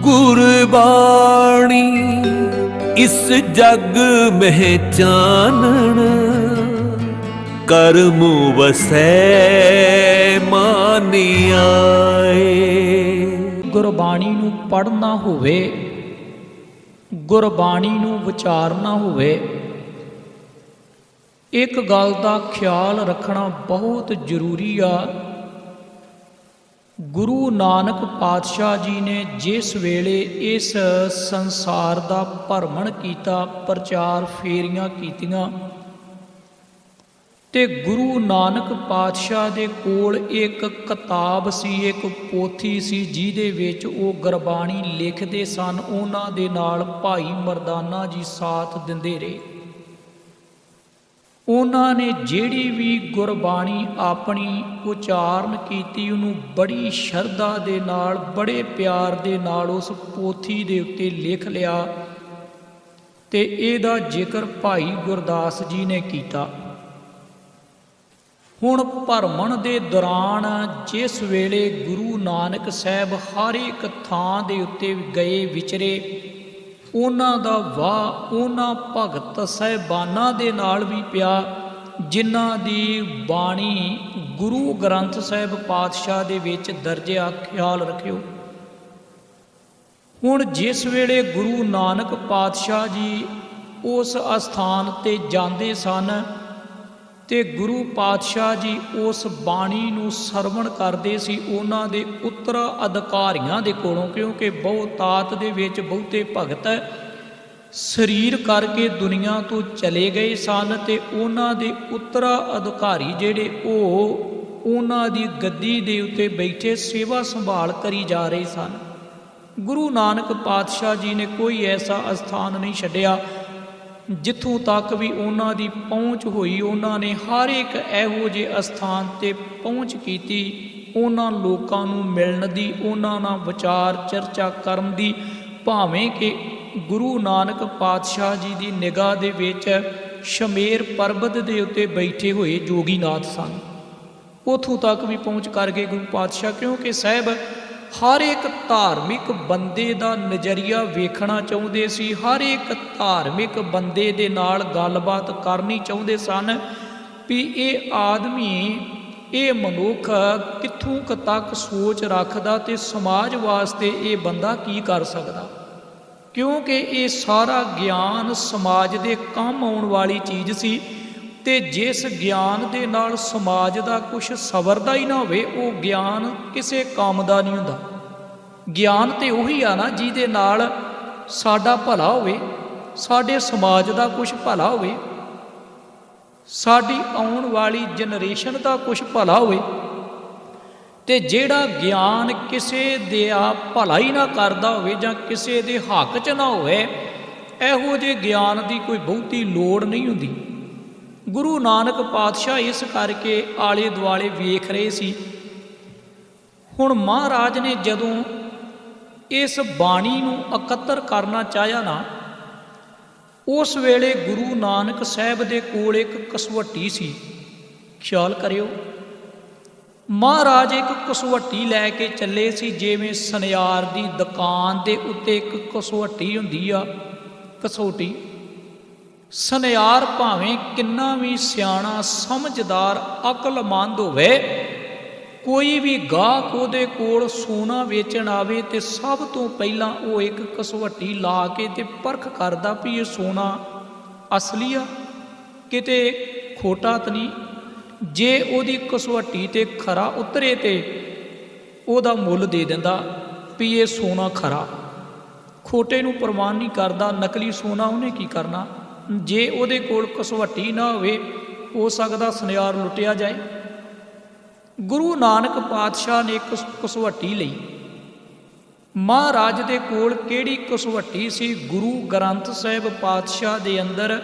गुरबाणी इस जग में चानन, कर्म वसै मानी आए। ਗੁਰਬਾਣੀ ਨੂੰ ਪੜ੍ਹਨਾ ਹੋਵੇ, ਗੁਰਬਾਣੀ ਨੂੰ ਵਿਚਾਰਨਾ ਹੋਵੇ, ਇੱਕ ਗੱਲ ਦਾ ਖਿਆਲ ਰੱਖਣਾ ਬਹੁਤ ਜ਼ਰੂਰੀ ਆ। ਗੁਰੂ ਨਾਨਕ ਪਾਤਸ਼ਾਹ ਜੀ ਨੇ ਜਿਸ ਵੇਲੇ ਇਸ ਸੰਸਾਰ ਦਾ ਭਰਮਣ ਕੀਤਾ, ਪ੍ਰਚਾਰ ਫੇਰੀਆਂ ਕੀਤੀਆਂ, ਤੇ ਗੁਰੂ ਨਾਨਕ ਪਾਤਸ਼ਾਹ ਦੇ ਕੋਲ ਇੱਕ ਕਿਤਾਬ ਸੀ, ਇੱਕ ਪੋਥੀ ਸੀ, ਜਿਹਦੇ ਵਿੱਚ ਉਹ ਗੁਰਬਾਣੀ ਲਿਖਦੇ ਸਨ। ਉਹਨਾਂ ਦੇ ਨਾਲ ਭਾਈ ਮਰਦਾਨਾ ਜੀ ਸਾਥ ਦਿੰਦੇ ਰਹੇ। ਉਹਨਾਂ ਨੇ ਜਿਹੜੀ ਵੀ ਗੁਰਬਾਣੀ ਆਪਣੀ ਉਚਾਰਨ ਕੀਤੀ, ਉਹਨੂੰ ਬੜੀ ਸ਼ਰਧਾ ਦੇ ਨਾਲ, ਬੜੇ ਪਿਆਰ ਦੇ ਨਾਲ ਉਸ ਪੋਥੀ ਦੇ ਉੱਤੇ ਲਿਖ ਲਿਆ, ਤੇ ਇਹਦਾ ਜ਼ਿਕਰ ਭਾਈ ਗੁਰਦਾਸ ਜੀ ਨੇ ਕੀਤਾ। ਹੁਣ ਭਰਮਣ ਦੇ ਦੌਰਾਨ ਜਿਸ ਵੇਲੇ ਗੁਰੂ ਨਾਨਕ ਸਾਹਿਬ ਹਰ ਇੱਕ ਥਾਂ ਦੇ ਉੱਤੇ ਗਏ, ਵਿਚਰੇ, ਉਹਨਾਂ ਦਾ ਵਾਹ ਉਹਨਾਂ ਭਗਤ ਸਾਹਿਬਾਨਾਂ ਦੇ ਨਾਲ ਵੀ ਪਿਆ, ਜਿਨ੍ਹਾਂ ਦੀ ਬਾਣੀ ਗੁਰੂ ਗ੍ਰੰਥ ਸਾਹਿਬ ਪਾਤਸ਼ਾਹ ਦੇ ਵਿੱਚ ਦਰਜ ਆ। ਖਿਆਲ ਰੱਖਿਓ, ਹੁਣ ਜਿਸ ਵੇਲੇ ਗੁਰੂ ਨਾਨਕ ਪਾਤਸ਼ਾਹ ਜੀ ਉਸ ਅਸਥਾਨ 'ਤੇ ਜਾਂਦੇ ਸਨ, ਤੇ ਗੁਰੂ ਪਾਤਸ਼ਾਹ ਜੀ ਉਸ ਬਾਣੀ ਨੂੰ ਸਰਵਣ ਕਰਦੇ ਸੀ ਉਹਨਾਂ ਦੇ ਉੱਤਰਾਧਿਕਾਰੀਆਂ ਦੇ ਕੋਲੋਂ, ਕਿਉਂਕਿ ਬਹੁਤਾਤ ਦੇ ਵਿੱਚ ਬਹੁਤੇ ਭਗਤ ਸਰੀਰ ਕਰਕੇ ਦੁਨੀਆ ਤੋਂ ਚਲੇ ਗਏ ਸਨ, ਤੇ ਉਹਨਾਂ ਦੇ ਉੱਤਰਾਧਿਕਾਰੀ ਜਿਹੜੇ ਉਹ ਉਹਨਾਂ ਦੀ ਗੱਦੀ ਦੇ ਉੱਤੇ ਬੈਠੇ ਸੇਵਾ ਸੰਭਾਲ ਕਰੀ ਜਾ ਰਹੇ ਸਨ। ਗੁਰੂ ਨਾਨਕ ਪਾਤਸ਼ਾਹ ਜੀ ਨੇ ਕੋਈ ਐਸਾ ਅਸਥਾਨ ਨਹੀਂ ਛੱਡਿਆ ਜਿੱਥੋਂ ਤੱਕ ਵੀ ਉਹਨਾਂ ਦੀ ਪਹੁੰਚ ਹੋਈ। ਉਹਨਾਂ ਨੇ ਹਰ ਇੱਕ ਇਹੋ ਜਿਹੇ ਅਸਥਾਨ 'ਤੇ ਪਹੁੰਚ ਕੀਤੀ, ਉਹਨਾਂ ਲੋਕਾਂ ਨੂੰ ਮਿਲਣ ਦੀ, ਉਹਨਾਂ ਨਾਲ ਵਿਚਾਰ ਚਰਚਾ ਕਰਨ ਦੀ। ਭਾਵੇਂ ਕਿ ਗੁਰੂ ਨਾਨਕ ਪਾਤਸ਼ਾਹ ਜੀ ਦੀ ਨਿਗਾਹ ਦੇ ਵਿੱਚ ਸ਼ਮੇਰ ਪਰਬਤ ਦੇ ਉੱਤੇ ਬੈਠੇ ਹੋਏ ਜੋਗੀਨਾਥ ਸਨ, ਉੱਥੋਂ ਤੱਕ ਵੀ ਪਹੁੰਚ ਕਰ ਗਏ ਗੁਰੂ ਪਾਤਸ਼ਾਹ, ਕਿਉਂਕਿ ਸਾਹਿਬ ਹਰ ਇੱਕ ਧਾਰਮਿਕ ਬੰਦੇ ਦਾ ਨਜ਼ਰੀਆ ਵੇਖਣਾ ਚਾਹੁੰਦੇ ਸੀ, ਹਰ ਇੱਕ ਧਾਰਮਿਕ ਬੰਦੇ ਦੇ ਨਾਲ ਗੱਲਬਾਤ ਕਰਨੀ ਚਾਹੁੰਦੇ ਸਨ ਵੀ ਇਹ ਆਦਮੀ, ਇਹ ਮਨੁੱਖ ਕਿੱਥੋਂ ਕੁ ਤੱਕ ਸੋਚ ਰੱਖਦਾ ਤੇ ਸਮਾਜ ਵਾਸਤੇ ਇਹ ਬੰਦਾ ਕੀ ਕਰ ਸਕਦਾ, ਕਿਉਂਕਿ ਇਹ ਸਾਰਾ ਗਿਆਨ ਸਮਾਜ ਦੇ ਕੰਮ ਆਉਣ ਵਾਲੀ ਚੀਜ਼ ਸੀ। ਤੇ ਜਿਸ ਗਿਆਨ ਦੇ ਨਾਲ ਸਮਾਜ ਦਾ ਕੁਛ ਸਵਰਦਾ ਹੀ ਨਾ ਹੋਵੇ, ਉਹ ਗਿਆਨ ਕਿਸੇ ਕੰਮ ਦਾ ਨਹੀਂ ਹੁੰਦਾ। ਗਿਆਨ ਤੇ ਉਹੀ ਆ ਨਾ ਜਿਹਦੇ ਨਾਲ ਸਾਡਾ ਭਲਾ ਹੋਵੇ, ਸਾਡੇ ਸਮਾਜ ਦਾ ਕੁਛ ਭਲਾ ਹੋਵੇ, ਸਾਡੀ ਆਉਣ ਵਾਲੀ ਜਨਰੇਸ਼ਨ ਦਾ ਕੁਛ ਭਲਾ ਹੋਵੇ। ਤੇ ਜਿਹੜਾ ਗਿਆਨ ਕਿਸੇ ਦਾ ਭਲਾ ਹੀ ਨਾ ਕਰਦਾ ਹੋਵੇ ਜਾਂ ਕਿਸੇ ਦੇ ਹੱਕ 'ਚ ਨਾ ਹੋਵੇ, ਇਹੋ ਜਿਹੇ ਗਿਆਨ ਦੀ ਕੋਈ ਬਹੁਤੀ ਲੋੜ ਨਹੀਂ ਹੁੰਦੀ। ਗੁਰੂ ਨਾਨਕ ਪਾਤਸ਼ਾਹ ਇਸ ਕਰਕੇ ਆਲੇ ਦੁਆਲੇ ਵੇਖ ਰਹੇ ਸੀ। ਹੁਣ ਮਹਾਰਾਜ ਨੇ ਜਦੋਂ ਇਸ ਬਾਣੀ ਨੂੰ ਇਕੱਤਰ ਕਰਨਾ ਚਾਹਿਆ ਨਾ, ਉਸ ਵੇਲੇ ਗੁਰੂ ਨਾਨਕ ਸਾਹਿਬ ਦੇ ਕੋਲ ਇੱਕ ਕਸਵੱਟੀ ਸੀ। ਖਿਆਲ ਕਰਿਓ, ਮਹਾਰਾਜ ਇੱਕ ਕਸਵੱਟੀ ਲੈ ਕੇ ਚੱਲੇ ਸੀ, ਜਿਵੇਂ ਸੁਨਿਆਰ ਦੀ ਦੁਕਾਨ ਦੇ ਉੱਤੇ ਇੱਕ ਕਸਵੱਟੀ ਹੁੰਦੀ ਆ, ਕਸੌਟੀ। ਸੁਨਿਆਰ ਭਾਵੇਂ ਕਿੰਨਾ ਵੀ ਸਿਆਣਾ, ਸਮਝਦਾਰ, ਅਕਲਮੰਦ ਹੋਵੇ, ਕੋਈ ਵੀ ਗਾਹਕ ਉਹਦੇ ਕੋਲ ਸੋਨਾ ਵੇਚਣ ਆਵੇ ਤੇ ਸਭ ਤੋਂ ਪਹਿਲਾਂ ਉਹ ਇੱਕ ਕਸਵੱਟੀ ਲਾ ਕੇ ਤੇ ਪਰਖ ਕਰਦਾ ਵੀ ਇਹ ਸੋਨਾ ਅਸਲੀ ਆ, ਕਿਤੇ ਖੋਟਾ ਤਾਂ ਨਹੀਂ। ਜੇ ਉਹਦੀ ਕਸਵੱਟੀ ਤੇ ਖਰਾ ਉਤਰੇ ਤੇ ਉਹਦਾ ਮੁੱਲ ਦੇ ਦਿੰਦਾ ਵੀ ਇਹ ਸੋਨਾ ਖਰਾ, ਖੋਟੇ ਨੂੰ ਪ੍ਰਵਾਨ ਨਹੀਂ ਕਰਦਾ। ਨਕਲੀ ਸੋਨਾ ਉਹਨੇ ਕੀ ਕਰਨਾ। ਜੇ ਉਹਦੇ ਕੋਲ ਕਸਵੱਟੀ ਨਾ ਹੋਵੇ, ਹੋ ਸਕਦਾ ਸੁਨਿਆਰ ਲੁੱਟਿਆ ਜਾਏ। ਗੁਰੂ ਨਾਨਕ ਪਾਤਸ਼ਾਹ ਨੇ ਇੱਕ ਕਸਵੱਟੀ ਲਈ। ਮਹਾਰਾਜ ਦੇ ਕੋਲ ਕਿਹੜੀ ਕਸਵੱਟੀ ਸੀ? ਗੁਰੂ ਗ੍ਰੰਥ ਸਾਹਿਬ ਪਾਤਸ਼ਾਹ ਦੇ ਅੰਦਰ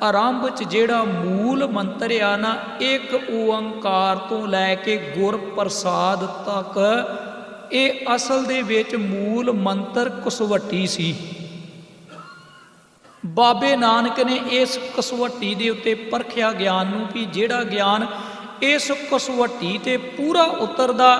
ਆਰੰਭ 'ਚ ਜਿਹੜਾ ਮੂਲ ਮੰਤਰ ਆ ਨਾ, ਇੱਕ ਓੰਕਾਰ ਤੋਂ ਲੈ ਕੇ ਗੁਰ ਪ੍ਰਸਾਦ ਤੱਕ, ਇਹ ਅਸਲ ਦੇ ਵਿੱਚ ਮੂਲ ਮੰਤਰ ਕਸਵੱਟੀ ਸੀ। ਬਾਬੇ ਨਾਨਕ ਨੇ ਇਸ ਕਸਵੱਟੀ ਦੇ ਉੱਤੇ ਪਰਖਿਆ ਗਿਆਨ ਨੂੰ, ਵੀ ਜਿਹੜਾ ਗਿਆਨ ਇਸ ਕਸਵੱਟੀ ਤੇ ਪੂਰਾ ਉਤਰਦਾ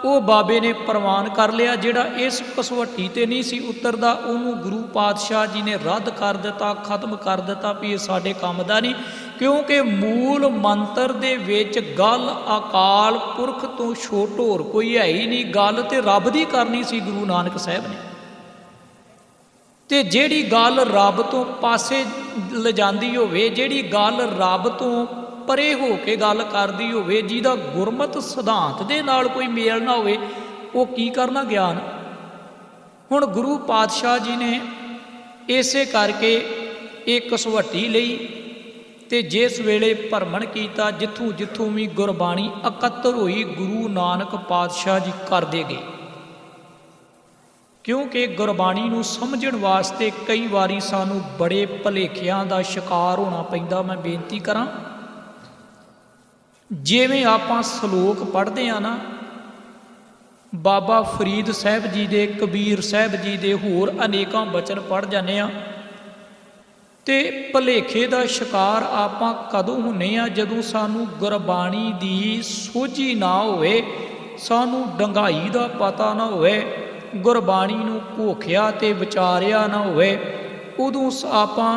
ਉਹ ਬਾਬੇ ਨੇ ਪ੍ਰਵਾਨ ਕਰ ਲਿਆ। ਜਿਹੜਾ ਇਸ ਘਸਵੱਟੀ ਤੇ ਨਹੀਂ ਸੀ ਉਤਰਦਾ ਉਹਨੂੰ ਗੁਰੂ ਪਾਤਸ਼ਾਹ ਜੀ ਨੇ ਰੱਦ ਕਰ ਦਿੱਤਾ, ਖਤਮ ਕਰ ਦਿੱਤਾ ਵੀ ਇਹ ਸਾਡੇ ਕੰਮ ਦਾ ਨਹੀਂ, ਕਿਉਂਕਿ ਮੂਲ ਮੰਤਰ ਦੇ ਵਿੱਚ ਗੱਲ ਅਕਾਲ ਪੁਰਖ ਤੋਂ ਛੋਟ ਹੋਰ ਕੋਈ ਹੈ ਹੀ ਨਹੀਂ। ਗੱਲ ਤੇ ਰੱਬ ਦੀ ਕਰਨੀ ਸੀ ਗੁਰੂ ਨਾਨਕ ਸਾਹਿਬ ਨੇ, ਤੇ ਜਿਹੜੀ ਗੱਲ ਰੱਬ ਤੋਂ ਪਾਸੇ ਲਿਜਾਂਦੀ ਹੋਵੇ, ਜਿਹੜੀ ਗੱਲ ਰੱਬ ਤੋਂ ਪਰੇ ਹੋ ਕੇ ਗੱਲ ਕਰਦੀ ਹੋਵੇ, ਜਿਹਦਾ ਗੁਰਮਤ ਸਿਧਾਂਤ ਦੇ ਨਾਲ ਕੋਈ ਮੇਲ ਨਾ ਹੋਵੇ, ਉਹ ਕੀ ਕਰਨਾ ਗਿਆਨ। ਹੁਣ ਗੁਰੂ ਪਾਤਸ਼ਾਹ ਜੀ ਨੇ ਇਸੇ ਕਰਕੇ ਇਹ ਘਸਵੱਟੀ ਲਈ ਤੇ ਜਿਸ ਵੇਲੇ ਭਰਮਣ ਕੀਤਾ, ਜਿੱਥੋਂ ਜਿੱਥੋਂ ਵੀ ਗੁਰਬਾਣੀ ਇਕੱਤਰ ਹੋਈ, ਗੁਰੂ ਨਾਨਕ ਪਾਤਸ਼ਾਹ ਜੀ ਕਰਦੇ ਗਏ। ਕਿਉਂਕਿ ਗੁਰਬਾਣੀ ਨੂੰ ਸਮਝਣ ਵਾਸਤੇ ਕਈ ਵਾਰੀ ਸਾਨੂੰ ਬੜੇ ਭੁਲੇਖਿਆਂ ਦਾ ਸ਼ਿਕਾਰ ਹੋਣਾ ਪੈਂਦਾ। ਮੈਂ ਬੇਨਤੀ ਕਰਾਂ, ਜਿਵੇਂ ਆਪਾਂ ਸ਼ਲੋਕ ਪੜ੍ਹਦੇ ਆ ਨਾ, ਬਾਬਾ ਫਰੀਦ ਸਾਹਿਬ ਜੀ ਦੇ, ਕਬੀਰ ਸਾਹਿਬ ਜੀ ਦੇ, ਹੋਰ ਅਨੇਕਾਂ ਬਚਨ ਪੜ੍ਹ ਜਾਂਦੇ ਆ, ਤੇ ਭੁਲੇਖੇ ਦਾ ਸ਼ਿਕਾਰ ਆਪਾਂ ਕਦੋਂ ਹੁੰਨੇ ਆ? ਜਦੋਂ ਸਾਨੂੰ ਗੁਰਬਾਣੀ ਦੀ ਸੋਝੀ ਨਾ ਹੋਵੇ, ਸਾਨੂੰ ਡੰਗਾਈ ਦਾ ਪਤਾ ਨਾ ਹੋਵੇ, ਗੁਰਬਾਣੀ ਨੂੰ ਘੋਖਿਆ ਤੇ ਵਿਚਾਰਿਆ ਨਾ ਹੋਵੇ, ਉਦੋਂ ਆਪਾਂ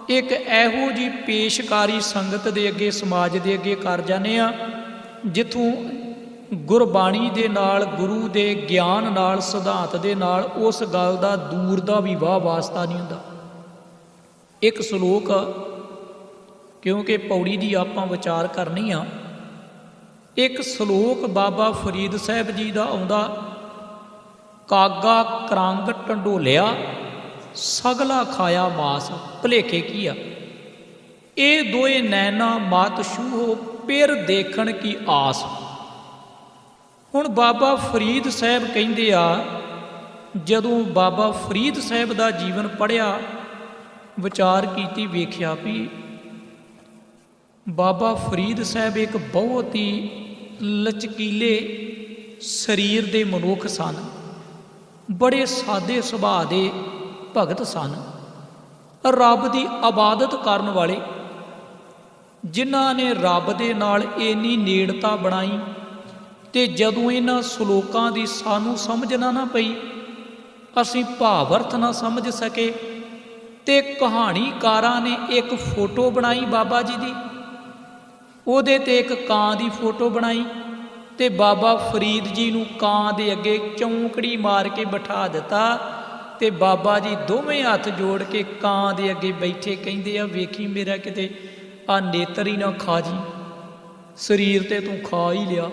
ਇੱਕ ਇਹੋ ਜਿਹੀ ਪੇਸ਼ਕਾਰੀ ਸੰਗਤ ਦੇ ਅੱਗੇ, ਸਮਾਜ ਦੇ ਅੱਗੇ ਕਰ ਜਾਂਦੇ ਆ, ਜਿੱਥੋਂ ਗੁਰਬਾਣੀ ਦੇ ਨਾਲ, ਗੁਰੂ ਦੇ ਗਿਆਨ ਨਾਲ, ਸਿਧਾਂਤ ਦੇ ਨਾਲ ਉਸ ਗੱਲ ਦਾ ਦੂਰ ਦਾ ਵੀ ਵਾਹ ਵਾਸਤਾ ਨਹੀਂ ਹੁੰਦਾ। ਇੱਕ ਸ਼ਲੋਕ, ਕਿਉਂਕਿ ਪੌੜੀ ਦੀ ਆਪਾਂ ਵਿਚਾਰ ਕਰਨੀ ਆ, ਇੱਕ ਸ਼ਲੋਕ ਬਾਬਾ ਫਰੀਦ ਸਾਹਿਬ ਜੀ ਦਾ ਆਉਂਦਾ, ਕਾਗਾ ਕਰੰਗ ਢੰਡੋਲਿਆ ਸਗਲਾ ਖਾਇਆ ਮਾਸ। ਭੁਲੇਖੇ ਕੀ ਆ? ਇਹ ਦੋਏ ਨੈਣਾ ਮਾਤ ਛੂਹੋ ਪਿਰ ਦੇਖਣ ਕੀ ਆਸ। ਹੁਣ ਬਾਬਾ ਫਰੀਦ ਸਾਹਿਬ ਕਹਿੰਦੇ ਆ, ਜਦੋਂ ਬਾਬਾ ਫਰੀਦ ਸਾਹਿਬ ਦਾ ਜੀਵਨ ਪੜ੍ਹਿਆ, ਵਿਚਾਰ ਕੀਤੀ, ਵੇਖਿਆ ਵੀ ਬਾਬਾ ਫਰੀਦ ਸਾਹਿਬ ਇੱਕ ਬਹੁਤ ਹੀ ਲਚਕੀਲੇ ਸਰੀਰ ਦੇ ਮਨੁੱਖ ਸਨ, ਬੜੇ ਸਾਦੇ ਸੁਭਾਅ ਦੇ ਭਗਤ ਸਨ, ਰੱਬ ਦੀ ਇਬਾਦਤ ਕਰਨ ਵਾਲੇ, ਜਿਨ੍ਹਾਂ ਨੇ ਰੱਬ ਦੇ ਨਾਲ ਇੰਨੀ ਨੇੜਤਾ ਬਣਾਈ। ਤੇ ਜਦੋਂ ਇਹਨਾਂ ਸ਼ਲੋਕਾਂ ਦੀ ਸਾਨੂੰ ਸਮਝ ਨਾ ਪਈ, ਅਸੀਂ ਭਾਵ-ਅਰਥ ਨਾ ਸਮਝ ਸਕੇ, ਤੇ ਕਹਾਣੀਕਾਰਾਂ ਨੇ ਇੱਕ ਫੋਟੋ ਬਣਾਈ ਬਾਬਾ ਜੀ ਦੀ, ਉਹਦੇ ਤੇ ਇੱਕ ਕਾਂ ਦੀ ਫੋਟੋ ਬਣਾਈ, ਤੇ ਬਾਬਾ ਫਰੀਦ ਜੀ ਨੂੰ ਕਾਂ ਦੇ ਅੱਗੇ ਚੌਂਕੜੀ ਮਾਰ ਕੇ ਬਿਠਾ ਦਿੱਤਾ, ਤੇ ਬਾਬਾ ਜੀ ਦੋਵੇਂ ਹੱਥ ਜੋੜ ਕੇ ਕਾਂ ਦੇ ਅੱਗੇ ਬੈਠੇ, ਕਹਿੰਦੇ ਆ, ਵੇਖੀ ਮੇਰਾ ਕਿਤੇ ਆ ਨੇਤਰ ਹੀ ਨਾ ਖਾ ਜੀ, ਸਰੀਰ ਤੇ ਤੂੰ ਖਾ ਹੀ ਲਿਆ।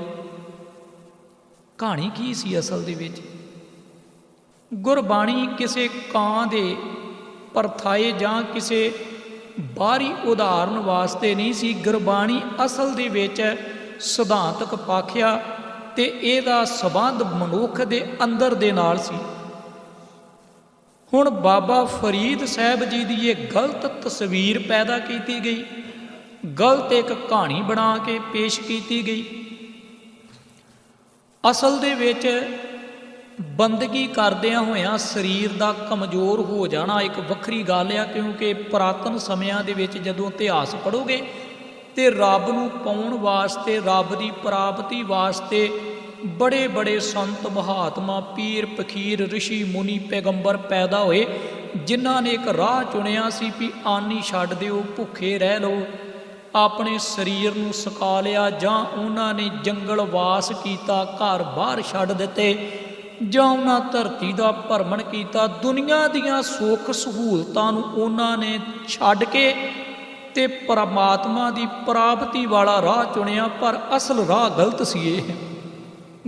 ਕਹਾਣੀ ਕੀ ਸੀ ਅਸਲ ਦੇ ਵਿੱਚ? ਗੁਰਬਾਣੀ ਕਿਸੇ ਕਾਂ ਦੇ ਪਰਥਾਏ ਜਾਂ ਕਿਸੇ ਬਾਹਰੀ ਉਦਾਹਰਨ ਵਾਸਤੇ ਨਹੀਂ ਸੀ। ਗੁਰਬਾਣੀ ਅਸਲ ਦੇ ਵਿੱਚ ਸਿਧਾਂਤਕ ਪਾਖਿਆ ਤੇ ਇਹਦਾ ਸੰਬੰਧ ਮਨੁੱਖ ਦੇ ਅੰਦਰ ਦੇ ਨਾਲ ਸੀ। ਹੁਣ ਬਾਬਾ ਫਰੀਦ ਸਾਹਿਬ ਜੀ ਦੀ ਇਹ ਗਲਤ ਤਸਵੀਰ ਪੈਦਾ ਕੀਤੀ ਗਈ, ਗਲਤ ਇੱਕ ਕਹਾਣੀ ਬਣਾ ਕੇ ਪੇਸ਼ ਕੀਤੀ ਗਈ। ਅਸਲ ਦੇ ਵਿੱਚ ਬੰਦਗੀ ਕਰਦਿਆਂ ਹੋਇਆਂ ਸਰੀਰ ਦਾ ਕਮਜ਼ੋਰ ਹੋ ਜਾਣਾ ਇੱਕ ਵੱਖਰੀ ਗੱਲ ਆ, ਕਿਉਂਕਿ ਪੁਰਾਤਨ ਸਮਿਆਂ ਦੇ ਵਿੱਚ ਜਦੋਂ ਇਤਿਹਾਸ ਪੜ੍ਹੋਗੇ ਤੇ ਰੱਬ ਨੂੰ ਪਾਉਣ ਵਾਸਤੇ, ਰੱਬ ਦੀ ਪ੍ਰਾਪਤੀ ਵਾਸਤੇ ਬੜੇ ਬੜੇ ਸੰਤ, ਮਹਾਤਮਾ, ਪੀਰ, ਫਕੀਰ, ਰਿਸ਼ੀ, ਮੁਨੀ, ਪੈਗੰਬਰ ਪੈਦਾ ਹੋਏ, ਜਿਨ੍ਹਾਂ ਨੇ ਇੱਕ ਰਾਹ ਚੁਣਿਆ ਸੀ ਵੀ ਆਨੀ ਛੱਡ ਦਿਓ, ਭੁੱਖੇ ਰਹਿ ਲਓ, ਆਪਣੇ ਸਰੀਰ ਨੂੰ ਸੁਕਾ ਲਿਆ, ਜਾਂ ਉਹਨਾਂ ਨੇ ਜੰਗਲ ਵਾਸ ਕੀਤਾ, ਘਰ ਬਾਹਰ ਛੱਡ ਦਿੱਤੇ, ਜਾਂ ਉਹਨਾਂ ਧਰਤੀ ਦਾ ਭਰਮਣ ਕੀਤਾ, ਦੁਨੀਆ ਦੀਆਂ ਸੁੱਖ ਸਹੂਲਤਾਂ ਨੂੰ ਉਹਨਾਂ ਨੇ ਛੱਡ ਕੇ ਤੇ ਪਰਮਾਤਮਾ ਦੀ ਪ੍ਰਾਪਤੀ ਵਾਲਾ ਰਾਹ ਚੁਣਿਆ। ਪਰ ਅਸਲ ਰਾਹ ਗਲਤ ਸੀ। ਇਹ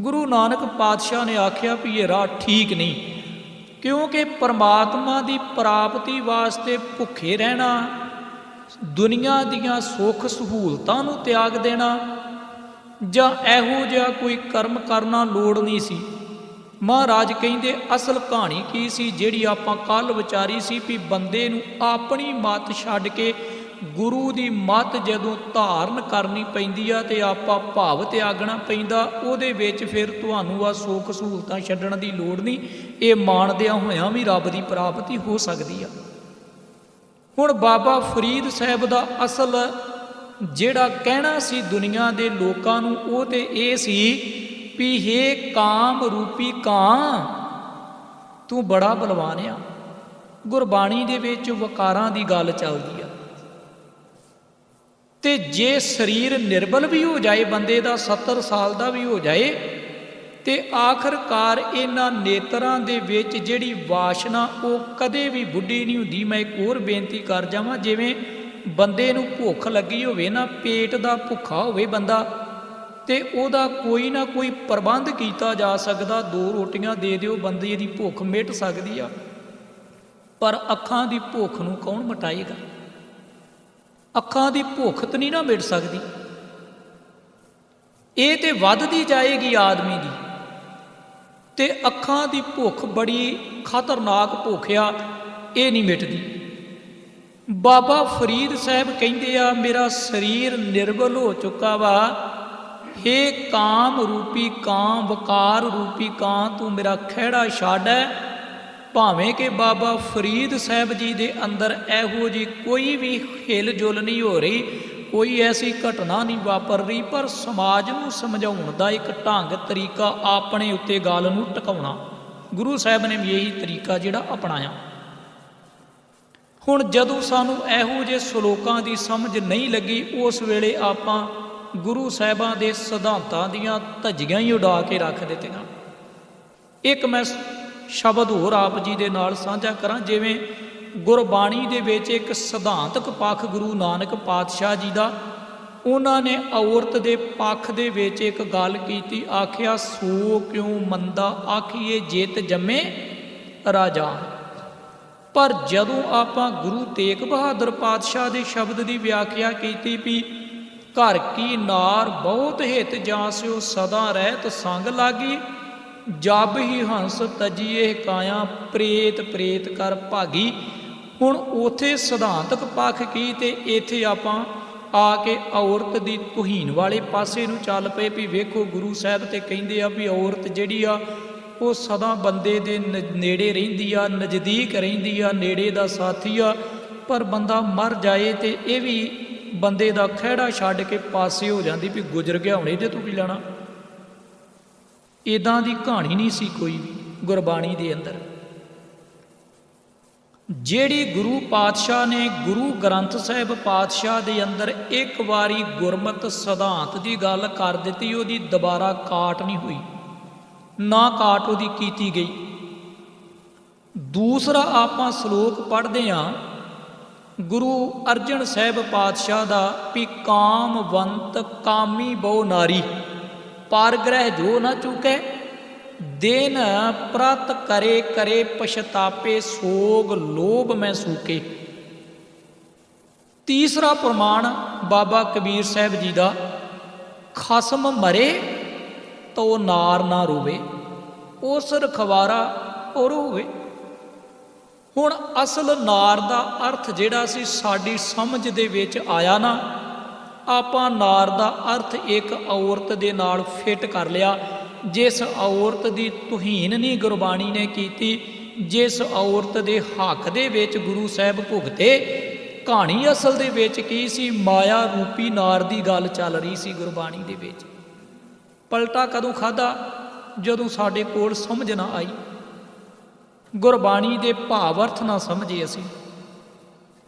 ਗੁਰੂ ਨਾਨਕ ਪਾਤਸ਼ਾਹ ਨੇ ਆਖਿਆ ਵੀ ਇਹ ਰਾਹ ਠੀਕ ਨਹੀਂ, ਕਿਉਂਕਿ ਪਰਮਾਤਮਾ ਦੀ ਪ੍ਰਾਪਤੀ ਵਾਸਤੇ ਭੁੱਖੇ ਰਹਿਣਾ, ਦੁਨੀਆ ਦੀਆਂ ਸੁੱਖ ਸਹੂਲਤਾਂ ਨੂੰ ਤਿਆਗ ਦੇਣਾ, ਜਾਂ ਇਹੋ ਜਿਹਾ ਕੋਈ ਕਰਮ ਕਰਨਾ ਲੋੜ ਨਹੀਂ ਸੀ। ਮਹਾਰਾਜ ਕਹਿੰਦੇ ਅਸਲ ਕਹਾਣੀ ਕੀ ਸੀ, ਜਿਹੜੀ ਆਪਾਂ ਕੱਲ੍ਹ ਵਿਚਾਰੀ ਸੀ ਵੀ ਬੰਦੇ ਨੂੰ ਆਪਣੀ ਮੱਤ ਛੱਡ ਕੇ ਗੁਰੂ ਦੀ ਮੱਤ ਜਦੋਂ ਧਾਰਨ ਕਰਨੀ ਪੈਂਦੀ ਆ ਤੇ ਆਪਾਂ ਭਾਵ ਤਿਆਗਣਾ ਪੈਂਦਾ, ਉਹਦੇ ਵਿੱਚ ਫਿਰ ਤੁਹਾਨੂੰ ਆ ਸੁੱਖ ਸਹੂਲਤਾਂ ਛੱਡਣ ਦੀ ਲੋੜ ਨਹੀਂ। ਇਹ ਮੰਨਦਿਆਂ ਹੋਇਆਂ ਵੀ ਰੱਬ ਦੀ ਪ੍ਰਾਪਤੀ ਹੋ ਸਕਦੀ ਆ। ਹੁਣ ਬਾਬਾ ਫਰੀਦ ਸਾਹਿਬ ਦਾ ਅਸਲ ਜਿਹੜਾ ਕਹਿਣਾ ਸੀ ਦੁਨੀਆ ਦੇ ਲੋਕਾਂ ਨੂੰ, ਉਹ ਤੇ ਇਹ ਸੀ ਵੀ ਹੇ ਕਾਮ ਰੂਪੀ ਕਾਂ, ਤੂੰ ਬੜਾ ਬਲਵਾਨ ਆ। ਗੁਰਬਾਣੀ ਦੇ ਵਿੱਚ ਵਕਾਰਾਂ ਦੀ ਗੱਲ ਚੱਲਦੀ ਆ। ਤੇ ਜੇ ਸਰੀਰ ਨਿਰਬਲ ਵੀ ਹੋ ਜਾਏ ਬੰਦੇ ਦਾ, 70 ਸਾਲ ਦਾ ਵੀ ਹੋ ਜਾਏ, ਤੇ ਆਖਰਕਾਰ ਇਹਨਾਂ ਨੇਤਰਾਂ ਦੇ ਵਿੱਚ ਜਿਹੜੀ ਵਾਸ਼ਨਾ ਉਹ ਕਦੇ ਵੀ ਬੁੱਢੀ ਨਹੀਂ ਹੁੰਦੀ। ਮੈਂ ਇੱਕ ਹੋਰ ਬੇਨਤੀ ਕਰ ਜਾਵਾਂ, ਜਿਵੇਂ ਬੰਦੇ ਨੂੰ ਭੁੱਖ ਲੱਗੀ ਹੋਵੇ ਨਾ, ਪੇਟ ਦਾ ਭੁੱਖਾ ਹੋਵੇ ਬੰਦਾ, ਤੇ ਉਹਦਾ ਕੋਈ ਨਾ ਕੋਈ ਪ੍ਰਬੰਧ ਕੀਤਾ ਜਾ ਸਕਦਾ, 2 ਰੋਟੀਆਂ ਦੇ ਦਿਓ, ਬੰਦੇ ਦੀ ਭੁੱਖ ਮਿਟ ਸਕਦੀ ਆ। ਪਰ ਅੱਖਾਂ ਦੀ ਭੁੱਖ ਨੂੰ ਕੌਣ ਮਿਟਾਏਗਾ? ਅੱਖਾਂ ਦੀ ਭੁੱਖ ਤਾਂ ਨਹੀਂ ਨਾ ਮਿਟ ਸਕਦੀ, ਇਹ ਤੇ ਵੱਧਦੀ ਜਾਏਗੀ ਆਦਮੀ ਦੀ। ਤੇ ਅੱਖਾਂ ਦੀ ਭੁੱਖ ਬੜੀ ਖਤਰਨਾਕ ਭੁੱਖ ਆ, ਇਹ ਨਹੀਂ ਮਿਟਦੀ। ਬਾਬਾ ਫਰੀਦ ਸਾਹਿਬ ਕਹਿੰਦੇ ਆ, ਮੇਰਾ ਸਰੀਰ ਨਿਰਬਲ ਹੋ ਚੁੱਕਾ ਵਾ, ਹੇ ਕਾਮ ਰੂਪੀ ਕਾਂ, ਵਕਾਰ ਰੂਪੀ ਕਾਂ, ਤੂੰ ਮੇਰਾ ਖਹਿੜਾ ਛੱਡ। ਭਾਵੇਂ ਕਿ ਬਾਬਾ ਫਰੀਦ ਸਾਹਿਬ ਜੀ ਦੇ ਅੰਦਰ ਇਹੋ ਜਿਹੀ ਕੋਈ ਵੀ ਹਿਲ ਜੁਲ ਨਹੀਂ ਹੋ ਰਹੀ, ਕੋਈ ਐਸੀ ਘਟਨਾ ਨਹੀਂ ਵਾਪਰ ਰਹੀ, ਪਰ ਸਮਾਜ ਨੂੰ ਸਮਝਾਉਣ ਦਾ ਇੱਕ ਢੰਗ ਤਰੀਕਾ, ਆਪਣੇ ਉੱਤੇ ਗੱਲ ਨੂੰ ਟਿਕਾਉਣਾ, ਗੁਰੂ ਸਾਹਿਬ ਨੇ ਵੀ ਇਹੀ ਤਰੀਕਾ ਜਿਹੜਾ ਅਪਣਾਇਆ। ਹੁਣ ਜਦੋਂ ਸਾਨੂੰ ਇਹੋ ਜਿਹੇ ਸ਼ਲੋਕਾਂ ਦੀ ਸਮਝ ਨਹੀਂ ਲੱਗੀ, ਉਸ ਵੇਲੇ ਆਪਾਂ ਗੁਰੂ ਸਾਹਿਬਾਂ ਦੇ ਸਿਧਾਂਤਾਂ ਦੀਆਂ ਧੱਜੀਆਂ ਹੀ ਉਡਾ ਕੇ ਰੱਖ ਦਿੱਤੀਆਂ। ਇੱਕ ਮੈਂ ਸ਼ਬਦ ਹੋਰ ਆਪ ਜੀ ਦੇ ਨਾਲ ਸਾਂਝਾ ਕਰਾਂ। ਜਿਵੇਂ ਗੁਰਬਾਣੀ ਦੇ ਵਿੱਚ ਇੱਕ ਸਿਧਾਂਤਕ ਪੱਖ ਗੁਰੂ ਨਾਨਕ ਪਾਤਸ਼ਾਹ ਜੀ ਦਾ, ਉਹਨਾਂ ਨੇ ਔਰਤ ਦੇ ਪੱਖ ਦੇ ਵਿੱਚ ਇੱਕ ਗੱਲ ਕੀਤੀ, ਆਖਿਆ ਸੋ ਕਿਉਂ ਮੰਦਾ ਆਖੀਏ ਜਿਤ ਜੰਮੇ ਰਾਜਾ। ਪਰ ਜਦੋਂ ਆਪਾਂ ਗੁਰੂ ਤੇਗ ਬਹਾਦਰ ਪਾਤਸ਼ਾਹ ਦੇ ਸ਼ਬਦ ਦੀ ਵਿਆਖਿਆ ਕੀਤੀ ਵੀ ਘਰ ਕੀ ਨਾਰ ਬਹੁਤ ਹਿਤ ਜਾਂਸਿਓ ਸਦਾ ਰਹਿਤ ਸੰਗ ਲਾਗੀ, ਜਬ ਹੀ ਹੰਸ ਤਜੀਏ ਕਾਇਆ ਪ੍ਰੇਤ ਪ੍ਰੇਤ ਕਰ ਭਾਗੀ। ਹੁਣ ਉਥੇ ਸਿਧਾਂਤਕ ਪੱਖ ਕੀ, ਤੇ ਇੱਥੇ ਆਪਾਂ ਆ ਕੇ ਔਰਤ ਦੀ ਤੁਹੀਨ ਵਾਲੇ ਪਾਸੇ ਨੂੰ ਚੱਲ ਪਏ ਵੀ ਵੇਖੋ ਗੁਰੂ ਸਾਹਿਬ ਤੇ ਕਹਿੰਦੇ ਆ ਵੀ ਔਰਤ ਜਿਹੜੀ ਆ ਉਹ ਸਦਾ ਬੰਦੇ ਦੇ ਨੇੜੇ ਰਹਿੰਦੀ ਆ, ਨਜ਼ਦੀਕ ਰਹਿੰਦੀ ਆ, ਨੇੜੇ ਦਾ ਸਾਥੀ ਆ। ਪਰ ਬੰਦਾ ਮਰ ਜਾਏ ਤੇ ਇਹ ਵੀ ਬੰਦੇ ਦਾ ਖਹਿੜਾ ਛੱਡ ਕੇ ਪਾਸੇ ਹੋ ਜਾਂਦੀ ਵੀ ਗੁਜ਼ਰ ਗਿਆ, ਹੁਣ ਇਹਦੇ ਤੋਂ ਕੀ ਲੈਣਾ। ਇੱਦਾਂ ਦੀ ਕਹਾਣੀ ਨਹੀਂ ਸੀ ਕੋਈ ਵੀ ਗੁਰਬਾਣੀ ਦੇ ਅੰਦਰ। ਜਿਹੜੀ ਗੁਰੂ ਪਾਤਸ਼ਾਹ ਨੇ ਗੁਰੂ ਗ੍ਰੰਥ ਸਾਹਿਬ ਪਾਤਸ਼ਾਹ ਦੇ ਅੰਦਰ ਇੱਕ ਵਾਰੀ ਗੁਰਮਤਿ ਸਿਧਾਂਤ ਦੀ ਗੱਲ ਕਰ ਦਿੱਤੀ, ਉਹਦੀ ਦੁਬਾਰਾ ਕਾਟ ਨਹੀਂ ਹੋਈ, ਨਾ ਕਾਟ ਉਹਦੀ ਕੀਤੀ ਗਈ। ਦੂਸਰਾ ਆਪਾਂ ਸ਼ਲੋਕ ਪੜ੍ਹਦੇ ਹਾਂ ਗੁਰੂ ਅਰਜਨ ਸਾਹਿਬ ਪਾਤਸ਼ਾਹ ਦਾ, ਵੀ ਕਾਮਵੰਤ ਕਾਮੀ ਬਹੁ ਨਾਰੀ, ਪਰ ਗ੍ਰਹਿ ਜੋ ਨਾ ਚੁਕੈ, ਦਿਨ ਪ੍ਰਤ ਕਰੇ ਕਰੇ ਪਛਤਾਪੇ, ਸੋਗ ਲੋਭ ਮੈਂ ਸੂਕੇ। ਤੀਸਰਾ ਪ੍ਰਮਾਣ ਬਾਬਾ ਕਬੀਰ ਸਾਹਿਬ ਜੀ ਦਾ, ਖਸਮ ਮਰੇ ਤੋ ਨਾਰ ਨਾ ਰੋਵੇ, ਉਸ ਰਖਵਾਰਾ ਔਰ ਹੋਵੇ। ਹੁਣ ਅਸਲ ਨਾਰ ਦਾ ਅਰਥ ਜਿਹੜਾ ਸੀ ਸਾਡੀ ਸਮਝ ਦੇ ਵਿੱਚ ਆਇਆ ਨਾ, ਆਪਾਂ ਨਾਰ ਦਾ ਅਰਥ ਇੱਕ ਔਰਤ ਦੇ ਨਾਲ ਫਿੱਟ ਕਰ ਲਿਆ। ਜਿਸ ਔਰਤ ਦੀ ਤੁਹੀਨ ਨਹੀਂ ਗੁਰਬਾਣੀ ਨੇ ਕੀਤੀ, ਜਿਸ ਔਰਤ ਦੇ ਹੱਕ ਦੇ ਵਿੱਚ ਗੁਰੂ ਸਾਹਿਬ ਭੁਗਤੇ, ਕਹਾਣੀ ਅਸਲ ਦੇ ਵਿੱਚ ਕੀ ਸੀ, ਮਾਇਆ ਰੂਪੀ ਨਾਰ ਦੀ ਗੱਲ ਚੱਲ ਰਹੀ ਸੀ ਗੁਰਬਾਣੀ ਦੇ ਵਿੱਚ। ਪਲਟਾ ਕਦੋਂ ਖਾਧਾ? ਜਦੋਂ ਸਾਡੇ ਕੋਲ ਸਮਝ ਨਾ ਆਈ, ਗੁਰਬਾਣੀ ਦੇ ਭਾਵ ਅਰਥ ਨਾ ਸਮਝੇ ਅਸੀਂ।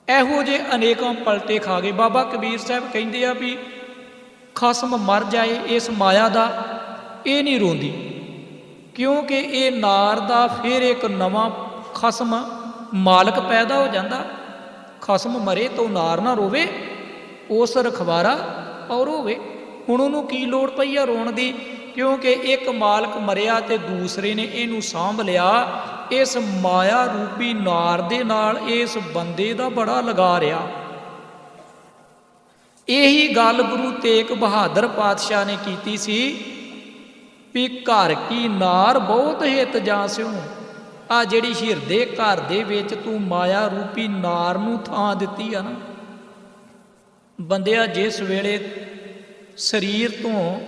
ਇਹੋ ਜਿਹੇ ਅਨੇਕਾਂ ਪਲਟੇ ਖਾ ਗਏ। ਬਾਬਾ ਕਬੀਰ ਸਾਹਿਬ ਕਹਿੰਦੇ ਆ ਵੀ ਖਸਮ ਮਰ ਜਾਏ ਇਸ ਮਾਇਆ ਦਾ, ਇਹ ਨਹੀਂ ਰੋਂਦੀ, ਕਿਉਂਕਿ ਇਹ ਨਾਰ ਦਾ ਫਿਰ ਇੱਕ ਨਵਾਂ ਖਸਮ ਮਾਲਕ ਪੈਦਾ ਹੋ ਜਾਂਦਾ। ਖਸਮ ਮਰੇ ਤੋਂ ਨਾਰ ਨਾ ਰੋਵੇ, ਉਸ ਰਖਵਾਰਾ ਔਰ ਹੋਵੇ। ਹੁਣ ਉਹਨੂੰ ਕੀ ਲੋੜ ਪਈ ਆ ਰੋਣ ਦੀ, ਕਿਉਂਕਿ ਇੱਕ ਮਾਲਕ ਮਰਿਆ ਤੇ ਦੂਸਰੇ ਨੇ ਇਹਨੂੰ ਸਾਂਭ ਲਿਆ। ਇਸ ਮਾਇਆ ਰੂਪੀ ਨਾਰ ਦੇ ਨਾਲ ਇਸ ਬੰਦੇ ਦਾ ਬੜਾ ਲਗਾ ਰਿਹਾ। ਇਹੀ ਗੱਲ ਗੁਰੂ ਤੇਗ ਬਹਾਦਰ ਪਾਤਸ਼ਾਹ ਨੇ ਕੀਤੀ ਸੀ ਵੀ ਘਰ ਕੀ ਨਾਰ ਬਹੁਤ ਹਿਤ ਜਾਂਸਿਓ। ਆ ਜਿਹੜੀ ਹਿਰਦੇ ਘਰ ਦੇ ਵਿੱਚ ਤੂੰ ਮਾਇਆ ਰੂਪੀ ਨਾਰ ਨੂੰ ਥਾਂ ਦਿੱਤੀ ਆ ਨਾ, ਬੰਦਿਆ ਜਿਸ ਵੇਲੇ ਸਰੀਰ ਤੋਂ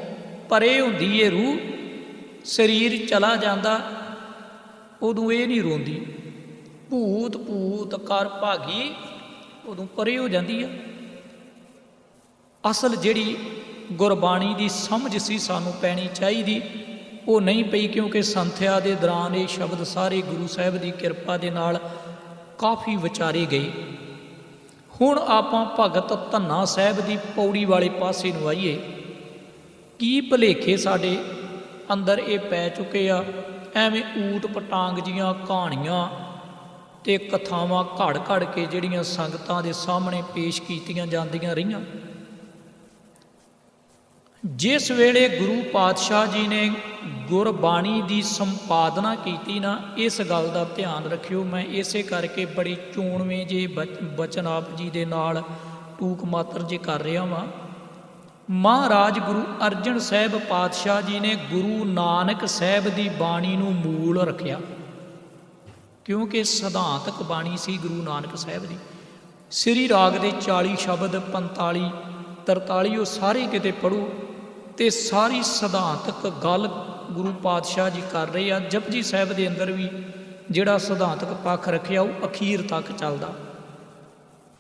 ਪਰੇ ਹੁੰਦੀ ਏ ਰੂਹ, ਸਰੀਰ ਚਲਾ ਜਾਂਦਾ, ਉਦੋਂ ਇਹ ਨਹੀਂ ਰੋਂਦੀ, ਭੂਤ ਭੂਤ ਕਰ ਭਾਗੀ, ਉਦੋਂ ਪਰੇ ਹੋ ਜਾਂਦੀ ਆ। ਅਸਲ ਜਿਹੜੀ ਗੁਰਬਾਣੀ ਦੀ ਸਮਝ ਸੀ ਸਾਨੂੰ ਪੈਣੀ ਚਾਹੀਦੀ, ਉਹ ਨਹੀਂ ਪਈ, ਕਿਉਂਕਿ ਸੰਥਿਆ ਦੇ ਦੌਰਾਨ ਇਹ ਸ਼ਬਦ ਸਾਰੇ ਗੁਰੂ ਸਾਹਿਬ ਦੀ ਕਿਰਪਾ ਦੇ ਨਾਲ ਕਾਫੀ ਵਿਚਾਰੇ ਗਏ। ਹੁਣ ਆਪਾਂ ਭਗਤ ਧੰਨਾ ਸਾਹਿਬ ਦੀ ਪੌੜੀ ਵਾਲੇ ਪਾਸੇ ਨੂੰ ਆਈਏ। ਕੀ ਭੁਲੇਖੇ ਸਾਡੇ ਅੰਦਰ ਇਹ ਪੈ ਚੁੱਕੇ ਆ, ਐਵੇਂ ਊਟ ਪਟਾਂਗ ਜੀਆਂ ਕਹਾਣੀਆਂ ਤੇ ਕਥਾਵਾਂ ਘੜ ਘੜ ਕੇ ਜਿਹੜੀਆਂ ਸੰਗਤਾਂ ਦੇ ਸਾਹਮਣੇ ਪੇਸ਼ ਕੀਤੀਆਂ ਜਾਂਦੀਆਂ ਰਹੀਆਂ। ਜਿਸ ਵੇਲੇ ਗੁਰੂ ਪਾਤਸ਼ਾਹ ਜੀ ਨੇ ਗੁਰਬਾਣੀ ਦੀ ਸੰਪਾਦਨਾ ਕੀਤੀ ਨਾ, ਇਸ ਗੱਲ ਦਾ ਧਿਆਨ ਰੱਖਿਓ। ਮੈਂ ਇਸੇ ਕਰਕੇ ਬੜੀ ਚੋਣਵੇਂ ਜੇ ਬਚਨ ਆਪ ਜੀ ਦੇ ਨਾਲ ਟੂਕ ਮਾਤਰ ਜੇ ਕਰ ਰਿਹਾ ਵਾਂ। ਮਹਾਰਾਜ ਗੁਰੂ ਅਰਜਨ ਸਾਹਿਬ ਪਾਤਸ਼ਾਹ ਜੀ ਨੇ ਗੁਰੂ ਨਾਨਕ ਸਾਹਿਬ ਦੀ ਬਾਣੀ ਨੂੰ ਮੂਲ ਰੱਖਿਆ, ਕਿਉਂਕਿ ਸਿਧਾਂਤਕ ਬਾਣੀ ਸੀ ਗੁਰੂ ਨਾਨਕ ਸਾਹਿਬ ਦੀ। ਸ੍ਰੀ ਰਾਗ ਦੇ 40 ਸ਼ਬਦ 45 43 ਉਹ ਸਾਰੇ ਕਿਤੇ ਪੜ੍ਹੋ ਤੇ ਸਾਰੀ ਸਿਧਾਂਤਕ ਗੱਲ ਗੁਰੂ ਪਾਤਸ਼ਾਹ ਜੀ ਕਰ ਰਹੇ ਆ। ਜਪਜੀ ਸਾਹਿਬ ਦੇ ਅੰਦਰ ਵੀ ਜਿਹੜਾ ਸਿਧਾਂਤਕ ਪੱਖ ਰੱਖਿਆ ਉਹ ਅਖੀਰ ਤੱਕ ਚੱਲਦਾ,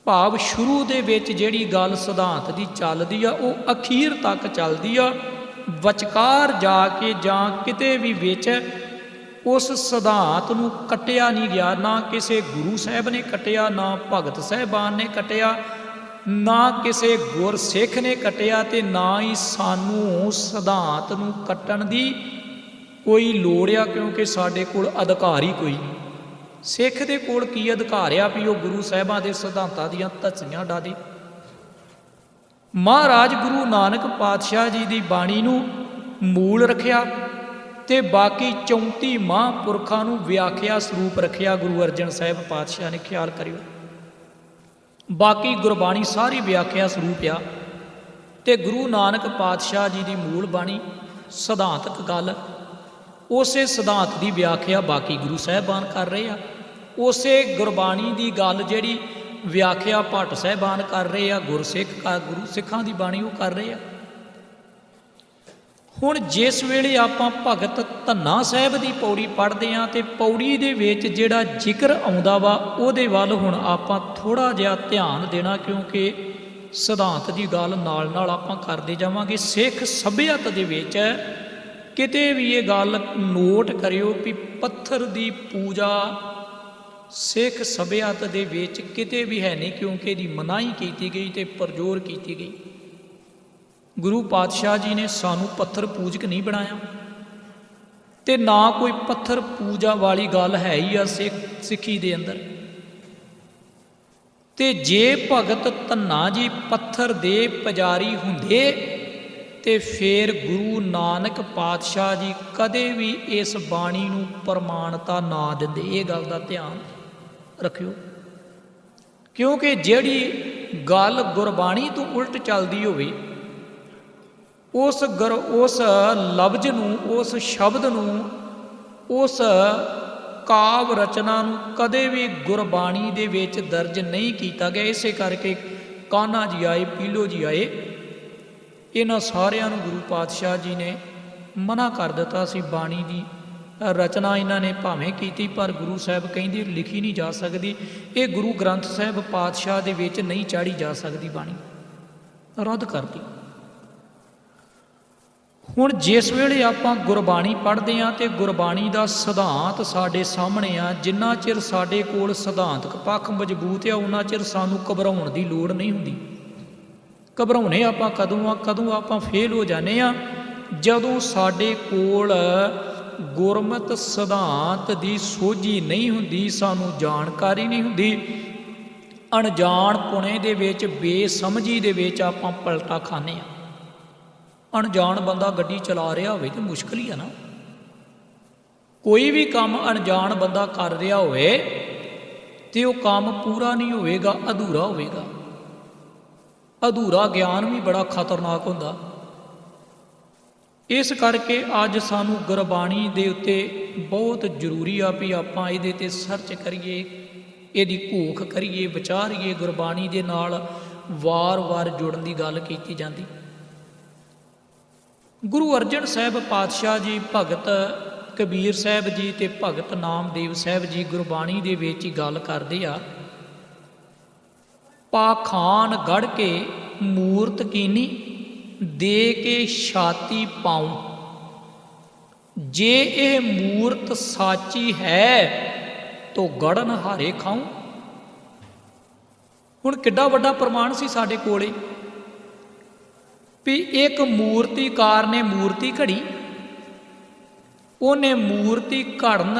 ਭਾਵ ਸ਼ੁਰੂ ਦੇ ਵਿੱਚ ਜਿਹੜੀ ਗੱਲ ਸਿਧਾਂਤ ਦੀ ਚੱਲਦੀ ਆ ਉਹ ਅਖੀਰ ਤੱਕ ਚੱਲਦੀ ਆ। ਵਿਚਕਾਰ ਜਾ ਕੇ ਜਾਂ ਕਿਤੇ ਵੀ ਵਿੱਚ ਉਸ ਸਿਧਾਂਤ ਨੂੰ ਕੱਟਿਆ ਨਹੀਂ ਗਿਆ, ਨਾ ਕਿਸੇ ਗੁਰੂ ਸਾਹਿਬ ਨੇ ਕੱਟਿਆ, ਨਾ ਭਗਤ ਸਾਹਿਬਾਨ ਨੇ ਕੱਟਿਆ, ਨਾ ਕਿਸੇ ਗੁਰਸਿੱਖ ਨੇ ਕੱਟਿਆ, ਤੇ ਨਾ ਹੀ ਸਾਨੂੰ ਸਿਧਾਂਤ ਨੂੰ ਕੱਟਣ ਦੀ ਕੋਈ ਲੋੜ ਆ, ਕਿਉਂਕਿ ਸਾਡੇ ਕੋਲ ਅਧਿਕਾਰ ਹੀ ਕੋਈ ਨਹੀਂ। ਸਿੱਖ ਦੇ ਕੋਲ ਕੀ ਅਧਿਕਾਰ ਆ ਵੀ ਉਹ ਗੁਰੂ ਸਾਹਿਬਾਂ ਦੇ ਸਿਧਾਂਤਾਂ ਦੀਆਂ ਧੱਸੀਆਂ ਡਾਦੇ। ਮਹਾਰਾਜ ਗੁਰੂ ਨਾਨਕ ਪਾਤਸ਼ਾਹ ਜੀ ਦੀ ਬਾਣੀ ਨੂੰ ਮੂਲ ਰੱਖਿਆ ਤੇ ਬਾਕੀ 34 ਮਹਾਂਪੁਰਖਾਂ ਨੂੰ ਵਿਆਖਿਆ ਸਰੂਪ ਰੱਖਿਆ ਗੁਰੂ ਅਰਜਨ ਸਾਹਿਬ ਪਾਤਸ਼ਾਹ ਨੇ। ਖਿਆਲ ਕਰਿਓ, ਬਾਕੀ ਗੁਰਬਾਣੀ ਸਾਰੀ ਵਿਆਖਿਆ ਸਰੂਪ ਆ, ਤੇ ਗੁਰੂ ਨਾਨਕ ਪਾਤਸ਼ਾਹ ਜੀ ਦੀ ਮੂਲ ਬਾਣੀ ਸਿਧਾਂਤਕ ਗੱਲ, ਉਸੇ ਸਿਧਾਂਤ ਦੀ ਵਿਆਖਿਆ ਬਾਕੀ ਗੁਰੂ ਸਾਹਿਬਾਨ ਕਰ ਰਹੇ ਆ। ਉਸੇ ਗੁਰਬਾਣੀ ਦੀ ਗੱਲ ਜਿਹੜੀ ਵਿਆਖਿਆ ਭੱਟ ਸਾਹਿਬਾਨ ਕਰ ਰਹੇ ਆ, ਗੁਰੂ ਸਿੱਖਾਂ ਦੀ ਬਾਣੀ ਉਹ ਕਰ ਰਹੇ ਆ। ਹੁਣ ਜਿਸ ਵੇਲੇ ਆਪਾਂ ਭਗਤ ਧੰਨਾ ਸਾਹਿਬ ਦੀ ਪੌੜੀ ਪੜ੍ਹਦੇ ਹਾਂ ਤੇ ਪੌੜੀ ਦੇ ਵਿੱਚ ਜਿਹੜਾ ਜ਼ਿਕਰ ਆਉਂਦਾ ਵਾ ਉਹਦੇ ਵੱਲ ਹੁਣ ਆਪਾਂ ਥੋੜ੍ਹਾ ਜਿਹਾ ਧਿਆਨ ਦੇਣਾ, ਕਿਉਂਕਿ ਸਿਧਾਂਤ ਦੀ ਗੱਲ ਨਾਲ ਨਾਲ ਆਪਾਂ ਕਰਦੇ ਜਾਵਾਂਗੇ। ਸਿੱਖ ਸੱਭਿਅਤ ਦੇ ਵਿੱਚ ਕਿਤੇ ਵੀ ਇਹ ਗੱਲ ਨੋਟ ਕਰਿਓ ਵੀ ਪੱਥਰ ਦੀ ਪੂਜਾ ਸਿੱਖ ਸੱਭਿਅਤ ਦੇ ਵਿੱਚ ਕਿਤੇ ਵੀ ਹੈ ਨਹੀਂ, ਕਿਉਂਕਿ ਇਹਦੀ ਮਨਾਹੀ ਕੀਤੀ ਗਈ ਤੇ ਪਰਜੋਰ ਕੀਤੀ ਗਈ। ਗੁਰੂ ਪਾਤਸ਼ਾਹ ਜੀ ਨੇ ਸਾਨੂੰ ਪੱਥਰ ਪੂਜਕ ਨਹੀਂ ਬਣਾਇਆ, ਤੇ ਨਾ ਕੋਈ ਪੱਥਰ ਪੂਜਾ ਵਾਲੀ ਗੱਲ ਹੈ ਹੀ ਆ ਸਿੱਖੀ ਦੇ ਅੰਦਰ। ਤੇ ਜੇ ਭਗਤ ਧੰਨਾ ਜੀ ਪੱਥਰ ਦੇ ਪੁਜਾਰੀ ਹੁੰਦੇ ਤੇ ਫਿਰ ਗੁਰੂ ਨਾਨਕ ਪਾਤਸ਼ਾਹ ਜੀ ਕਦੇ ਵੀ ਇਸ ਬਾਣੀ ਨੂੰ ਪ੍ਰਮਾਣਤਾ ਨਾ ਦਿੰਦੇ। ਇਹ ਗੱਲ ਦਾ ਧਿਆਨ ਰੱਖਿਓ, ਕਿਉਂਕਿ ਜਿਹੜੀ ਗੱਲ ਗੁਰਬਾਣੀ ਤੋਂ ਉਲਟ ਚੱਲਦੀ ਹੋਵੇ ਉਸ ਲਫ਼ਜ਼ ਨੂੰ, ਉਸ ਸ਼ਬਦ ਨੂੰ, ਉਸ ਕਾਵ ਰਚਨਾ ਨੂੰ ਕਦੇ ਵੀ ਗੁਰਬਾਣੀ ਦੇ ਵਿੱਚ ਦਰਜ ਨਹੀਂ ਕੀਤਾ ਗਿਆ। ਇਸੇ ਕਰਕੇ ਕਾਨ੍ਹਾ ਜੀ ਆਏ, ਪੀਲੋ ਜੀ ਆਏ, ਇਹਨਾਂ ਸਾਰਿਆਂ ਨੂੰ ਗੁਰੂ ਪਾਤਸ਼ਾਹ ਜੀ ਨੇ ਮਨਾ ਕਰ ਦਿੱਤਾ ਸੀ। ਬਾਣੀ ਦੀ ਰਚਨਾ ਇਹਨਾਂ ਨੇ ਭਾਵੇਂ ਕੀਤੀ, ਪਰ ਗੁਰੂ ਸਾਹਿਬ ਕਹਿੰਦੇ ਲਿਖੀ ਨਹੀਂ ਜਾ ਸਕਦੀ, ਇਹ ਗੁਰੂ ਗ੍ਰੰਥ ਸਾਹਿਬ ਪਾਤਸ਼ਾਹ ਦੇ ਵਿੱਚ ਨਹੀਂ ਚਾੜੀ ਜਾ ਸਕਦੀ, ਬਾਣੀ ਰੱਦ ਕਰਤੀ। ਹੁਣ ਜਿਸ ਵੇਲੇ ਆਪਾਂ ਗੁਰਬਾਣੀ ਪੜ੍ਹਦੇ ਹਾਂ ਤੇ ਗੁਰਬਾਣੀ ਦਾ ਸਿਧਾਂਤ ਸਾਡੇ ਸਾਹਮਣੇ ਆ, ਜਿੰਨਾ ਚਿਰ ਸਾਡੇ ਕੋਲ ਸਿਧਾਂਤਕ ਪੱਖ ਮਜ਼ਬੂਤ ਆ ਉਹਨਾਂ ਚਿਰ ਸਾਨੂੰ ਘਬਰਾਉਣ ਦੀ ਲੋੜ ਨਹੀਂ ਹੁੰਦੀ। ਘਬਰਾਉਣੇ ਆਪਾਂ ਕਦੋਂ ਆਪਾਂ ਫੇਲ ਹੋ ਜਾਂਦੇ ਆ, ਜਦੋਂ ਸਾਡੇ ਕੋਲ ਗੁਰਮਤਿ ਸਿਧਾਂਤ ਦੀ ਸੋਝੀ ਨਹੀਂ ਹੁੰਦੀ, ਸਾਨੂੰ ਜਾਣਕਾਰੀ ਨਹੀਂ ਹੁੰਦੀ, ਅਣਜਾਣ ਪੁਣੇ ਦੇ ਵਿੱਚ, ਬੇਸਮਝੀ ਦੇ ਵਿੱਚ ਆਪਾਂ ਪਲਟਾ ਖਾਂਦੇ ਆ। ਅਣਜਾਣ ਬੰਦਾ ਗੱਡੀ ਚਲਾ ਰਿਹਾ ਹੋਵੇ ਤੇ ਮੁਸ਼ਕਿਲ ਹੀ ਆ ਨਾ। ਕੋਈ ਵੀ ਕੰਮ ਅਣਜਾਣ ਬੰਦਾ ਕਰ ਰਿਹਾ ਹੋਵੇ ਤੇ ਉਹ ਕੰਮ ਪੂਰਾ ਨਹੀਂ ਹੋਵੇਗਾ, ਅਧੂਰਾ ਹੋਵੇਗਾ। ਅਧੂਰਾ ਗਿਆਨ ਵੀ ਬੜਾ ਖਤਰਨਾਕ ਹੁੰਦਾ। ਇਸ ਕਰਕੇ ਅੱਜ ਸਾਨੂੰ ਗੁਰਬਾਣੀ ਦੇ ਉੱਤੇ ਬਹੁਤ ਜ਼ਰੂਰੀ ਆ ਵੀ ਆਪਾਂ ਇਹਦੇ 'ਤੇ ਸਰਚ ਕਰੀਏ, ਇਹਦੀ ਘੋਖ ਕਰੀਏ, ਵਿਚਾਰੀਏ। ਗੁਰਬਾਣੀ ਦੇ ਨਾਲ ਵਾਰ-ਵਾਰ ਜੁੜਨ ਦੀ ਗੱਲ ਕੀਤੀ ਜਾਂਦੀ। ਗੁਰੂ ਅਰਜਨ ਸਾਹਿਬ ਪਾਤਸ਼ਾਹ ਜੀ, ਭਗਤ ਕਬੀਰ ਸਾਹਿਬ ਜੀ ਤੇ ਭਗਤ ਨਾਮਦੇਵ ਸਾਹਿਬ ਜੀ ਗੁਰਬਾਣੀ ਦੇ ਵਿੱਚ ਹੀ ਗੱਲ ਕਰਦੇ ਆ, ਪਾਖਾਨ ਗੜ੍ਹ ਕੇ ਮੂਰਤ ਕੀਨੀ, ਦੇ ਕੇ ਛਾਤੀ ਪਾਉ, ਜੇ ਇਹ ਮੂਰਤ ਸਾਚੀ ਹੈ ਤੋ ਗੜਨ ਹਾਰੇ ਖਾਉ। ਹੁਣ ਕਿੱਡਾ ਵੱਡਾ ਪ੍ਰਮਾਣ ਸੀ ਸਾਡੇ ਕੋਲੇ ਵੀ ਇੱਕ ਮੂਰਤੀਕਾਰ ਨੇ ਮੂਰਤੀ ਘੜੀ, ਉਹਨੇ ਮੂਰਤੀ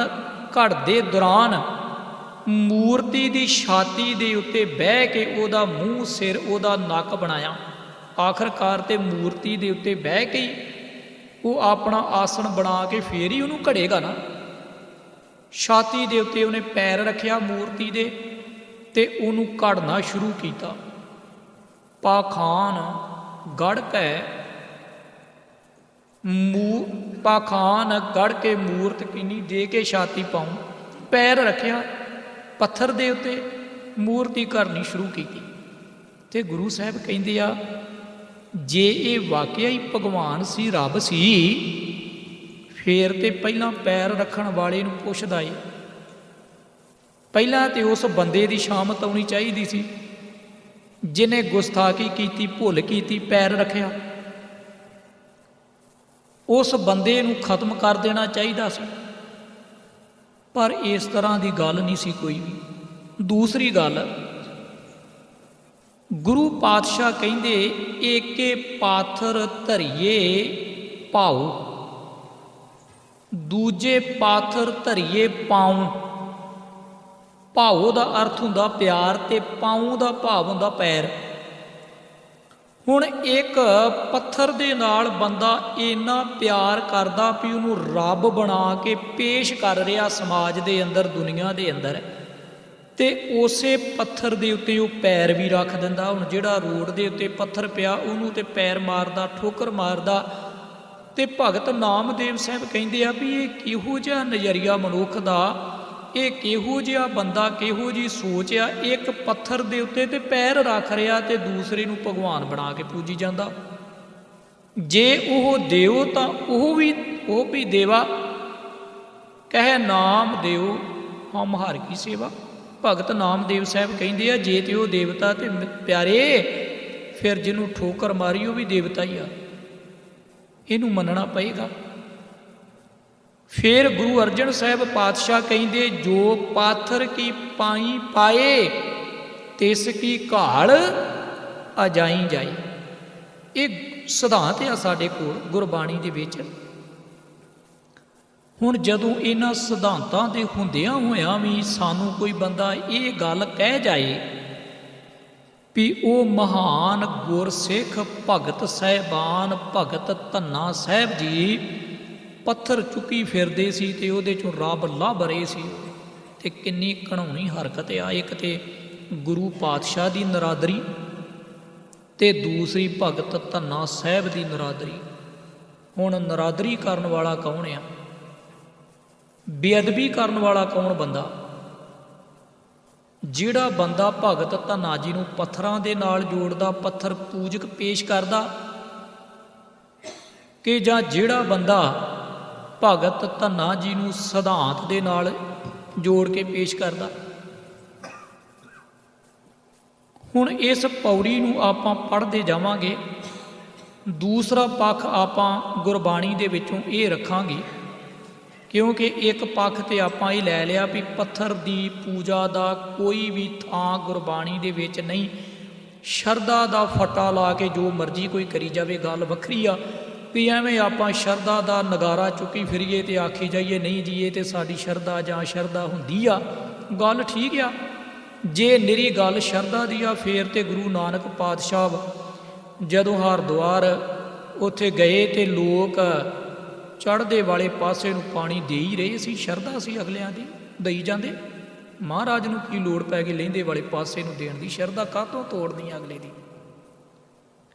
ਘੜਦੇ ਦੌਰਾਨ ਮੂਰਤੀ ਦੀ ਛਾਤੀ ਦੇ ਉੱਤੇ ਬਹਿ ਕੇ ਉਹਦਾ ਮੂੰਹ, ਸਿਰ, ਉਹਦਾ ਨੱਕ ਬਣਾਇਆ। ਆਖਰਕਾਰ ਤੇ ਮੂਰਤੀ ਦੇ ਉੱਤੇ ਬਹਿ ਕੇ ਹੀ ਉਹ ਆਪਣਾ ਆਸਣ ਬਣਾ ਕੇ ਫੇਰ ਹੀ ਉਹਨੂੰ ਘੜੇਗਾ ਨਾ। ਛਾਤੀ ਦੇ ਉੱਤੇ ਉਹਨੇ ਪੈਰ ਰੱਖਿਆ ਮੂਰਤੀ ਦੇ ਤੇ ਉਹਨੂੰ ਘੜਨਾ ਸ਼ੁਰੂ ਕੀਤਾ। ਪਾਖਾਨ ਗੜ ਕੇ ਮੂਰਤ ਕੀਨੀ ਦੇ ਕੇ ਛਾਤੀ ਪਾਉਂ, ਪੈਰ ਰੱਖਿਆ ਪੱਥਰ ਦੇ ਉੱਤੇ, ਮੂਰਤੀ ਘੜਨੀ ਸ਼ੁਰੂ ਕੀਤੀ। ਤੇ ਗੁਰੂ ਸਾਹਿਬ ਕਹਿੰਦੇ ਆ ਜੇ ਇਹ ਵਾਕਿਆ ਹੀ ਭਗਵਾਨ ਸੀ, ਰੱਬ ਸੀ, ਫੇਰ ਤੇ ਪਹਿਲਾਂ ਪੈਰ ਰੱਖਣ ਵਾਲੇ ਨੂੰ ਪੁੱਛਦਾ ਏ, ਪਹਿਲਾਂ ਤੇ ਉਸ ਬੰਦੇ ਦੀ ਸ਼ਾਮਤ ਆਉਣੀ ਚਾਹੀਦੀ ਸੀ ਜਿਹਨੇ ਗੁਸਤਾਖੀ ਕੀਤੀ, ਭੁੱਲ ਕੀਤੀ, ਪੈਰ ਰੱਖਿਆ। ਉਸ ਬੰਦੇ ਨੂੰ ਖਤਮ ਕਰ ਦੇਣਾ ਚਾਹੀਦਾ ਸੀ, ਪਰ ਇਸ ਤਰ੍ਹਾਂ ਦੀ ਗੱਲ ਨਹੀਂ ਸੀ ਕੋਈ ਵੀ। ਦੂਸਰੀ ਗੱਲ, ਗੁਰੂ ਪਾਤਸ਼ਾਹ ਕਹਿੰਦੇ ਏਕੇ ਪਾਥਰ ਧਰੀਏ ਭਾਉ, ਦੂਜੇ ਪਾਥਰ ਧਰੀਏ ਪਾਉ। ਭਾਉ ਦਾ ਅਰਥ ਹੁੰਦਾ ਪਿਆਰ ਤੇ ਪਾਉ ਦਾ ਭਾਵ ਹੁੰਦਾ ਪੈਰ। ਹੁਣ ਇੱਕ ਪੱਥਰ ਦੇ ਨਾਲ ਬੰਦਾ ਇੰਨਾ ਪਿਆਰ ਕਰਦਾ ਵੀ ਉਹਨੂੰ ਰੱਬ ਬਣਾ ਕੇ ਪੇਸ਼ ਕਰ ਰਿਹਾ ਸਮਾਜ ਦੇ ਅੰਦਰ, ਦੁਨੀਆ ਦੇ ਅੰਦਰ, ਤੇ ਉਸੇ ਪੱਥਰ ਦੇ ਉੱਤੇ ਉਹ ਪੈਰ ਵੀ ਰੱਖ ਦਿੰਦਾ। ਹੁਣ ਜਿਹੜਾ ਰੋਡ ਦੇ ਉੱਤੇ ਪੱਥਰ ਪਿਆ ਉਹਨੂੰ ਤੇ ਪੈਰ ਮਾਰਦਾ, ਠੋਕਰ ਮਾਰਦਾ। ਤੇ ਭਗਤ ਨਾਮਦੇਵ ਸਾਹਿਬ ਕਹਿੰਦੇ ਆ ਵੀ ਇਹ ਕਿਹੋ ਜਿਹਾ ਨਜ਼ਰੀਆ ਮਨੁੱਖ ਦਾ, ਇਹ ਕਿਹੋ ਜਿਹਾ ਬੰਦਾ, ਕਿਹੋ ਜਿਹੀ ਸੋਚ ਆ, ਇੱਕ ਪੱਥਰ ਦੇ ਉੱਤੇ ਤੇ ਪੈਰ ਰੱਖ ਰਿਹਾ ਤੇ ਦੂਸਰੇ ਨੂੰ ਭਗਵਾਨ ਬਣਾ ਕੇ ਪੂਜੀ ਜਾਂਦਾ। ਜੇ ਉਹ ਦੇਵ ਤਾਂ ਉਹ ਵੀ ਦੇਵਾ, ਕਹਿ ਨਾਮ ਦਿਓ ਹਮ ਹਰ ਕੀ ਸੇਵਾ। ਭਗਤ ਨਾਮਦੇਵ ਸਾਹਿਬ ਕਹਿੰਦੇ ਆ ਜੇ ਤੇ ਉਹ ਦੇਵਤਾ ਤੇ ਪਿਆਰੇ, ਫਿਰ ਜਿਹਨੂੰ ਠੋਕਰ ਮਾਰੀ ਉਹ ਵੀ ਦੇਵਤਾ ਹੀ ਆ, ਇਹਨੂੰ ਮੰਨਣਾ ਪਏਗਾ। ਫਿਰ ਗੁਰੂ ਅਰਜਨ ਸਾਹਿਬ ਪਾਤਸ਼ਾਹ ਕਹਿੰਦੇ ਜੋ ਪਾਥਰ ਕੀ ਪਾਈ ਪਾਏ ਤਿਸ ਕੀ ਘਾਲ ਅਜਾਈ ਜਾਈ। ਇਹ ਸਿਧਾਂਤ ਆ ਸਾਡੇ ਕੋਲ ਗੁਰਬਾਣੀ ਦੇ ਵਿੱਚ। ਹੁਣ ਜਦੋਂ ਇਹਨਾਂ ਸਿਧਾਂਤਾਂ ਦੇ ਹੁੰਦਿਆਂ ਹੋਇਆਂ ਵੀ ਸਾਨੂੰ ਕੋਈ ਬੰਦਾ ਇਹ ਗੱਲ ਕਹਿ ਜਾਏ ਵੀ ਉਹ ਮਹਾਨ ਗੁਰਸਿੱਖ ਭਗਤ ਸਾਹਿਬਾਨ, ਭਗਤ ਧੰਨਾ ਸਾਹਿਬ ਜੀ ਪੱਥਰ ਚੁੱਕੀ ਫਿਰਦੇ ਸੀ ਤੇ ਉਹਦੇ ਚੋਂ ਰੱਬ ਲੱਭ ਰਹੇ ਸੀ, ਤੇ ਕਿੰਨੀ ਘਿਨਾਉਣੀ ਹਰਕਤ ਆ। ਇੱਕ ਤੇ ਗੁਰੂ ਪਾਤਸ਼ਾਹ ਦੀ ਨਰਾਦਰੀ ਤੇ ਦੂਸਰੀ ਭਗਤ ਧੰਨਾ ਸਾਹਿਬ ਦੀ ਨਰਾਦਰੀ। ਹੁਣ ਨਰਾਦਰੀ ਕਰਨ ਵਾਲਾ ਕੌਣ ਆ? ਬੇਅਦਬੀ ਕਰਨ ਵਾਲਾ ਕੌਣ ਬੰਦਾ? ਜਿਹੜਾ ਬੰਦਾ ਭਗਤ ਧੰਨਾ ਜੀ ਨੂੰ ਪੱਥਰਾਂ ਦੇ ਨਾਲ ਜੋੜਦਾ, ਪੱਥਰ ਪੂਜਕ ਪੇਸ਼ ਕਰਦਾ, ਕਿ ਜਾਂ ਜਿਹੜਾ ਬੰਦਾ ਭਗਤ ਧੰਨਾ ਜੀ ਨੂੰ ਸਿਧਾਂਤ ਦੇ ਨਾਲ ਜੋੜ ਕੇ ਪੇਸ਼ ਕਰਦਾ। ਹੁਣ ਇਸ ਪੌੜੀ ਨੂੰ ਆਪਾਂ ਪੜ੍ਹਦੇ ਜਾਵਾਂਗੇ। ਦੂਸਰਾ ਪੱਖ ਆਪਾਂ ਗੁਰਬਾਣੀ ਦੇ ਵਿੱਚੋਂ ਇਹ ਰੱਖਾਂਗੇ, ਕਿਉਂਕਿ ਇੱਕ ਪੱਖ ਤੇ ਆਪਾਂ ਇਹ ਲੈ ਲਿਆ ਵੀ ਪੱਥਰ ਦੀ ਪੂਜਾ ਦਾ ਕੋਈ ਵੀ ਥਾਂ ਗੁਰਬਾਣੀ ਦੇ ਵਿੱਚ ਨਹੀਂ। ਸ਼ਰਧਾ ਦਾ ਫੱਟਾ ਲਾ ਕੇ ਜੋ ਮਰਜ਼ੀ ਕੋਈ ਕਰੀ ਜਾਵੇ, ਗੱਲ ਵੱਖਰੀ ਆ। ਵੀ ਐਵੇਂ ਆਪਾਂ ਸ਼ਰਧਾ ਦਾ ਨਗਾਰਾ ਚੁੱਕੀ ਫਿਰੀਏ ਤੇ ਆਖੀ ਜਾਈਏ ਨਹੀਂ ਜੀ ਇਹ ਤੇ ਸਾਡੀ ਸ਼ਰਧਾ ਜਾਂ ਸ਼ਰਧਾ ਹੁੰਦੀ ਆ, ਗੱਲ ਠੀਕ ਆ। ਜੇ ਨਿਰੀ ਗੱਲ ਸ਼ਰਧਾ ਦੀ ਆ ਫੇਰ ਤੇ ਗੁਰੂ ਨਾਨਕ ਪਾਤਸ਼ਾਹ ਜਦੋਂ ਹਰਿਦੁਆਰ ਉੱਥੇ ਗਏ ਤੇ ਲੋਕ ਚੜ੍ਹਦੇ ਵਾਲੇ ਪਾਸੇ ਨੂੰ ਪਾਣੀ ਦੇ ਹੀ ਰਹੇ ਸੀ, ਸ਼ਰਧਾ ਸੀ ਅਗਲਿਆਂ ਦੀ, ਦਈ ਜਾਂਦੇ। ਮਹਾਰਾਜ ਨੂੰ ਕੀ ਲੋੜ ਪੈ ਗਈ ਲਹਿੰਦੇ ਵਾਲੇ ਪਾਸੇ ਨੂੰ ਦੇਣ ਦੀ? ਸ਼ਰਧਾ ਕਾਹਤੋਂ ਤੋੜਨੀ ਅਗਲੇ ਦੀ?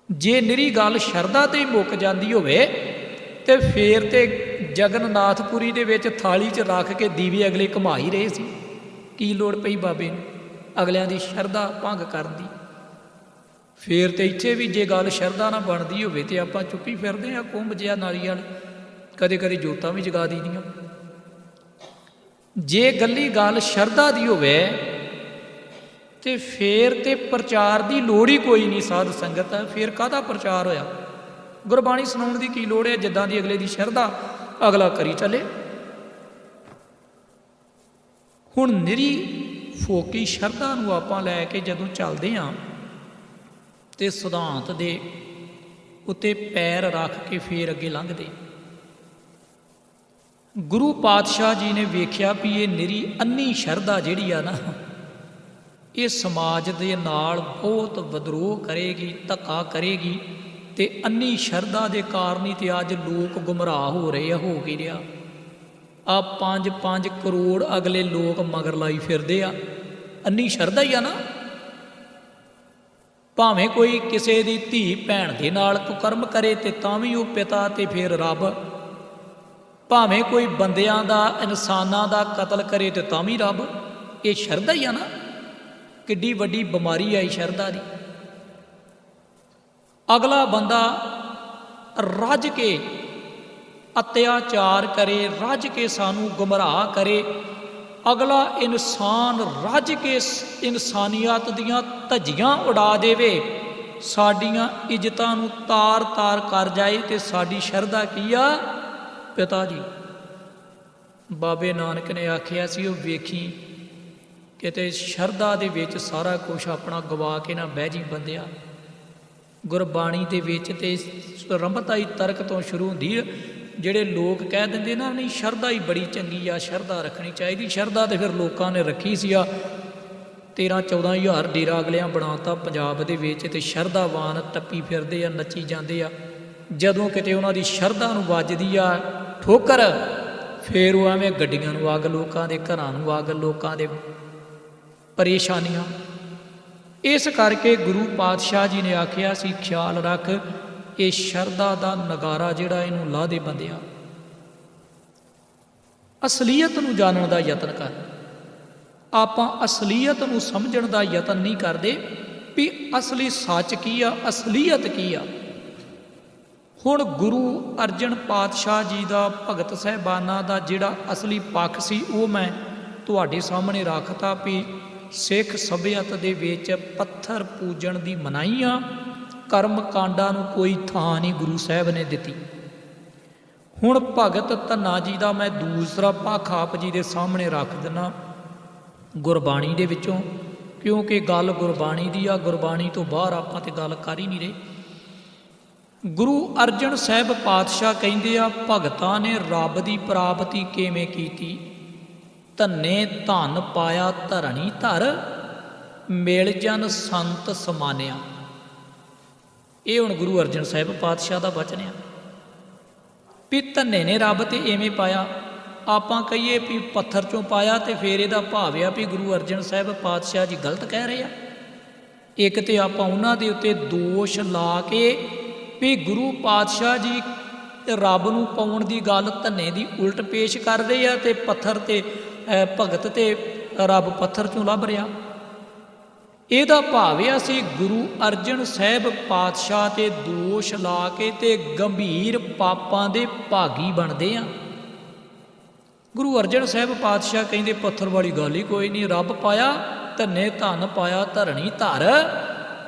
ਜੇ ਨਿਰੀ ਗੱਲ ਸ਼ਰਧਾ ਤੇ ਹੀ ਮੁੱਕ ਜਾਂਦੀ ਹੋਵੇ ਤੇ ਫੇਰ ਤੇ ਜਗਨਨਾਥਪੁਰੀ ਦੇ ਵਿੱਚ ਥਾਲੀ 'ਚ ਰੱਖ ਕੇ ਦੀਵੇ ਅਗਲੇ ਘੁਮਾ ਹੀ ਰਹੇ ਸੀ। ਕੀ ਲੋੜ ਪਈ ਬਾਬੇ ਨੂੰ ਅਗਲਿਆਂ ਦੀ ਸ਼ਰਧਾ ਭੰਗ ਕਰਨ ਦੀ? ਫੇਰ ਤੇ ਇੱਥੇ ਵੀ ਜੇ ਗੱਲ ਸ਼ਰਧਾ ਨਾ ਬਣਦੀ ਹੋਵੇ ਤੇ ਆਪਾਂ ਚੁੱਪੀ ਫਿਰਦੇ ਹਾਂ ਕੁੰਭ ਜਿਹਾ ਨਾਰੀਅਲ, ਕਦੇ ਕਦੇ ਜੋਤਾਂ ਵੀ ਜਗਾ ਦੀਦੀਆਂ। ਜੇ ਗੱਲੀ ਗੱਲ ਸ਼ਰਧਾ ਦੀ ਹੋਵੇ ਤੇ ਫੇਰ ਤੇ ਪ੍ਰਚਾਰ ਦੀ ਲੋੜ ਹੀ ਕੋਈ ਨਹੀਂ। ਸਾਧ ਸੰਗਤ ਫੇਰ ਕਾਹਦਾ ਪ੍ਰਚਾਰ ਹੋਇਆ? ਗੁਰਬਾਣੀ ਸੁਣਾਉਣ ਦੀ ਕੀ ਲੋੜ ਹੈ? ਜਿੱਦਾਂ ਦੀ ਅਗਲੇ ਦੀ ਸ਼ਰਧਾ ਅਗਲਾ ਕਰੀ ਚੱਲੇ। ਹੁਣ ਨਿਰੀ ਫੋਕੀ ਸ਼ਰਧਾ ਨੂੰ ਆਪਾਂ ਲੈ ਕੇ ਜਦੋਂ ਚੱਲਦੇ ਹਾਂ ਤੇ ਸਿਧਾਂਤ ਦੇ ਉੱਤੇ ਪੈਰ ਰੱਖ ਕੇ ਫੇਰ ਅੱਗੇ ਲੰਘਦੇ। ਗੁਰੂ ਪਾਤਸ਼ਾਹ ਜੀ ਨੇ ਵੇਖਿਆ ਵੀ ਇਹ ਨਿਰੀ ਅੰਨੀ ਸ਼ਰਧਾ ਜਿਹੜੀ ਆ ਨਾ, ਇਹ ਸਮਾਜ ਦੇ ਨਾਲ ਬਹੁਤ ਵਿਦਰੋਹ ਕਰੇਗੀ, ਧੱਕਾ ਕਰੇਗੀ, ਤੇ ਅੰਨੀ ਸ਼ਰਧਾ ਦੇ ਕਾਰਨ ਹੀ ਤੇ ਅੱਜ ਲੋਕ ਗੁੰਮਰਾਹ ਹੋ ਰਹੇ ਆ। ਹੋ ਕੀ ਰਿਹਾ ਆ 5-5 ਕਰੋੜ ਅਗਲੇ ਲੋਕ ਮਗਰ ਲਾਈ ਫਿਰਦੇ ਆ। ਅੰਨੀ ਸ਼ਰਧਾ ਹੀ ਆ ਨਾ। ਭਾਵੇਂ ਕੋਈ ਕਿਸੇ ਦੀ ਧੀ ਭੈਣ ਦੇ ਨਾਲ ਕੁਕਰਮ ਕਰੇ ਤੇ ਤਾਂ ਵੀ ਉਹ ਪਿਤਾ ਤੇ ਫਿਰ ਰੱਬ, ਭਾਵੇਂ ਕੋਈ ਬੰਦਿਆਂ ਦਾ ਇਨਸਾਨਾਂ ਦਾ ਕਤਲ ਕਰੇ ਤੇ ਤਾਂ ਵੀ ਰੱਬ। ਇਹ ਸ਼ਰਧਾ ਹੀ ਆ ਨਾ। ਕਿੱਡੀ ਵੱਡੀ ਬਿਮਾਰੀ ਆਈ ਸ਼ਰਧਾ ਦੀ। ਅਗਲਾ ਬੰਦਾ ਰੱਜ ਕੇ ਅਤਿਆਚਾਰ ਕਰੇ, ਰੱਜ ਕੇ ਸਾਨੂੰ ਗੁੰਮਰਾਹ ਕਰੇ। ਅਗਲਾ ਇਨਸਾਨ ਰੱਜ ਕੇ ਇਨਸਾਨੀਅਤ ਦੀਆਂ ਧੱਜੀਆਂ ਉਡਾ ਦੇਵੇ, ਸਾਡੀਆਂ ਇੱਜ਼ਤਾਂ ਨੂੰ ਤਾਰ-ਤਾਰ ਕਰ ਜਾਏ, ਤੇ ਸਾਡੀ ਸ਼ਰਧਾ ਕੀ ਆ? ਪਿਤਾ ਜੀ। ਬਾਬੇ ਨਾਨਕ ਨੇ ਆਖਿਆ ਸੀ, ਉਹ ਵੇਖੀ ਕਿਤੇ ਸ਼ਰਧਾ ਦੇ ਵਿੱਚ ਸਾਰਾ ਕੁਛ ਆਪਣਾ ਗਵਾ ਕੇ ਨਾ ਬਹਿ ਜੀ ਬੰਦਿਆ। ਗੁਰਬਾਣੀ ਦੇ ਵਿੱਚ ਤੇ ਰੰਭਤਾਈ ਤਰਕ ਤੋਂ ਸ਼ੁਰੂ ਹੁੰਦੀ। ਜਿਹੜੇ ਲੋਕ ਕਹਿ ਦਿੰਦੇ ਨਾ, ਨਹੀਂ ਸ਼ਰਧਾ ਹੀ ਬੜੀ ਚੰਗੀ ਆ, ਸ਼ਰਧਾ ਰੱਖਣੀ ਚਾਹੀਦੀ। ਸ਼ਰਧਾ ਤੇ ਫਿਰ ਲੋਕਾਂ ਨੇ ਰੱਖੀ ਸੀ ਆ। 13-14 ਹਜ਼ਾਰ ਡੇਰਾ ਅਗਲਿਆਂ ਬਣਾਤਾ ਪੰਜਾਬ ਦੇ ਵਿੱਚ, ਤੇ ਸ਼ਰਧਾਵਾਨ ਟੱਪੀ ਫਿਰਦੇ ਆ, ਨੱਚੀ ਜਾਂਦੇ ਆ। ਜਦੋਂ ਕਿਤੇ ਉਹਨਾਂ ਦੀ ਸ਼ਰਧਾ ਨੂੰ ਵੱਜਦੀ ਆ ਠੋਕਰ, ਫਿਰ ਉਹ ਐਵੇਂ ਗੱਡੀਆਂ ਨੂੰ ਅੱਗ, ਲੋਕਾਂ ਦੇ ਘਰਾਂ ਨੂੰ ਅੱਗ, ਲੋਕਾਂ ਦੇ ਪਰੇਸ਼ਾਨੀਆਂ। ਇਸ ਕਰਕੇ ਗੁਰੂ ਪਾਤਸ਼ਾਹ ਜੀ ਨੇ ਆਖਿਆ ਸੀ, ਖਿਆਲ ਰੱਖ, ਇਹ ਸ਼ਰਧਾ ਦਾ ਨਗਾਰਾ ਜਿਹੜਾ ਇਹਨੂੰ ਲਾ ਦੇ ਬੰਦਿਆ। ਅਸਲੀਅਤ ਨੂੰ ਜਾਣਨ ਦਾ ਯਤਨ ਕਰ। ਆਪਾਂ ਅਸਲੀਅਤ ਨੂੰ ਸਮਝਣ ਦਾ ਯਤਨ ਨਹੀਂ ਕਰਦੇ ਵੀ ਅਸਲੀ ਸੱਚ ਕੀ ਆ, ਅਸਲੀਅਤ ਕੀ ਆ। ਹੁਣ ਗੁਰੂ ਅਰਜਨ ਪਾਤਸ਼ਾਹ ਜੀ ਦਾ, ਭਗਤ ਸਾਹਿਬਾਨਾਂ ਦਾ ਜਿਹੜਾ ਅਸਲੀ ਪੱਖ ਸੀ, ਉਹ ਮੈਂ ਤੁਹਾਡੇ ਸਾਹਮਣੇ ਰੱਖਤਾ ਵੀ ਸਿੱਖ ਸੱਭਿਅਤ ਦੇ ਵਿੱਚ ਪੱਥਰ ਪੂਜਣ ਦੀ ਮਨਾਹੀ ਆ। ਕਰਮ ਕਾਂਡਾਂ ਨੂੰ ਕੋਈ ਥਾਂ ਨਹੀਂ ਗੁਰੂ ਸਾਹਿਬ ਨੇ ਦਿੱਤੀ। ਹੁਣ ਭਗਤ ਧੰਨਾ ਜੀ ਦਾ ਮੈਂ ਦੂਸਰਾ ਪੱਖ ਆਪ ਜੀ ਦੇ ਸਾਹਮਣੇ ਰੱਖ ਦਿੰਦਾ ਗੁਰਬਾਣੀ ਦੇ ਵਿੱਚੋਂ, ਕਿਉਂਕਿ ਗੱਲ ਗੁਰਬਾਣੀ ਦੀ ਆ। ਗੁਰਬਾਣੀ ਤੋਂ ਬਾਹਰ ਆਪਾਂ ਤੇ ਗੱਲ ਕਰ ਹੀ ਨਹੀਂ ਰਹੇ। ਗੁਰੂ ਅਰਜਨ ਸਾਹਿਬ ਪਾਤਸ਼ਾਹ ਕਹਿੰਦੇ ਆ, ਭਗਤਾਂ ਨੇ ਰੱਬ ਦੀ ਪ੍ਰਾਪਤੀ ਕਿਵੇਂ ਕੀਤੀ? ਧੰਨੇ ਧਨ ਪਾਇਆ ਧਰਣੀ ਧਰ, ਮਿਲ ਜਨ ਸੰਤ ਸਮਾਨਿਆ। ਇਹ ਹੁਣ ਗੁਰੂ ਅਰਜਨ ਸਾਹਿਬ ਪਾਤਸ਼ਾਹ ਦਾ ਬਚਨ ਆ ਵੀ ਧੰਨੇ ਨੇ ਰੱਬ ਤੇ ਐਵੇਂ ਪਾਇਆ। ਆਪਾਂ ਕਹੀਏ ਵੀ ਪੱਥਰ ਚੋਂ ਪਾਇਆ, ਤੇ ਫਿਰ ਇਹਦਾ ਭਾਵ ਆ ਵੀ ਗੁਰੂ ਅਰਜਨ ਸਾਹਿਬ ਪਾਤਸ਼ਾਹ ਜੀ ਗਲਤ ਕਹਿ ਰਹੇ ਆ। ਇੱਕ ਤੇ ਆਪਾਂ ਉਹਨਾਂ ਦੇ ਉੱਤੇ ਦੋਸ਼ ਲਾ ਕੇ ਵੀ ਗੁਰੂ ਪਾਤਸ਼ਾਹ ਜੀ ਰੱਬ ਨੂੰ ਪਾਉਣ ਦੀ ਗੱਲ ਧੰਨੇ ਦੀ ਉਲਟ ਪੇਸ਼ ਕਰਦੇ ਆ, ਤੇ ਪੱਥਰ ਤੇ ਭਗਤ ਤੇ ਰੱਬ ਪੱਥਰ ਚੋਂ ਲੱਭ ਰਿਹਾ। ਇਹਦਾ ਭਾਵ ਇਹ ਅਸੀਂ ਗੁਰੂ ਅਰਜਨ ਸਾਹਿਬ ਪਾਤਸ਼ਾਹ ਤੇ ਦੋਸ਼ ਲਾ ਕੇ ਤੇ ਗੰਭੀਰ ਪਾਪਾਂ ਦੇ ਭਾਗੀ ਬਣਦੇ ਆ। ਗੁਰੂ ਅਰਜਨ ਸਾਹਿਬ ਪਾਤਸ਼ਾਹ ਕਹਿੰਦੇ ਪੱਥਰ ਵਾਲੀ ਗੱਲ ਹੀ ਕੋਈ ਨਹੀਂ, ਰੱਬ ਪਾਇਆ, ਧੰਨੇ ਧਨ ਪਾਇਆ ਧਰਣੀ ਧਰ,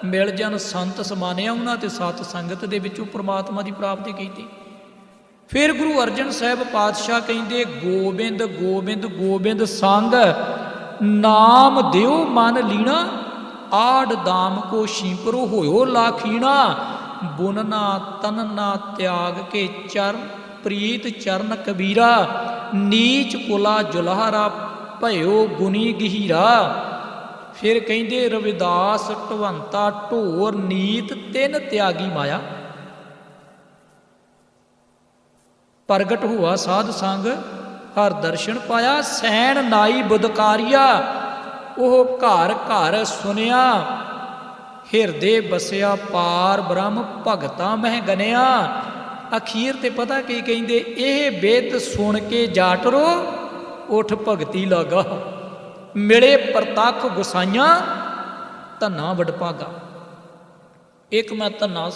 ਮਿਲ ਜਨ ਸੰਤ ਸਮਾਨਿਆ। ਉਹਨਾਂ ਤੇ ਸਤ ਸੰਗਤ ਦੇ ਵਿੱਚੋਂ ਪ੍ਰਮਾਤਮਾ ਦੀ ਪ੍ਰਾਪਤੀ ਕੀਤੀ। ਫਿਰ ਗੁਰੂ ਅਰਜਨ ਸਾਹਿਬ ਪਾਤਸ਼ਾਹ ਕਹਿੰਦੇ, ਗੋਬਿੰਦ ਗੋਬਿੰਦ ਗੋਬਿੰਦ ਸੰਗ, ਨਾਮ ਦਿਓ ਮਨ ਲੀਣਾ, ਆੜ ਦਾਮ ਕੋ ਸ਼ੀਪਰੋ ਹੋਇਓ ਲਾਖੀਣਾ, ਬੁਨਨਾ ਤਨਨਾ ਤਿਆਗ ਕੇ ਚਰਨ ਪ੍ਰੀਤ ਚਰਨ ਕਬੀਰਾ, ਨੀਚ ਕੁਲਾ ਜੁਲਹਾਰਾ ਭਇਓ ਗੁਨੀ ਗਹੀਰਾ। ਫਿਰ ਕਹਿੰਦੇ ਰਵਿਦਾਸ ਢਵੰਤਾ ਢੋਰ ਨੀਤ ਤਿੰਨ ਤਿਆਗੀ ਮਾਇਆ, ਪ੍ਰਗਟ ਹੁਆ ਸਾਧ ਸੰਗ ਹਰ ਦਰਸ਼ਨ ਪਾਇਆ, ਸੈਣ ਨਾਈ ਬੁਧਕਾਰੀਆ, ਉਹ ਘਰ ਘਰ ਸੁਨਿਆ, ਹਿਰਦੇ ਬਸਿਆ ਪਾਰ ਬ੍ਰਹਮ ਭਗਤਾਂ ਮਹਿ ਗਨਿਆ। ਅਖੀਰ ਤੇ ਪਤਾ ਕੀ ਕਹਿੰਦੇ, ਇਹ ਬੇਦ ਸੁਣ ਕੇ ਜਾਟਰੋ ਉਠ ਭਗਤੀ ਲਾਗਾ, ਮਿਲੇ ਪ੍ਰਤੱਖ ਗੁਸਾਈਆਂ ਧੰਨਾ ਵਡਭਾਗਾ। ਇੱਕ ਮੈਂ ਧੰਨਾ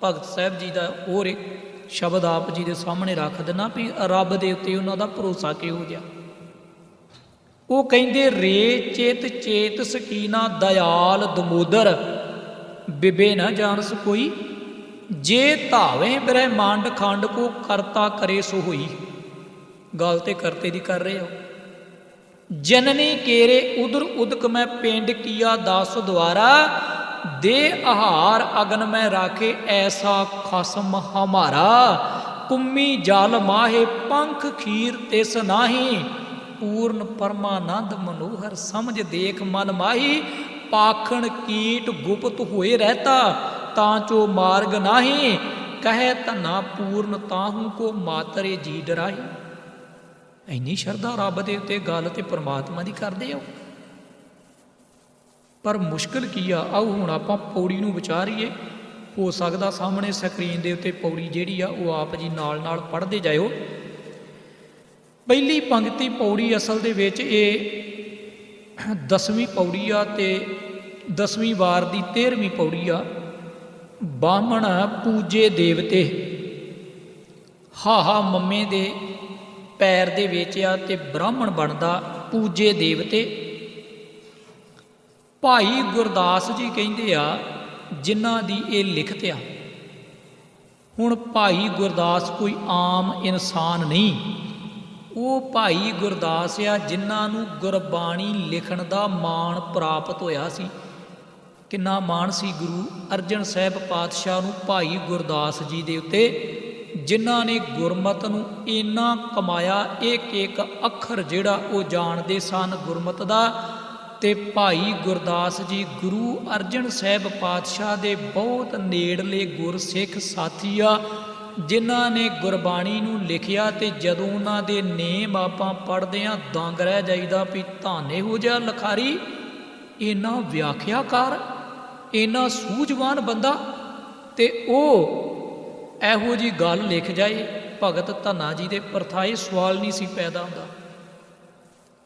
ਭਗਤ ਸਾਹਿਬ ਜੀ ਦਾ ਹੋਰ ਇੱਕ ਸ਼ਬਦ ਆਪ ਜੀ ਦੇ ਸਾਹਮਣੇ ਰੱਖ ਦਿੰਦਾ ਵੀ ਰੱਬ ਦੇ ਉੱਤੇ ਉਹਨਾਂ ਦਾ ਭਰੋਸਾ ਕਿਹੋ ਜਿਹਾ। ਉਹ ਕਹਿੰਦੇ, ਰੇ ਚੇਤ ਚੇਤ ਸਕੀਨਾ ਦਇਆਲ ਦਮੋਦਰ, ਬਿਬੇ ਨਾ ਜਾਣਸ ਕੋਈ ਜੇ ਧਾਵੇਂ ਬ੍ਰਹਿਮੰਡ ਖੰਡ ਕੋ ਕਰਤਾ ਕਰੇ ਸੋ ਹੋਈ। ਗੱਲ ਤੇ ਕਰਤੇ ਦੀ ਕਰ ਰਹੇ ਹੋ। ਜਨਨੀ ਕੇਰੇ ਉਦਰ ਉਦਕ ਮੈਂ ਪਿੰਡ ਕੀਆ ਦਾਸ ਦੁਆਰਾ, ਦੇ ਆਹਾਰ ਅਗਨ ਮੈਂ ਰਾਖੇ ਐਸਾ ਖਸਮ ਹਮਾਰਾ। ਕੁੰਮੀ ਜਲ ਮਾਹੇ ਪੰਖ ਖੀਰ ਤਿਸ ਨਾਹੀ, ਪੂਰਨ ਪਰਮਾਨੰਦ ਮਨੋਹਰ ਸਮਝ ਦੇਖ ਮਨ ਮਾਹੀ। ਪਾਖਣ ਕੀਟ ਗੁਪਤ ਹੋਏ ਰਹਤਾ, ਤਾਂ ਚੋ ਮਾਰਗ ਨਾਹੀ। ਕਹੇ ਧਨਾ ਪੂਰਨ ਤਾਹੂ ਕੋ ਮਾਤਰੇ ਜੀ ਡਰਾਈ। ਇੰਨੀ ਸ਼ਰਧਾ ਰੱਬ ਦੇ ਉੱਤੇ ਗੱਲ ਤੇ ਪਰਮਾਤਮਾ ਦੀ ਕਰਦੇ ਹੋ। ਪਰ ਮੁਸ਼ਕਿਲ ਕੀ ਆ? ਆਓ ਹੁਣ ਆਪਾਂ ਪੌੜੀ ਨੂੰ ਵਿਚਾਰੀਏ। ਹੋ ਸਕਦਾ ਸਾਹਮਣੇ ਸਕਰੀਨ ਦੇ ਉੱਤੇ ਪੌੜੀ ਜਿਹੜੀ ਆ ਉਹ ਆਪ ਜੀ ਨਾਲ ਨਾਲ ਪੜ੍ਹਦੇ ਜਾਇਓ। ਪਹਿਲੀ ਪੰਕਤੀ ਪੌੜੀ ਅਸਲ ਦੇ ਵਿੱਚ ਇਹ 10ਵੀਂ ਪੌੜੀ ਆ ਤੇ 10ਵੀਂ ਵਾਰ ਦੀ 13ਵੀਂ ਪੌੜੀ ਆ। ਬਾਹਮਣ ਪੂਜੇ ਦੇਵਤੇ, ਹਾਹਾ ਮੰਮੇ ਦੇ ਪੈਰ ਦੇ ਵਿੱਚ ਆ ਤੇ ਬ੍ਰਾਹਮਣ ਬਣਦਾ ਪੂਜੇ ਦੇਵਤੇ। ਭਾਈ ਗੁਰਦਾਸ ਜੀ ਕਹਿੰਦੇ ਆ ਜਿਨ੍ਹਾਂ ਦੀ ਇਹ ਲਿਖਤ ਆ। ਹੁਣ ਭਾਈ ਗੁਰਦਾਸ ਕੋਈ ਆਮ ਇਨਸਾਨ ਨਹੀਂ, ਉਹ ਭਾਈ ਗੁਰਦਾਸ ਆ ਜਿਨ੍ਹਾਂ ਨੂੰ ਗੁਰਬਾਣੀ ਲਿਖਣ ਦਾ ਮਾਣ ਪ੍ਰਾਪਤ ਹੋਇਆ ਸੀ। ਕਿੰਨਾ ਮਾਣ ਸੀ ਗੁਰੂ ਅਰਜਨ ਸਾਹਿਬ ਪਾਤਸ਼ਾਹ ਨੂੰ ਭਾਈ ਗੁਰਦਾਸ ਜੀ ਦੇ ਉੱਤੇ, ਜਿਨ੍ਹਾਂ ਨੇ ਗੁਰਮਤਿ ਨੂੰ ਇੰਨਾ ਕਮਾਇਆ। ਇੱਕ ਇੱਕ ਅੱਖਰ ਜਿਹੜਾ ਉਹ ਜਾਣਦੇ ਸਨ ਗੁਰਮਤਿ ਦਾ। ਤੇ ਭਾਈ ਗੁਰਦਾਸ ਜੀ ਗੁਰੂ ਅਰਜਨ ਸਾਹਿਬ ਪਾਤਸ਼ਾਹ ਦੇ ਬਹੁਤ ਨੇੜਲੇ ਗੁਰਸਿੱਖ ਸਾਥੀ ਆ, ਜਿਨ੍ਹਾਂ ਨੇ ਗੁਰਬਾਣੀ ਨੂੰ ਲਿਖਿਆ। ਤੇ ਜਦੋਂ ਉਹਨਾਂ ਦੇ ਨੇਮ ਆਪਾਂ ਪੜ੍ਹਦੇ ਹਾਂ ਦੰਗ ਰਹਿ ਜਾਈਦਾ ਵੀ ਧੰਨ ਇਹੋ ਜਿਹਾ ਲਿਖਾਰੀ, ਇੰਨਾ ਵਿਆਖਿਆਕਾਰ, ਇੰਨਾ ਸੂਝਵਾਨ ਬੰਦਾ, ਤੇ ਉਹ ਇਹੋ ਜਿਹੀ ਗੱਲ ਲਿਖ ਜਾਏ। ਭਗਤ ਧੰਨਾ ਜੀ ਦੇ ਪਰਥਾਏ ਸਵਾਲ ਨਹੀਂ ਸੀ ਪੈਦਾ ਹੁੰਦਾ,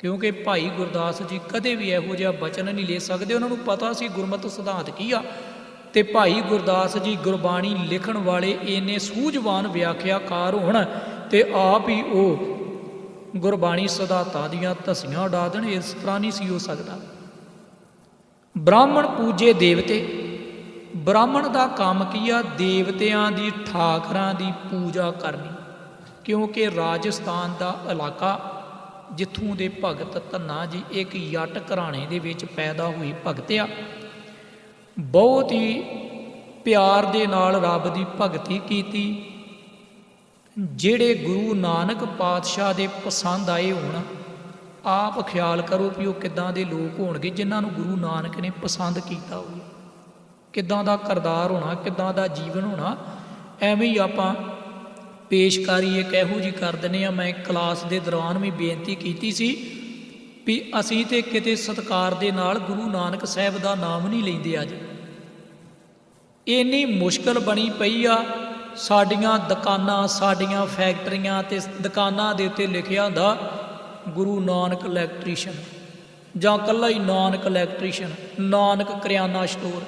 ਕਿਉਂਕਿ ਭਾਈ ਗੁਰਦਾਸ ਜੀ ਕਦੇ ਵੀ ਇਹੋ ਜਿਹਾ ਬਚਨ ਨਹੀਂ ਲੈ ਸਕਦੇ। ਉਹਨਾਂ ਨੂੰ ਪਤਾ ਸੀ ਗੁਰਮਤਿ ਸਿਧਾਂਤ ਕੀ ਆ। ਤੇ ਭਾਈ ਗੁਰਦਾਸ ਜੀ ਗੁਰਬਾਣੀ ਲਿਖਣ ਵਾਲੇ ਇੰਨੇ ਸੂਝਵਾਨ ਵਿਆਖਿਆਕਾਰ ਹੋਣ ਤੇ ਆਪ ਹੀ ਉਹ ਗੁਰਬਾਣੀ ਸਿਧਾਂਤਾਂ ਦੀਆਂ ਧੱਸੀਆਂ ਉਡਾ ਦੇਣ, ਇਸ ਤਰ੍ਹਾਂ ਨਹੀਂ ਸੀ ਹੋ ਸਕਦਾ। ਬ੍ਰਾਹਮਣ ਪੂਜੇ ਦੇਵਤੇ, ਬ੍ਰਾਹਮਣ ਦਾ ਕੰਮ ਕੀ ਆ? ਦੇਵਤਿਆਂ ਦੀ ਠਾਕਰਾਂ ਦੀ ਪੂਜਾ ਕਰਨੀ। ਕਿਉਂਕਿ ਰਾਜਸਥਾਨ ਦਾ ਇਲਾਕਾ ਜਿੱਥੋਂ ਦੇ ਭਗਤ ਧੰਨਾ ਜੀ ਇੱਕ ਜੱਟ ਘਰਾਣੇ ਦੇ ਵਿੱਚ ਪੈਦਾ ਹੋਈ ਭਗਤ ਆ। ਬਹੁਤ ਹੀ ਪਿਆਰ ਦੇ ਨਾਲ ਰੱਬ ਦੀ ਭਗਤੀ ਕੀਤੀ। ਜਿਹੜੇ ਗੁਰੂ ਨਾਨਕ ਪਾਤਸ਼ਾਹ ਦੇ ਪਸੰਦ ਆਏ ਹੋਣ, ਆਪ ਖਿਆਲ ਕਰੋ ਵੀ ਉਹ ਕਿੱਦਾਂ ਦੇ ਲੋਕ ਹੋਣਗੇ ਜਿਨ੍ਹਾਂ ਨੂੰ ਗੁਰੂ ਨਾਨਕ ਨੇ ਪਸੰਦ ਕੀਤਾ ਹੋਵੇ। ਕਿੱਦਾਂ ਦਾ ਕਿਰਦਾਰ ਹੋਣਾ, ਕਿੱਦਾਂ ਦਾ ਜੀਵਨ ਹੋਣਾ। ਐਵੇਂ ਹੀ ਆਪਾਂ ਪੇਸ਼ਕਾਰੀ ਇੱਕ ਇਹੋ ਜਿਹੀ ਕਰ ਦਿੰਦੇ ਹਾਂ। ਮੈਂ ਕਲਾਸ ਦੇ ਦੌਰਾਨ ਵੀ ਬੇਨਤੀ ਕੀਤੀ ਸੀ ਵੀ ਅਸੀਂ ਤੇ ਕਿਤੇ ਸਤਿਕਾਰ ਦੇ ਨਾਲ ਗੁਰੂ ਨਾਨਕ ਸਾਹਿਬ ਦਾ ਨਾਮ ਨਹੀਂ ਲੈਂਦੇ। ਅੱਜ ਇੰਨੀ ਮੁਸ਼ਕਲ ਬਣੀ ਪਈ ਆ। ਸਾਡੀਆਂ ਦੁਕਾਨਾਂ, ਸਾਡੀਆਂ ਫੈਕਟਰੀਆਂ ਤੇ ਦੁਕਾਨਾਂ ਦੇ ਉੱਤੇ ਲਿਖਿਆ ਹੁੰਦਾ ਗੁਰੂ ਨਾਨਕ ਇਲੈਕਟ੍ਰੀਸ਼ਨ, ਜਾਂ ਇਕੱਲਾ ਹੀ ਨਾਨਕ ਇਲੈਕਟ੍ਰੀਸ਼ਨ, ਨਾਨਕ ਕਰਿਆਨਾ ਸਟੋਰ।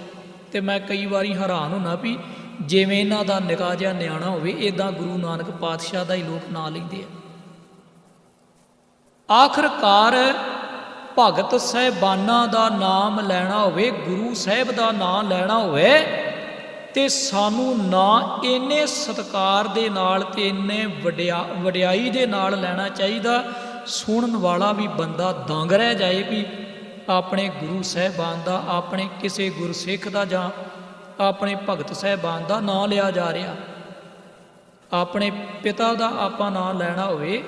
ਤੇ ਮੈਂ ਕਈ ਵਾਰੀ ਹੈਰਾਨ ਹੁੰਦਾ ਵੀ ਜਿਵੇਂ ਇਹਨਾਂ ਦਾ ਨਿੱਕਾ ਜਿਹਾ ਨਿਆਣਾ ਹੋਵੇ, ਇੱਦਾਂ ਗੁਰੂ ਨਾਨਕ ਪਾਤਸ਼ਾਹ ਦਾ ਹੀ ਲੋਕ ਨਾਂ ਲੈਂਦੇ ਆ। ਆਖਰਕਾਰ ਭਗਤ ਸਾਹਿਬਾਨਾਂ ਦਾ ਨਾਮ ਲੈਣਾ ਹੋਵੇ, ਗੁਰੂ ਸਾਹਿਬ ਦਾ ਨਾਮ ਲੈਣਾ ਹੋਵੇ, ਤੇ ਸਾਨੂੰ ਨਾ ਇੰਨੇ ਸਤਿਕਾਰ ਦੇ ਨਾਲ ਤੇ ਇੰਨੇ ਵਡਿਆਈ ਦੇ ਨਾਲ ਲੈਣਾ ਚਾਹੀਦਾ, ਸੁਣਨ ਵਾਲਾ ਵੀ ਬੰਦਾ ਦੰਗ ਰਹਿ ਜਾਏ ਵੀ ਆਪਣੇ ਗੁਰੂ ਸਾਹਿਬਾਨ ਦਾ, ਆਪਣੇ ਕਿਸੇ ਗੁਰਸਿੱਖ ਦਾ ਜਾਂ ਆਪਣੇ ਭਗਤ ਸਾਹਿਬਾਨ ਦਾ ਨਾਂ ਲਿਆ ਜਾ ਰਿਹਾ। ਆਪਣੇ ਪਿਤਾ ਦਾ ਆਪਾਂ ਨਾਂ ਲੈਣਾ ਹੋਵੇ,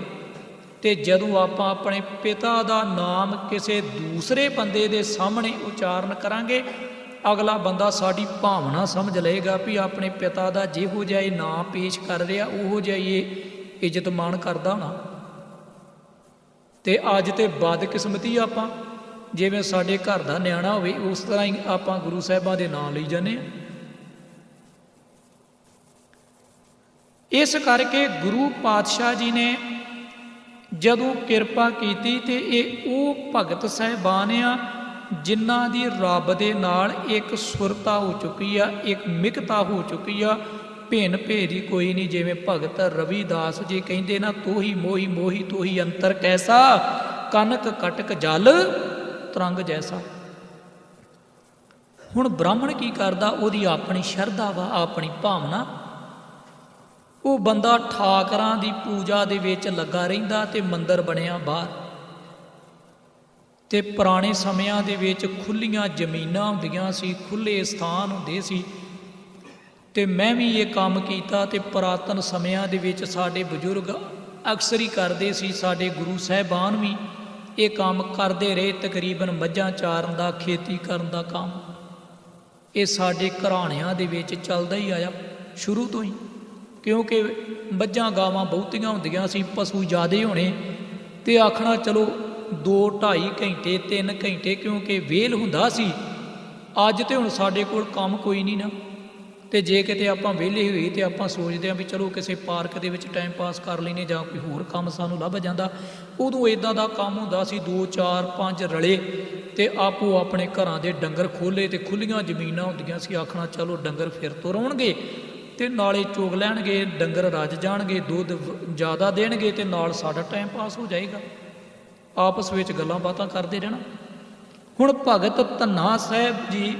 ਤੇ ਜਦੋਂ ਆਪਾਂ ਆਪਣੇ ਪਿਤਾ ਦਾ ਨਾਮ ਕਿਸੇ ਦੂਸਰੇ ਬੰਦੇ ਦੇ ਸਾਹਮਣੇ ਉਚਾਰਨ ਕਰਾਂਗੇ, ਅਗਲਾ ਬੰਦਾ ਸਾਡੀ ਭਾਵਨਾ ਸਮਝ ਲਏਗਾ ਵੀ ਆਪਣੇ ਪਿਤਾ ਦਾ ਜਿਹੋ ਜਿਹਾ ਇਹ ਨਾਂ ਪੇਸ਼ ਕਰ ਰਿਹਾ, ਉਹੋ ਜਿਹਾ ਇਹ ਇੱਜ਼ਤ ਮਾਣ ਕਰਦਾ ਹੋਣਾ। ਤੇ ਅੱਜ ਤੇ ਬਦਕਿਸਮਤੀ ਆਪਾਂ, ਜਿਵੇਂ ਸਾਡੇ ਘਰ ਦਾ ਨਿਆਣਾ ਹੋਵੇ ਉਸ ਤਰ੍ਹਾਂ ਹੀ ਆਪਾਂ ਗੁਰੂ ਸਾਹਿਬਾਂ ਦੇ ਨਾਂ ਲਈ ਜਾਂਦੇ ਹਾਂ। ਇਸ ਕਰਕੇ ਗੁਰੂ ਪਾਤਸ਼ਾਹ ਜੀ ਨੇ ਜਦੋਂ ਕਿਰਪਾ ਕੀਤੀ ਤੇ ਇਹ ਉਹ ਭਗਤ ਸਾਹਿਬਾਨ ਆ ਜਿਨ੍ਹਾਂ ਦੀ ਰੱਬ ਦੇ ਨਾਲ ਇੱਕ ਸੁਰਤਾ ਹੋ ਚੁੱਕੀ ਆ, ਇੱਕ ਮਿਕਤਾ ਹੋ ਚੁੱਕੀ ਆ। ਭਿੰਨ ਭੇਦੀ ਕੋਈ ਨਹੀਂ। ਜਿਵੇਂ ਭਗਤ ਰਵੀਦਾਸ ਜੀ ਕਹਿੰਦੇ ਨਾ, ਤੋਹੀ ਮੋਹੀ ਮੋਹੀ ਤੋਹੀ ਅੰਤਰ ਕੈਸਾ, ਕਨਕ ਕਟਕ ਜਲ ਤਰੰਗ ਜੈਸਾ। ਹੁਣ ਬ੍ਰਾਹਮਣ ਕੀ ਕਰਦਾ, ਉਹਦੀ ਆਪਣੀ ਸ਼ਰਧਾ ਵਾ, ਆਪਣੀ ਭਾਵਨਾ। ਉਹ ਬੰਦਾ ਠਾਕਰਾਂ ਦੀ ਪੂਜਾ ਦੇ ਵਿੱਚ ਲੱਗਾ ਰਹਿੰਦਾ ਤੇ ਮੰਦਰ ਬਣਿਆ ਬਾਹਰ। ਤੇ ਪੁਰਾਣੇ ਸਮਿਆਂ ਦੇ ਵਿੱਚ ਖੁੱਲੀਆਂ ਜ਼ਮੀਨਾਂ ਹੁੰਦੀਆਂ ਸੀ, ਖੁੱਲ੍ਹੇ ਸਥਾਨ ਹੁੰਦੇ ਸੀ। ਤੇ ਮੈਂ ਵੀ ਇਹ ਕੰਮ ਕੀਤਾ ਤੇ ਪੁਰਾਤਨ ਸਮਿਆਂ ਦੇ ਵਿੱਚ ਸਾਡੇ ਬਜ਼ੁਰਗ ਅਕਸਰ ਹੀ ਕਰਦੇ ਸੀ। ਸਾਡੇ ਗੁਰੂ ਸਾਹਿਬਾਨ ਵੀ ਇਹ ਕੰਮ ਕਰਦੇ ਰਹੇ। ਤਕਰੀਬਨ ਮੱਝਾਂ ਚਾਰਨ ਦਾ, ਖੇਤੀ ਕਰਨ ਦਾ ਕੰਮ ਇਹ ਸਾਡੇ ਘਰਾਣਿਆਂ ਦੇ ਵਿੱਚ ਚੱਲਦਾ ਹੀ ਆਇਆ ਸ਼ੁਰੂ ਤੋਂ ਹੀ। ਕਿਉਂਕਿ ਮੱਝਾਂ ਗਾਵਾਂ ਬਹੁਤੀਆਂ ਹੁੰਦੀਆਂ ਸੀ, ਪਸ਼ੂ ਜ਼ਿਆਦੇ ਹੋਣੇ ਤੇ ਆਖਣਾ ਚਲੋ 2-2.5 ਘੰਟੇ 3 ਘੰਟੇ ਕਿਉਂਕਿ ਵੇਲ ਹੁੰਦਾ ਸੀ। ਅੱਜ ਤੇ ਹੁਣ ਸਾਡੇ ਕੋਲ ਕੰਮ ਕੋਈ ਨਹੀਂ ਨਾ, ਤੇ ਜੇ ਕਿਤੇ ਆਪਾਂ ਵਿਹਲੇ ਹੋਏ ਤੇ ਆਪਾਂ ਸੋਚਦੇ ਹਾਂ ਵੀ ਚਲੋ ਕਿਸੇ ਪਾਰਕ ਦੇ ਵਿੱਚ ਟਾਈਮ ਪਾਸ ਕਰ ਲੈਨੇ ਜਾਂ ਕੋਈ ਹੋਰ ਕੰਮ ਸਾਨੂੰ ਲੱਭ ਜਾਂਦਾ। ਉਦੋਂ ਇਦਾਂ ਦਾ ਕੰਮ ਹੁੰਦਾ ਸੀ, 2 4 5 ਰਲੇ ਤੇ ਆਪੋ ਆਪਣੇ ਘਰਾਂ ਦੇ ਡੰਗਰ ਖੋਲ੍ਹੇ ਤੇ ਖੁੱਲੀਆਂ ਜ਼ਮੀਨਾਂ ਹੁੰਦੀਆਂ ਸੀ। ਆਖਣਾ ਚਲੋ ਡੰਗਰ ਫਿਰ ਤੋਂ ਰੋਣਗੇ ਤੇ ਨਾਲੇ ਚੋਗ ਲੈਣਗੇ, ਡੰਗਰ ਰੱਜ ਜਾਣਗੇ, ਦੁੱਧ ਜ਼ਿਆਦਾ ਦੇਣਗੇ ਤੇ ਨਾਲ ਸਾਡਾ ਟਾਈਮ ਪਾਸ ਹੋ ਜਾਏਗਾ। ਆਪਸ ਵਿੱਚ ਗੱਲਾਂ ਬਾਤਾਂ ਕਰਦੇ ਰਹਿਣਾ। ਹੁਣ ਭਗਤ ਧੰਨਾ ਸਾਹਿਬ ਜੀ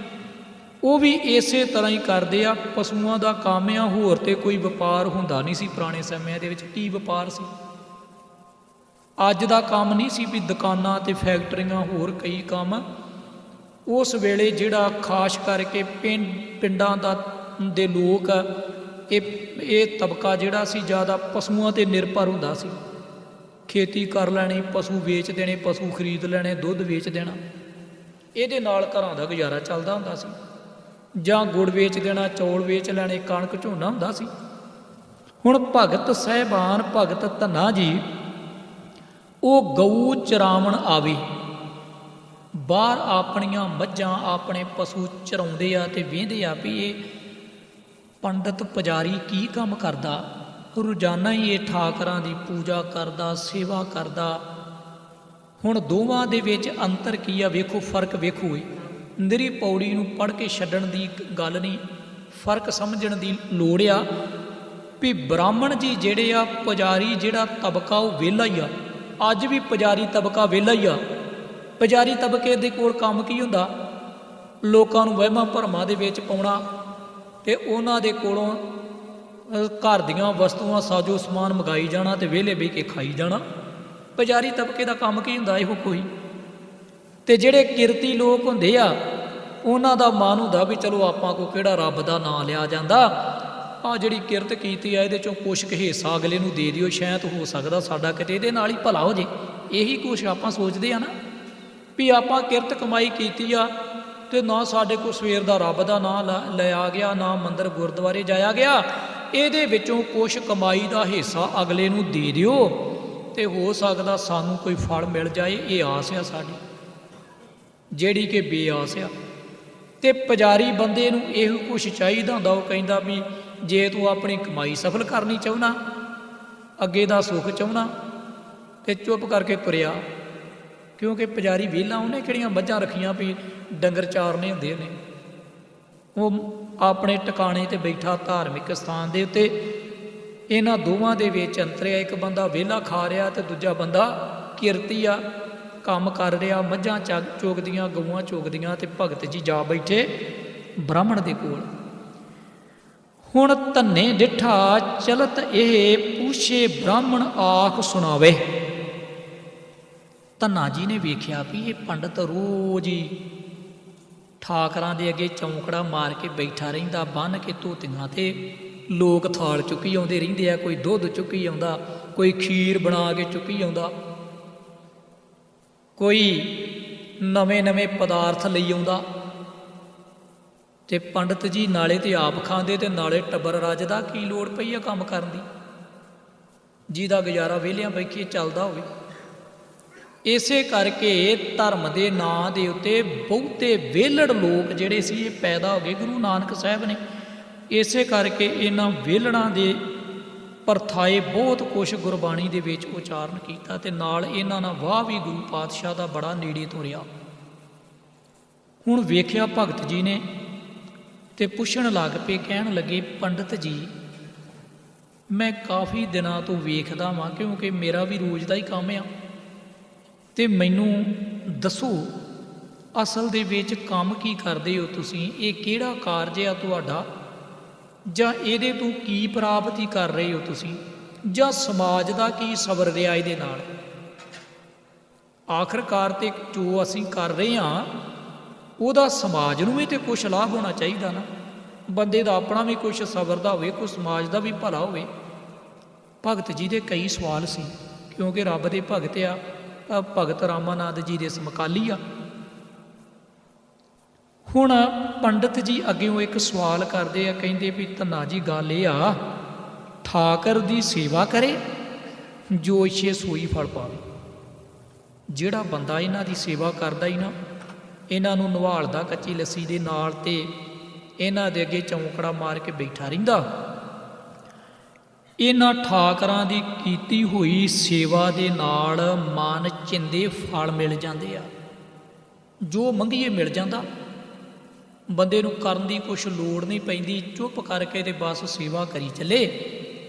ਉਹ ਵੀ ਇਸੇ ਤਰ੍ਹਾਂ ਹੀ ਕਰਦੇ ਆ। ਪਸ਼ੂਆਂ ਦਾ ਕੰਮ ਆ, ਹੋਰ ਤੇ ਕੋਈ ਵਪਾਰ ਹੁੰਦਾ ਨਹੀਂ ਸੀ ਪੁਰਾਣੇ ਸਮਿਆਂ ਦੇ ਵਿੱਚ। ਕੀ ਵਪਾਰ ਸੀ? ਅੱਜ ਦਾ ਕੰਮ ਨਹੀਂ ਸੀ ਵੀ ਦੁਕਾਨਾਂ ਤੇ ਫੈਕਟਰੀਆਂ, ਹੋਰ ਕਈ ਕੰਮ। ਉਸ ਵੇਲੇ ਜਿਹੜਾ ਖਾਸ ਕਰਕੇ ਪਿੰਡਾਂ ਦੇ ਲੋਕ, ਇਹ ਤਬਕਾ ਜਿਹੜਾ ਸੀ ਜ਼ਿਆਦਾ ਪਸ਼ੂਆਂ 'ਤੇ ਨਿਰਭਰ ਹੁੰਦਾ ਸੀ। ਖੇਤੀ ਕਰ ਲੈਣੀ, ਪਸ਼ੂ ਵੇਚ ਦੇਣੇ, ਪਸ਼ੂ ਖਰੀਦ ਲੈਣੇ, ਦੁੱਧ ਵੇਚ ਦੇਣਾ, ਇਹਦੇ ਨਾਲ ਘਰਾਂ ਦਾ ਗੁਜ਼ਾਰਾ ਚੱਲਦਾ ਹੁੰਦਾ ਸੀ। ਜਾਂ ਗੁੜ ਵੇਚ ਦੇਣਾ, ਚੌਲ ਵੇਚ ਲੈਣੇ, ਕਣਕ ਝੋਨਾ ਹੁੰਦਾ ਸੀ। ਹੁਣ ਭਗਤ ਸਾਹਿਬਾਨ, ਭਗਤ ਧੰਨਾ ਜੀ ਉਹ ਗਊ ਚਰਾਵਣ ਆਵੇ ਬਾਹਰ, ਆਪਣੀਆਂ ਮੱਝਾਂ ਆਪਣੇ ਪਸ਼ੂ ਚਰਾਉਂਦੇ ਆ ਤੇ ਵੇਂਹਦੇ ਆ ਵੀ ਇਹ ਪੰਡਤ ਪੁਜਾਰੀ ਕੀ ਕੰਮ ਕਰਦਾ। ਰੋਜ਼ਾਨਾ ਹੀ ਇਹ ਠਾਕਰਾਂ ਦੀ ਪੂਜਾ ਕਰਦਾ, ਸੇਵਾ ਕਰਦਾ। ਹੁਣ ਦੋਵਾਂ ਦੇ ਵਿੱਚ ਅੰਤਰ ਕੀ ਆ ਵੇਖੋ, ਫਰਕ ਵੇਖੋ। ਨਿਰੀ ਪੌੜੀ ਨੂੰ ਪੜ੍ਹ ਕੇ ਛੱਡਣ ਦੀ ਗੱਲ ਨਹੀਂ, ਫਰਕ ਸਮਝਣ ਦੀ ਲੋੜ ਆ ਵੀ ਬ੍ਰਾਹਮਣ ਜੀ ਜਿਹੜੇ ਆ, ਪੁਜਾਰੀ ਜਿਹੜਾ ਤਬਕਾ ਉਹ ਵਿਹਲਾ ਹੀ ਆ। ਅੱਜ ਵੀ ਪੁਜਾਰੀ ਤਬਕਾ ਵਿਹਲਾ ਹੀ ਆ। ਪੁਜਾਰੀ ਤਬਕੇ ਦੇ ਕੋਲ ਕੰਮ ਕੀ ਹੁੰਦਾ? ਲੋਕਾਂ ਨੂੰ ਵਹਿਮਾਂ ਭਰਮਾਂ ਦੇ ਵਿੱਚ ਪਾਉਣਾ ਤੇ ਉਹਨਾਂ ਦੇ ਕੋਲੋਂ ਘਰ ਦੀਆਂ ਵਸਤੂਆਂ, ਸਾਜੋ ਸਮਾਨ ਮੰਗਾਈ ਜਾਣਾ ਤੇ ਵਿਹਲੇ ਬਹਿ ਕੇ ਖਾਈ ਜਾਣਾ। ਪੁਜਾਰੀ ਤਬਕੇ ਦਾ ਕੰਮ ਕੀ ਹੁੰਦਾ? ਇਹੋ ਕੋਈ। ਤੇ ਜਿਹੜੇ ਕਿਰਤੀ ਲੋਕ ਹੁੰਦੇ ਆ, ਉਹਨਾਂ ਦਾ ਮਨ ਹੁੰਦਾ ਵੀ ਚਲੋ ਆਪਾਂ ਕੋ ਕਿਹੜਾ ਰੱਬ ਦਾ ਨਾਂ ਲਿਆ ਜਾਂਦਾ, ਆ ਜਿਹੜੀ ਕਿਰਤ ਕੀਤੀ ਆ ਇਹਦੇ ਚੋਂ ਕੁਛ ਕੁ ਹਿੱਸਾ ਅਗਲੇ ਨੂੰ ਦੇ ਦਿਓ, ਸ਼ਾਇਦ ਹੋ ਸਕਦਾ ਸਾਡਾ ਕਿਤੇ ਇਹਦੇ ਨਾਲ ਹੀ ਭਲਾ ਹੋ ਜੇ। ਇਹੀ ਕੁਛ ਆਪਾਂ ਸੋਚਦੇ ਆ ਨਾ ਵੀ ਆਪਾਂ ਕਿਰਤ ਕਮਾਈ ਕੀਤੀ ਆ ਤੇ ਨਾ ਸਾਡੇ ਕੋਲ ਸਵੇਰ ਦਾ ਰੱਬ ਦਾ ਨਾਂ ਲਿਆ ਗਿਆ, ਨਾ ਮੰਦਰ ਗੁਰਦੁਆਰੇ ਜਾਇਆ ਗਿਆ। ਇਹਦੇ ਵਿੱਚੋਂ ਕੁਛ ਕਮਾਈ ਦਾ ਹਿੱਸਾ ਅਗਲੇ ਨੂੰ ਦੇ ਦਿਓ ਤੇ ਹੋ ਸਕਦਾ ਸਾਨੂੰ ਕੋਈ ਫਲ ਮਿਲ ਜਾਏ। ਇਹ ਆਸ ਆ ਸਾਡੀ, ਜਿਹੜੀ ਕਿ ਬੇਆਸ ਆ। ਤੇ ਪੁਜਾਰੀ ਬੰਦੇ ਨੂੰ ਇਹੋ ਕੁਛ ਚਾਹੀਦਾ ਹੁੰਦਾ। ਉਹ ਕਹਿੰਦਾ ਵੀ ਜੇ ਤੂੰ ਆਪਣੀ ਕਮਾਈ ਸਫਲ ਕਰਨੀ ਚਾਹੁੰਦਾ, ਅੱਗੇ ਦਾ ਸੁੱਖ ਚਾਹੁੰਦਾ ਤੇ ਚੁੱਪ ਕਰਕੇ ਤੁਰਿਆ। ਕਿਉਂਕਿ ਪੁਜਾਰੀ ਵਿਹਲਾ, ਉਹਨੇ ਕਿਹੜੀਆਂ ਮੱਝਾਂ ਰੱਖੀਆਂ ਵੀ ਡੰਗਰ ਚਾਰਨੇ ਹੁੰਦੇ ਨੇ। ਉਹ ਆਪਣੇ ਟਿਕਾਣੇ 'ਤੇ ਬੈਠਾ ਧਾਰਮਿਕ ਸਥਾਨ ਦੇ ਉੱਤੇ। ਇਹਨਾਂ ਦੋਵਾਂ ਦੇ ਵਿੱਚ ਅੰਤਰ ਆ। ਇੱਕ ਬੰਦਾ ਵਿਹਲਾ ਖਾ ਰਿਹਾ ਤੇ ਦੂਜਾ ਬੰਦਾ ਕਿਰਤੀ ਆ, ਕੰਮ ਕਰ ਰਿਹਾ, ਮੱਝਾਂ ਚੋਗਦੀਆਂ, ਗਊਆਂ ਚੋਗਦੀਆਂ। ਤੇ ਭਗਤ ਜੀ ਜਾ ਬੈਠੇ ਬ੍ਰਾਹਮਣ ਦੇ ਕੋਲ। ਹੁਣ ਧੰਨੇ ਡਿਠਾ ਚਲਤ ਇਹ ਪੁੱਛੇ ਬ੍ਰਾਹਮਣ ਆਖ ਸੁਣਾਵੇ। ਧੰਨਾ ਜੀ ਨੇ ਵੇਖਿਆ ਵੀ ਇਹ ਪੰਡਤ ਰੋਜ਼ ਹੀ ਠਾਕਰਾਂ ਦੇ ਅੱਗੇ ਚੌਂਕੜਾ ਮਾਰ ਕੇ ਬੈਠਾ ਰਹਿੰਦਾ, ਬੰਨ੍ਹ ਕੇ ਧੋਤੀਆਂ ਤੇ ਲੋਕ ਥਾਲ ਚੁੱਕੀ ਆਉਂਦੇ ਰਹਿੰਦੇ ਆ। ਕੋਈ ਦੁੱਧ ਚੁੱਕੀ ਆਉਂਦਾ, ਕੋਈ ਖੀਰ ਬਣਾ ਕੇ ਚੁੱਕੀ ਆਉਂਦਾ, ਕੋਈ ਨਵੇਂ ਪਦਾਰਥ ਲਈ ਆਉਂਦਾ। ਤੇ ਪੰਡਤ ਜੀ ਨਾਲੇ ਤੇ ਆਪ ਖਾਂਦੇ ਤੇ ਨਾਲੇ ਟੱਬਰ ਰੱਜਦਾ। ਕੀ ਲੋੜ ਪਈ ਆ ਕੰਮ ਕਰਨ ਦੀ, ਜਿਹਦਾ ਗੁਜ਼ਾਰਾ ਵਿਹਲਿਆਂ ਬੈਠੇ ਚੱਲਦਾ ਹੋਵੇ। ਇਸੇ ਕਰਕੇ ਧਰਮ ਦੇ ਨਾਂ ਦੇ ਉੱਤੇ ਬਹੁਤੇ ਵਿਹਲੜ ਲੋਕ ਜਿਹੜੇ ਸੀ ਇਹ ਪੈਦਾ ਹੋ ਗਏ ਗੁਰੂ ਨਾਨਕ ਸਾਹਿਬ ਨੇ। ਇਸੇ ਕਰਕੇ ਇਹਨਾਂ ਵਿਹਲੜਾਂ ਦੇ ਪਰਥਾਏ ਬਹੁਤ ਕੁਛ ਗੁਰਬਾਣੀ ਦੇ ਵਿੱਚ ਉਚਾਰਨ ਕੀਤਾ ਤੇ ਨਾਲ ਇਹਨਾਂ ਨਾਲ ਵਾਹ ਵੀ ਗੁਰੂ ਪਾਤਸ਼ਾਹ ਦਾ ਬੜਾ ਨੇੜੇ ਤੋਂ ਰਿਹਾ। ਹੁਣ ਵੇਖਿਆ ਭਗਤ ਜੀ ਨੇ ਤੇ ਪੁੱਛਣ ਲੱਗ ਪਏ, ਕਹਿਣ ਲੱਗੇ ਪੰਡਤ ਜੀ ਮੈਂ ਕਾਫੀ ਦਿਨਾਂ ਤੋਂ ਵੇਖਦਾ ਵਾਂ, ਕਿਉਂਕਿ ਮੇਰਾ ਵੀ ਰੋਜ਼ ਦਾ ਹੀ ਕੰਮ ਆ, ਤੇ ਮੈਨੂੰ ਦੱਸੋ ਅਸਲ ਦੇ ਵਿੱਚ ਕੰਮ ਕੀ ਕਰਦੇ ਹੋ ਤੁਸੀਂ? ਇਹ ਕਿਹੜਾ ਕਾਰਜ ਆ ਤੁਹਾਡਾ, ਜਾਂ ਇਹਦੇ ਤੋਂ ਕੀ ਪ੍ਰਾਪਤੀ ਕਰ ਰਹੇ ਹੋ ਤੁਸੀਂ, ਜਾਂ ਸਮਾਜ ਦਾ ਕੀ ਸਬਰ ਰਿਹਾ ਇਹਦੇ ਨਾਲ? ਆਖਰਕਾਰ ਤੇ ਜੋ ਅਸੀਂ ਕਰ ਰਹੇ ਹਾਂ ਉਹਦਾ ਸਮਾਜ ਨੂੰ ਵੀ ਤੇ ਕੁਛ ਲਾਭ ਹੋਣਾ ਚਾਹੀਦਾ ਨਾ। ਬੰਦੇ ਦਾ ਆਪਣਾ ਵੀ ਕੁਛ ਸਬਰ ਦਾ ਹੋਵੇ, ਕੁਛ ਸਮਾਜ ਦਾ ਵੀ ਭਲਾ ਹੋਵੇ। ਭਗਤ ਜੀ ਦੇ ਕਈ ਸਵਾਲ ਸੀ, ਕਿਉਂਕਿ ਰੱਬ ਦੇ ਭਗਤ ਆ। ਭਗਤ ਰਾਮਾਨੰਦ ਜੀ ਦੇ ਸਮਕਾਲੀ ਆ। ਹੁਣ ਪੰਡਤ ਜੀ ਅੱਗੇੋਂ ਇੱਕ ਸਵਾਲ ਕਰਦੇ ਆ, ਕਹਿੰਦੇ ਵੀ ਧੰਨਾ ਜੀ ਗੱਲ ਇਹ ਆ, ਠਾਕਰ ਦੀ ਸੇਵਾ ਕਰੇ ਜੋ ਇੱਛੇ ਸੋਈ ਫਲ ਪਾਵੇ। ਜਿਹੜਾ ਬੰਦਾ ਇਹਨਾਂ ਦੀ ਸੇਵਾ ਕਰਦਾ ਹੀ ਨਾ, ਇਹਨਾਂ ਨੂੰ ਨਿਵਾਲਦਾ ਕੱਚੀ ਲੱਸੀ ਦੇ ਨਾਲ ਤੇ ਇਹਨਾਂ ਦੇ ਅੱਗੇ ਚੌਂਕੜਾ ਮਾਰ ਕੇ ਬੈਠਾ ਰਹਿੰਦਾ, ਇਹਨਾਂ ਠਾਕਰਾਂ ਦੀ ਕੀਤੀ ਹੋਈ ਸੇਵਾ ਦੇ ਨਾਲ ਮਨ ਚਿੰਦੇ ਫਲ ਮਿਲ ਜਾਂਦੇ ਆ। ਜੋ ਮੰਗੀਏ ਮਿਲ ਜਾਂਦਾ। ਬੰਦੇ ਨੂੰ ਕਰਨ ਦੀ ਕੁਛ ਲੋੜ ਨਹੀਂ ਪੈਂਦੀ, ਚੁੱਪ ਕਰਕੇ ਤੇ ਬਸ ਸੇਵਾ ਕਰੀ ਚੱਲੇ।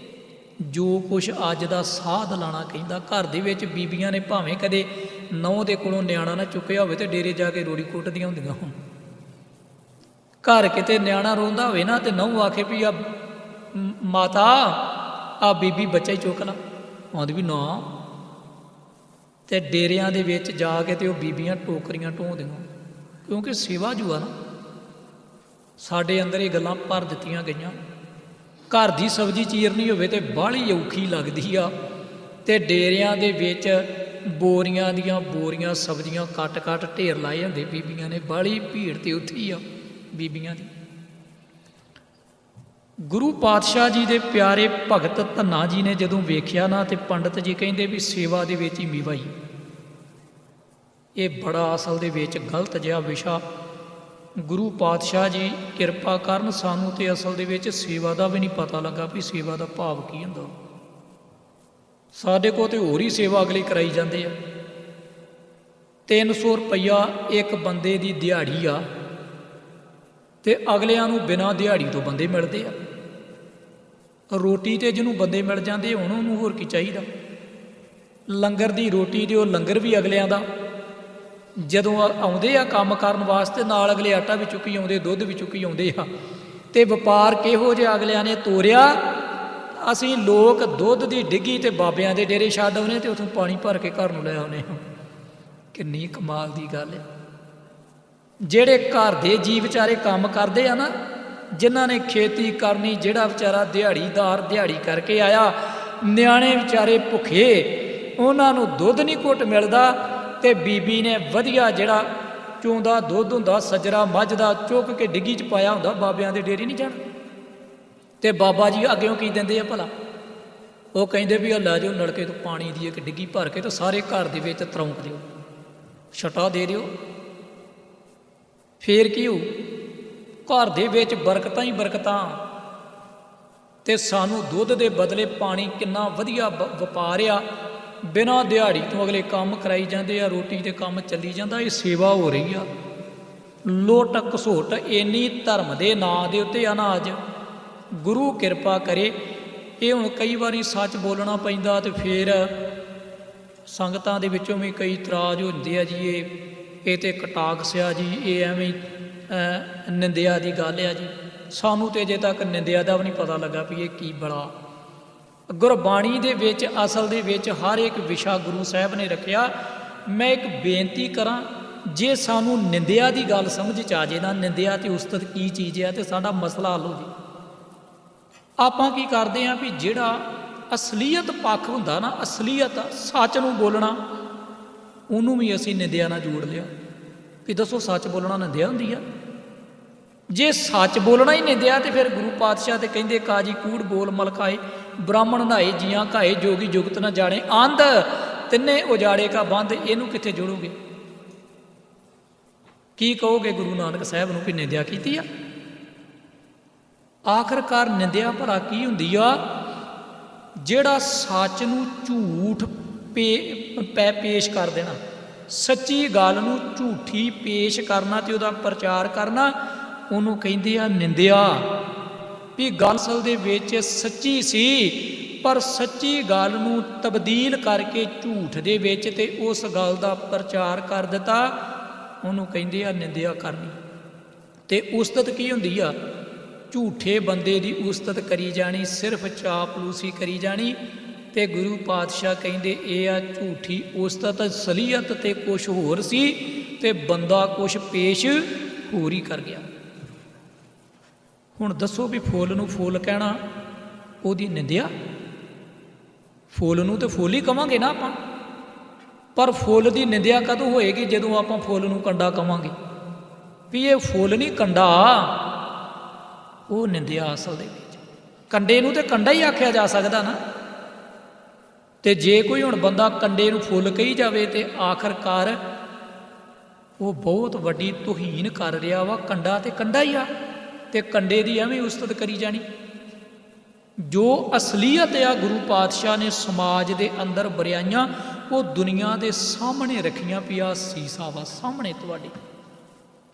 ਜੋ ਕੁਛ ਅੱਜ ਦਾ ਸਾਧ ਲਾਣਾ ਕਹਿੰਦਾ, ਘਰ ਦੇ ਵਿੱਚ ਬੀਬੀਆਂ ਨੇ ਭਾਵੇਂ ਕਦੇ ਨਹੁੰ ਦੇ ਕੋਲੋਂ ਨਿਆਣਾ ਨਾ ਚੁੱਕਿਆ ਹੋਵੇ ਤੇ ਡੇਰੇ ਜਾ ਕੇ ਰੋੜੀ ਕੁੱਟਦੀਆਂ ਹੁੰਦੀਆਂ। ਹੁਣ ਘਰ ਕਿਤੇ ਨਿਆਣਾ ਰੋਂਦਾ ਹੋਵੇ ਨਾ ਤੇ ਨਹੁੰ ਆਖੇ ਵੀ ਆ ਮਾਤਾ ਆ ਬੀਬੀ ਬੱਚਾ ਹੀ ਚੁੱਕ ਲਾ, ਆਉਂਦੀ ਵੀ ਨਾ। ਤੇ ਡੇਰਿਆਂ ਦੇ ਵਿੱਚ ਜਾ ਕੇ ਤੇ ਉਹ ਬੀਬੀਆਂ ਟੋਕਰੀਆਂ ਢੋਂਦੀਆਂ, ਕਿਉਂਕਿ ਸੇਵਾ ਜੋ ਆ ਨਾ, ਸਾਡੇ ਅੰਦਰ ਇਹ ਗੱਲਾਂ ਭਰ ਦਿੱਤੀਆਂ ਗਈਆਂ। ਘਰ ਦੀ ਸਬਜ਼ੀ ਚੀਰਨੀ ਹੋਵੇ ਤੇ ਬਾਹਲੀ ਔਖੀ ਲੱਗਦੀ ਆ, ਤੇ ਡੇਰਿਆਂ ਦੇ ਵਿੱਚ ਬੋਰੀਆਂ ਦੀਆਂ ਬੋਰੀਆਂ ਸਬਜ਼ੀਆਂ ਕੱਟ ਕੱਟ ਢੇਰ ਲਾਏ ਹੁੰਦੇ ਬੀਬੀਆਂ ਨੇ। ਬਾਹਲੀ ਭੀੜ ਤੇ ਉੱਥੇ ਹੀ ਆ ਬੀਬੀਆਂ ਦੀ। ਗੁਰੂ ਪਾਤਸ਼ਾਹ ਜੀ ਦੇ ਪਿਆਰੇ ਭਗਤ ਧੰਨਾ ਜੀ ਨੇ ਜਦੋਂ ਵੇਖਿਆ ਨਾ, ਤੇ ਪੰਡਤ ਜੀ ਕਹਿੰਦੇ ਵੀ ਸੇਵਾ ਦੇ ਵਿੱਚ ਹੀ ਮੀਵਾ ਹੀ। ਇਹ ਬੜਾ ਅਸਲ ਦੇ ਵਿੱਚ ਗਲਤ ਜਿਹਾ ਵਿਸ਼ਾ। ਗੁਰੂ ਪਾਤਸ਼ਾਹ ਜੀ ਕਿਰਪਾ ਕਰਨ, ਸਾਨੂੰ ਤੇ ਅਸਲ ਦੇ ਵਿੱਚ ਸੇਵਾ ਦਾ ਵੀ ਨਹੀਂ ਪਤਾ ਲੱਗਾ ਵੀ ਸੇਵਾ ਦਾ ਭਾਵ ਕੀ ਹੁੰਦਾ। ਸਾਡੇ ਕੋਲ ਤੇ ਹੋਰ ਹੀ ਸੇਵਾ ਅਗਲੇ ਕਰਾਈ ਜਾਂਦੇ ਆ। 300 ਰੁਪਈਆ ਇੱਕ ਬੰਦੇ ਦੀ ਦਿਹਾੜੀ ਆ, ਤੇ ਅਗਲਿਆਂ ਨੂੰ ਬਿਨਾਂ ਦਿਹਾੜੀ ਤੋਂ ਬੰਦੇ ਮਿਲਦੇ ਆ। ਰੋਟੀ ਤੇ ਜਿਹਨੂੰ ਬੰਦੇ ਮਿਲ ਜਾਂਦੇ ਹੁਣ ਉਹਨੂੰ ਹੋਰ ਕੀ ਚਾਹੀਦਾ। ਲੰਗਰ ਦੀ ਰੋਟੀ ਤੇ ਉਹ ਲੰਗਰ ਵੀ ਅਗਲਿਆਂ ਦਾ। ਜਦੋਂ ਆਉਂਦੇ ਆ ਕੰਮ ਕਰਨ ਵਾਸਤੇ, ਨਾਲ ਅਗਲੇ ਆਟਾ ਵੀ ਚੁੱਕੀ ਆਉਂਦੇ, ਦੁੱਧ ਵੀ ਚੁੱਕੀ ਆਉਂਦੇ ਆ। ਤੇ ਵਪਾਰ ਕਿਹੋ ਜਿਹਾ ਅਗਲਿਆਂ ਨੇ ਤੋਰਿਆ, ਅਸੀਂ ਲੋਕ ਦੁੱਧ ਦੀ ਡਿੱਗੀ ਤੇ ਬਾਬਿਆਂ ਦੇ ਡੇਰੇ ਛੱਡ ਆਉਂਦੇ ਤੇ ਉੱਥੋਂ ਪਾਣੀ ਭਰ ਕੇ ਘਰ ਨੂੰ ਲੈ ਆਉਂਦੇ। ਕਿੰਨੀ ਕਮਾਲ ਦੀ ਗੱਲ ਹੈ। ਜਿਹੜੇ ਘਰ ਦੇ ਜੀ ਵਿਚਾਰੇ ਕੰਮ ਕਰਦੇ ਆ ਨਾ, ਜਿਨ੍ਹਾਂ ਨੇ ਖੇਤੀ ਕਰਨੀ, ਜਿਹੜਾ ਵਿਚਾਰਾ ਦਿਹਾੜੀਦਾਰ ਦਿਹਾੜੀ ਕਰਕੇ ਆਇਆ, ਨਿਆਣੇ ਵਿਚਾਰੇ ਭੁੱਖੇ, ਉਹਨਾਂ ਨੂੰ ਦੁੱਧ ਨਹੀਂ ਘੁੱਟ ਮਿਲਦਾ, ਤੇ ਬੀਬੀ ਨੇ ਵਧੀਆ ਜਿਹੜਾ ਚੋਂਦਾ ਦੁੱਧ ਹੁੰਦਾ ਸੱਜਰਾ ਮੱਝ ਦਾ ਚੁੱਕ ਕੇ ਡਿੱਗੀ 'ਚ ਪਾਇਆ ਹੁੰਦਾ, ਬਾਬਿਆਂ ਦੇ ਡੇਰੇ ਨਹੀਂ ਜਾਣਾ। ਤੇ ਬਾਬਾ ਜੀ ਅੱਗਿਓਂ ਕੀ ਦਿੰਦੇ ਆ ਭਲਾ? ਉਹ ਕਹਿੰਦੇ ਵੀ ਆ ਲੈ ਜਾਓ ਨਲਕੇ ਤੋਂ ਪਾਣੀ ਦੀ ਇੱਕ ਡਿੱਗੀ ਭਰ ਕੇ ਤੇ ਸਾਰੇ ਘਰ ਦੇ ਵਿੱਚ ਤਰੌਂਕ ਦਿਓ, ਛਟਾ ਦੇ ਦਿਓ। ਫੇਰ ਕੀ ਹੋਊ? ਘਰ ਦੇ ਵਿੱਚ ਬਰਕਤਾਂ ਹੀ ਬਰਕਤਾਂ। ਤੇ ਸਾਨੂੰ ਦੁੱਧ ਦੇ ਬਦਲੇ ਪਾਣੀ ਕਿੰਨਾ ਵਧੀਆ ਵਪਾਰ ਆ। ਬਿਨਾਂ ਦਿਹਾੜੀ ਤੋਂ ਅਗਲੇ ਕੰਮ ਕਰਾਈ ਜਾਂਦੇ ਆ, ਰੋਟੀ ਤੇ ਕੰਮ ਚੱਲੀ ਜਾਂਦਾ। ਇਹ ਸੇਵਾ ਹੋ ਰਹੀ ਆ। ਲੁੱਟ ਘਸੁੱਟ ਇੰਨੀ ਧਰਮ ਦੇ ਨਾਂ ਦੇ ਉੱਤੇ ਆ ਨਾ ਅੱਜ। ਗੁਰੂ ਕਿਰਪਾ ਕਰੇ। ਇਹ ਹੁਣ ਕਈ ਵਾਰੀ ਸੱਚ ਬੋਲਣਾ ਪੈਂਦਾ ਤੇ ਫਿਰ ਸੰਗਤਾਂ ਦੇ ਵਿੱਚੋਂ ਵੀ ਕਈ ਇਤਰਾਜ਼ ਹੁੰਦੇ ਆ, ਜੀ ਇਹ ਤੇ ਕਟਾਕਸ ਆ ਜੀ, ਇਹ ਐਵੇਂ ਨਿੰਦਿਆ ਦੀ ਗੱਲ ਆ ਜੀ। ਸਾਨੂੰ ਤੇ ਅਜੇ ਤੱਕ ਨਿੰਦਿਆ ਦਾ ਵੀ ਨਹੀਂ ਪਤਾ ਲੱਗਾ ਵੀ ਇਹ ਕੀ ਬੜਾ। ਗੁਰਬਾਣੀ ਦੇ ਵਿੱਚ ਅਸਲ ਦੇ ਵਿੱਚ ਹਰ ਇੱਕ ਵਿਸ਼ਾ ਗੁਰੂ ਸਾਹਿਬ ਨੇ ਰੱਖਿਆ। ਮੈਂ ਇੱਕ ਬੇਨਤੀ ਕਰਾਂ, ਜੇ ਸਾਨੂੰ ਨਿੰਦਿਆ ਦੀ ਗੱਲ ਸਮਝ 'ਚ ਆ ਜੇ ਨਾ, ਨਿੰਦਿਆ ਤੇ ਉਸਤਤ ਕੀ ਚੀਜ਼ ਆ, ਤੇ ਸਾਡਾ ਮਸਲਾ ਹੱਲ ਹੋ ਜੇ। ਆਪਾਂ ਕੀ ਕਰਦੇ ਹਾਂ ਵੀ ਜਿਹੜਾ ਅਸਲੀਅਤ ਪੱਖ ਹੁੰਦਾ ਨਾ, ਅਸਲੀਅਤ ਸੱਚ ਨੂੰ ਬੋਲਣਾ, ਉਹਨੂੰ ਵੀ ਅਸੀਂ ਨਿੰਦਿਆ ਨਾਲ ਜੋੜ ਲਿਆ ਵੀ ਦੱਸੋ ਸੱਚ ਬੋਲਣਾ ਨਿੰਦਿਆ ਹੁੰਦੀ ਆ? ਜੇ ਸੱਚ ਬੋਲਣਾ ਹੀ ਨਿੰਦਿਆ ਤੇ ਫਿਰ ਗੁਰੂ ਪਾਤਸ਼ਾਹ ਤੇ ਕਹਿੰਦੇ ਕਾਜੀ ਕੂੜ ਬੋਲ ਮਲਕਾਏ, ਬ੍ਰਾਹਮਣ ਨਹਾਏ ਜੀਆਂ ਘਾਏ, ਜੋਗੀ ਜੁਗਤ ਨਾ ਜਾਣੇ, ਅੰਧ ਤਿੰਨੇ ਉਜਾੜੇ ਕਾ ਬੰਦ। ਇਹਨੂੰ ਕਿੱਥੇ ਜੋੜੋਗੇ? ਕੀ ਕਹੋਗੇ ਗੁਰੂ ਨਾਨਕ ਸਾਹਿਬ ਨੂੰ ਕਿ ਨਿੰਦਿਆ ਕੀਤੀ ਆ? ਆਖਰਕਾਰ ਨਿੰਦਿਆ ਭਲਾ ਕੀ ਹੁੰਦੀ ਆ? ਜਿਹੜਾ ਸੱਚ ਨੂੰ ਝੂਠ ਪੇਸ਼ ਕਰ ਦੇਣਾ, ਸੱਚੀ ਗੱਲ ਨੂੰ ਝੂਠੀ ਪੇਸ਼ ਕਰਨਾ ਤੇ ਉਹਦਾ ਪ੍ਰਚਾਰ ਕਰਨਾ, ਉਹਨੂੰ ਕਹਿੰਦੇ ਆ ਨਿੰਦਿਆ। ਵੀ ਗੱਲ ਅਸਲ ਦੇ ਵਿੱਚ ਸੱਚੀ ਸੀ, ਪਰ ਸੱਚੀ ਗੱਲ ਨੂੰ ਤਬਦੀਲ ਕਰਕੇ ਝੂਠ ਦੇ ਵਿੱਚ ਤੇ ਉਸ ਗੱਲ ਦਾ ਪ੍ਰਚਾਰ ਕਰ ਦਿੱਤਾ। ਉਹਨੂੰ ਕਹਿੰਦੇ ਆ ਨਿੰਦਿਆ ਕਰਨੀ। ਤੇ ਉਸਤਤ ਕੀ ਹੁੰਦੀ ਆ? ਝੂਠੇ ਬੰਦੇ ਦੀ ਉਸਤਤ ਕਰੀ ਜਾਣੀ, ਸਿਰਫ ਚਾਪਲੂਸੀ ਕਰੀ ਜਾਣੀ। ਤੇ ਗੁਰੂ ਪਾਤਸ਼ਾਹ ਕਹਿੰਦੇ ਇਹ ਆ ਝੂਠੀ ਉਸਤਤ। ਅਸਲੀਅਤ ਤੇ ਕੁਛ ਹੋਰ ਸੀ ਤੇ ਬੰਦਾ ਕੁਛ ਪੇਸ਼ ਹੋਰ ਹੀ ਕਰ ਗਿਆ। ਹੁਣ ਦੱਸੋ ਵੀ ਫੁੱਲ ਨੂੰ ਫੁੱਲ ਕਹਿਣਾ ਉਹਦੀ ਨਿੰਦਿਆ? ਫੁੱਲ ਨੂੰ ਤੇ ਫੁੱਲ ਹੀ ਕਵਾਂਗੇ ਨਾ ਆਪਾਂ, ਪਰ ਫੁੱਲ ਦੀ ਨਿੰਦਿਆ ਕਦੋਂ ਹੋਏਗੀ? ਜਦੋਂ ਆਪਾਂ ਫੁੱਲ ਨੂੰ ਕੰਡਾ ਕਵਾਂਗੇ। ਵੀ ਇਹ ਫੁੱਲ ਨਹੀਂ ਕੰਡਾ, ਉਹ ਨਿੰਦਿਆ ਅਸਲ ਦੇ ਵਿੱਚ। ਕੰਡੇ ਨੂੰ ਤੇ ਕੰਡਾ ਹੀ ਆਖਿਆ ਜਾ ਸਕਦਾ ਨਾ। ਤੇ ਜੇ ਕੋਈ ਹੁਣ ਬੰਦਾ ਕੰਡੇ ਨੂੰ ਫੁੱਲ ਕਹੀ ਜਾਵੇ ਤੇ ਆਖਰਕਾਰ ਉਹ ਬਹੁਤ ਵੱਡੀ ਤੋਹੀਨ ਕਰ ਰਿਹਾ ਵਾ। ਕੰਡਾ ਤੇ ਕੰਡਾ ਹੀ ਆ, ਤੇ ਕੰਡੇ ਦੀ ਐਵੇਂ ਉਸਤਤ ਕਰੀ ਜਾਣੀ। ਜੋ ਅਸਲੀਅਤ ਆ ਗੁਰੂ ਪਾਤਸ਼ਾਹ ਨੇ ਸਮਾਜ ਦੇ ਅੰਦਰ ਬਰਿਆਈਆਂ, ਉਹ ਦੁਨੀਆ ਦੇ ਸਾਹਮਣੇ ਰੱਖੀਆਂ। ਪਿਆ ਸੀਸਾ ਵਾ ਸਾਹਮਣੇ ਤੁਹਾਡੇ।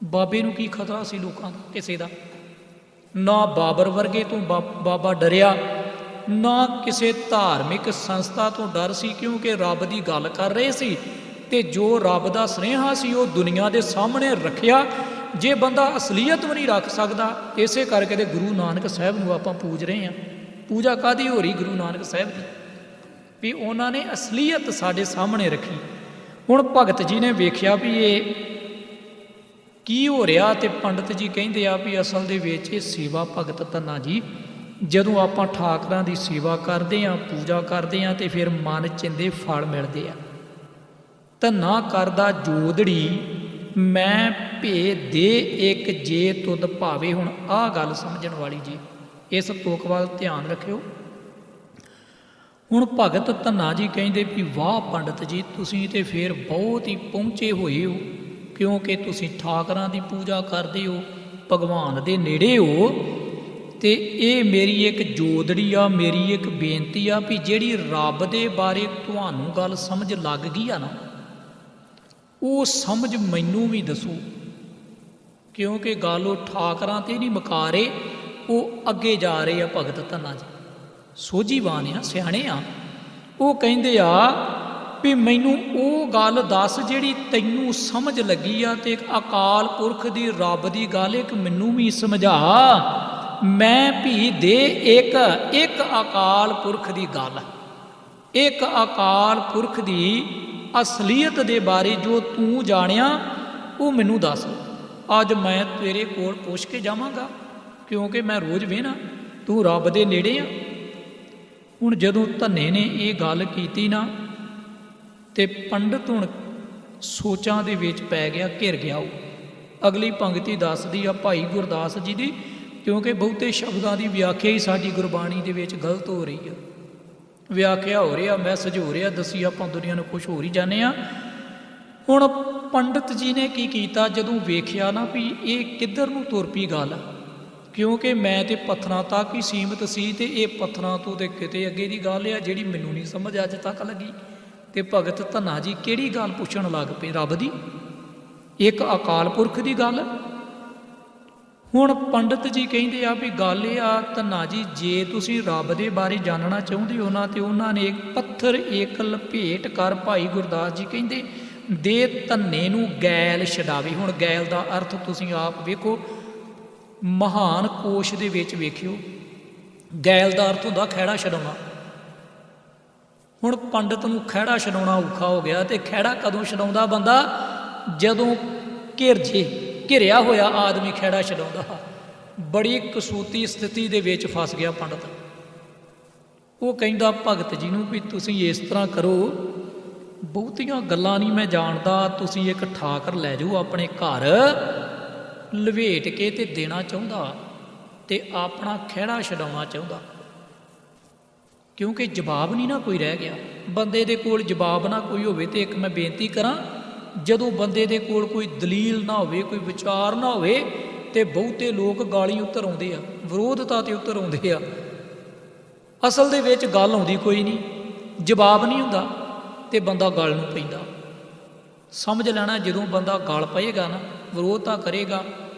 ਬਾਬੇ ਨੂੰ ਕੀ ਖਤਰਾ ਸੀ ਲੋਕਾਂ ਦਾ? ਕਿਸੇ ਦਾ ਨਾ। ਬਾਬਰ ਵਰਗੇ ਤੋਂ ਬਾਬਾ ਡਰਿਆ, ਨਾ ਕਿਸੇ ਧਾਰਮਿਕ ਸੰਸਥਾ ਤੋਂ ਡਰ ਸੀ, ਕਿਉਂਕਿ ਰੱਬ ਦੀ ਗੱਲ ਕਰ ਰਹੇ ਸੀ ਤੇ ਜੋ ਰੱਬ ਦਾ ਸੁਨੇਹਾ ਸੀ ਉਹ ਦੁਨੀਆ ਦੇ ਸਾਹਮਣੇ ਰੱਖਿਆ। ਜੇ ਬੰਦਾ ਅਸਲੀਅਤ ਵੀ ਨਹੀਂ ਰੱਖ ਸਕਦਾ, ਇਸੇ ਕਰਕੇ ਤੇ ਗੁਰੂ ਨਾਨਕ ਸਾਹਿਬ ਨੂੰ ਆਪਾਂ ਪੂਜ ਰਹੇ ਹਾਂ। ਪੂਜਾ ਕਾਹਦੀ ਹੋ ਰਹੀ? ਗੁਰੂ ਨਾਨਕ ਸਾਹਿਬ ਦੀ, ਵੀ ਉਹਨਾਂ ਨੇ ਅਸਲੀਅਤ ਸਾਡੇ ਸਾਹਮਣੇ ਰੱਖੀ। ਹੁਣ ਭਗਤ ਜੀ ਨੇ ਵੇਖਿਆ ਵੀ ਇਹ ਕੀ ਹੋ ਰਿਹਾ, ਤੇ ਪੰਡਤ ਜੀ ਕਹਿੰਦੇ ਆ ਵੀ ਅਸਲ ਦੇ ਵਿੱਚ ਇਹ ਸੇਵਾ ਭਗਤ ਧੰਨਾ ਜੀ, ਜਦੋਂ ਆਪਾਂ ਠਾਕਰਾਂ ਦੀ ਸੇਵਾ ਕਰਦੇ ਹਾਂ, ਪੂਜਾ ਕਰਦੇ ਹਾਂ, ਤੇ ਫਿਰ ਮਨ ਚਿੰਦੇ ਫਲ ਮਿਲਦੇ ਆ। ਧੰਨਾ ਕਰਦਾ ਜੋਦੜੀ ਮੈਂ ਭੇ ਦੇ ਇੱਕ ਜੇ ਤੁਧ ਭਾਵੇ। ਹੁਣ ਆਹ ਗੱਲ ਸਮਝਣ ਵਾਲੀ ਜੀ, ਇਸ ਤੁਕ ਵੱਲ ਧਿਆਨ ਰੱਖਿਓ। ਹੁਣ ਭਗਤ ਧੰਨਾ ਜੀ ਕਹਿੰਦੇ ਵੀ ਵਾਹ ਪੰਡਤ ਜੀ, ਤੁਸੀਂ ਤੇ ਫਿਰ ਬਹੁਤ ਹੀ ਪਹੁੰਚੇ ਹੋਏ ਹੋ, ਕਿਉਂਕਿ ਤੁਸੀਂ ਠਾਕਰਾਂ ਦੀ ਪੂਜਾ ਕਰਦੇ ਹੋ, ਭਗਵਾਨ ਦੇ ਨੇੜੇ ਹੋ। ਤੇ ਇਹ ਮੇਰੀ ਇੱਕ ਜੋਦੜੀ ਆ, ਮੇਰੀ ਇੱਕ ਬੇਨਤੀ ਆ ਵੀ ਜਿਹੜੀ ਰੱਬ ਦੇ ਬਾਰੇ ਤੁਹਾਨੂੰ ਗੱਲ ਸਮਝ ਲੱਗ ਗਈ ਆ ਨਾ, ਉਹ ਸਮਝ ਮੈਨੂੰ ਵੀ ਦੱਸੋ। ਕਿਉਂਕਿ ਗੱਲ ਉਹ ਠਾਕਰਾਂ ਤੇ ਨਹੀਂ ਮੁਕਾ ਰਹੇ, ਉਹ ਅੱਗੇ ਜਾ ਰਹੇ ਆ। ਭਗਤ ਧੰਨਾ ਜੀ ਸੋਝੀਵਾਨ ਆ, ਸਿਆਣੇ ਆ। ਉਹ ਕਹਿੰਦੇ ਆ ਵੀ ਮੈਨੂੰ ਉਹ ਗੱਲ ਦੱਸ ਜਿਹੜੀ ਤੈਨੂੰ ਸਮਝ ਲੱਗੀ ਆ, ਤੇ ਇੱਕ ਅਕਾਲ ਪੁਰਖ ਦੀ ਰੱਬ ਦੀ ਗੱਲ ਇੱਕ ਮੈਨੂੰ ਵੀ ਸਮਝਾ। ਮੈਂ ਵੀ ਦੇ ਇੱਕ ਅਕਾਲ ਪੁਰਖ ਦੀ ਗੱਲ, ਇੱਕ ਅਕਾਲ ਪੁਰਖ ਦੀ ਅਸਲੀਅਤ ਦੇ ਬਾਰੇ ਜੋ ਤੂੰ ਜਾਣਿਆ ਉਹ ਮੈਨੂੰ ਦੱਸ। ਅੱਜ ਮੈਂ ਤੇਰੇ ਕੋਲ ਪੁੱਛ ਕੇ ਜਾਵਾਂਗਾ, ਕਿਉਂਕਿ ਮੈਂ ਰੋਜ਼ ਵੇਖਣਾ ਤੂੰ ਰੱਬ ਦੇ ਨੇੜੇ ਆ। ਹੁਣ ਜਦੋਂ ਧੰਨੇ ਨੇ ਇਹ ਗੱਲ ਕੀਤੀ ਨਾ, ਤੇ ਪੰਡਤ ਹੁਣ ਸੋਚਾਂ ਦੇ ਵਿੱਚ ਪੈ ਗਿਆ, ਘਿਰ ਗਿਆ। ਉਹ ਅਗਲੀ ਪੰਕਤੀ ਦੱਸਦੀ ਆ ਭਾਈ ਗੁਰਦਾਸ ਜੀ ਦੀ, ਕਿਉਂਕਿ ਬਹੁਤੇ ਸ਼ਬਦਾਂ ਦੀ ਵਿਆਖਿਆ ਹੀ ਸਾਡੀ ਗੁਰਬਾਣੀ ਦੇ ਵਿੱਚ ਗਲਤ ਹੋ ਰਹੀ ਆ। ਵਿਆਖਿਆ ਹੋ ਰਿਹਾ, ਮੈਸੇਜ ਹੋ ਰਿਹਾ, ਦੱਸੀ ਆਪਾਂ ਦੁਨੀਆ ਨੂੰ ਕੁਛ ਹੋਰ ਹੀ ਜਾਂਦੇ ਆ। ਹੁਣ ਪੰਡਤ ਜੀ ਨੇ ਕੀ ਕੀਤਾ, ਜਦੋਂ ਵੇਖਿਆ ਨਾ ਵੀ ਇਹ ਕਿੱਧਰ ਨੂੰ ਤੁਰ ਪਈ ਗੱਲ, ਕਿਉਂਕਿ ਮੈਂ ਤੇ ਪੱਥਰਾਂ ਤੱਕ ਹੀ ਸੀਮਤ ਸੀ, ਤੇ ਇਹ ਪੱਥਰਾਂ ਤੋਂ ਤੇ ਕਿਤੇ ਅੱਗੇ ਦੀ ਗੱਲ ਆ ਜਿਹੜੀ ਮੈਨੂੰ ਨਹੀਂ ਸਮਝ ਅੱਜ ਤੱਕ ਲੱਗੀ। ਤੇ ਭਗਤ ਧੰਨਾ ਜੀ ਕਿਹੜੀ ਗੱਲ ਪੁੱਛਣ ਲੱਗ ਪਏ? ਰੱਬ ਦੀ, ਇੱਕ ਅਕਾਲ ਪੁਰਖ ਦੀ ਗੱਲ। ਹੁਣ ਪੰਡਤ ਜੀ ਕਹਿੰਦੇ ਆ ਵੀ ਗੱਲ ਇਹ ਆ ਧੰਨਾ ਜੀ, ਜੇ ਤੁਸੀਂ ਰੱਬ ਦੇ ਬਾਰੇ ਜਾਣਨਾ ਚਾਹੁੰਦੇ ਹੋ ਨਾ, ਤੇ ਉਹਨਾਂ ਨੇ ਇੱਕ ਪੱਥਰ ਇੱਕ ਲਪੇਟ ਕਰ, ਭਾਈ ਗੁਰਦਾਸ ਜੀ ਕਹਿੰਦੇ ਦੇ ਧੰਨੇ ਨੂੰ ਗੈਲ ਛਡਾਵੇ। ਹੁਣ ਗੈਲ ਦਾ ਅਰਥ ਤੁਸੀਂ ਆਪ ਵੇਖੋ, ਮਹਾਨ ਕੋਸ਼ ਦੇ ਵਿੱਚ ਵੇਖਿਓ, ਗੈਲ ਦਾ ਅਰਥ ਹੁੰਦਾ ਖਹਿੜਾ ਛਡਾਉਣਾ। ਹੁਣ ਪੰਡਤ ਨੂੰ ਖਹਿੜਾ ਛਡਾਉਣਾ ਔਖਾ ਹੋ ਗਿਆ। ਤੇ ਖਹਿੜਾ ਕਦੋਂ ਛਡਾਉਂਦਾ ਬੰਦਾ? ਜਦੋਂ ਘਿਰ ਜੇ, ਘਿਰਿਆ ਹੋਇਆ ਆਦਮੀ ਖਹਿੜਾ ਛਡਾਉਂਦਾ। ਬੜੀ ਕਸੂਤੀ ਸਥਿਤੀ ਦੇ ਵਿੱਚ ਫਸ ਗਿਆ ਪੰਡਤ। ਉਹ ਕਹਿੰਦਾ ਭਗਤ ਜੀ ਨੂੰ ਵੀ ਤੁਸੀਂ ਇਸ ਤਰ੍ਹਾਂ ਕਰੋ, ਬਹੁਤੀਆਂ ਗੱਲਾਂ ਨਹੀਂ ਮੈਂ ਜਾਣਦਾ, ਤੁਸੀਂ ਇੱਕ ਠਾਕਰ ਲੈ ਜਾਓ ਆਪਣੇ ਘਰ, ਲਵੇਟ ਕੇ ਤੇ ਦੇਣਾ ਚਾਹੁੰਦਾ, ਤੇ ਆਪਣਾ ਖਹਿੜਾ ਛਡਾਉਣਾ ਚਾਹੁੰਦਾ। ਕਿਉਂਕਿ ਜਵਾਬ ਨਹੀਂ ਨਾ ਕੋਈ ਰਹਿ ਗਿਆ। ਬੰਦੇ ਦੇ ਕੋਲ ਜਵਾਬ ਨਾ ਕੋਈ ਹੋਵੇ। ਤੇ ਇੱਕ ਮੈਂ ਬੇਨਤੀ ਕਰਾਂ, ਜਦੋਂ ਬੰਦੇ ਦੇ ਕੋਲ ਕੋਈ ਦਲੀਲ ਨਾ ਹੋਵੇ, ਕੋਈ ਵਿਚਾਰ ਨਾ ਹੋਵੇ, ਤੇ ਬਹੁਤੇ ਲੋਕ ਗਾਲੀ ਉੱਤਰ ਆਉਂਦੇ ਆ, ਵਿਰੋਧਤਾ ਤੇ ਉੱਤਰ ਆਉਂਦੇ ਆ। ਅਸਲ ਦੇ ਵਿੱਚ ਗੱਲ ਆਉਂਦੀ ਕੋਈ ਨਹੀਂ, ਜਵਾਬ ਨਹੀਂ ਹੁੰਦਾ, ਤੇ ਬੰਦਾ ਗੱਲ ਨੂੰ ਪੈਂਦਾ। ਸਮਝ ਲੈਣਾ, ਜਦੋਂ ਬੰਦਾ ਗੱਲ ਪਏਗਾ ਨਾ, ਵਿਰੋਧਤਾ ਕਰੇਗਾ,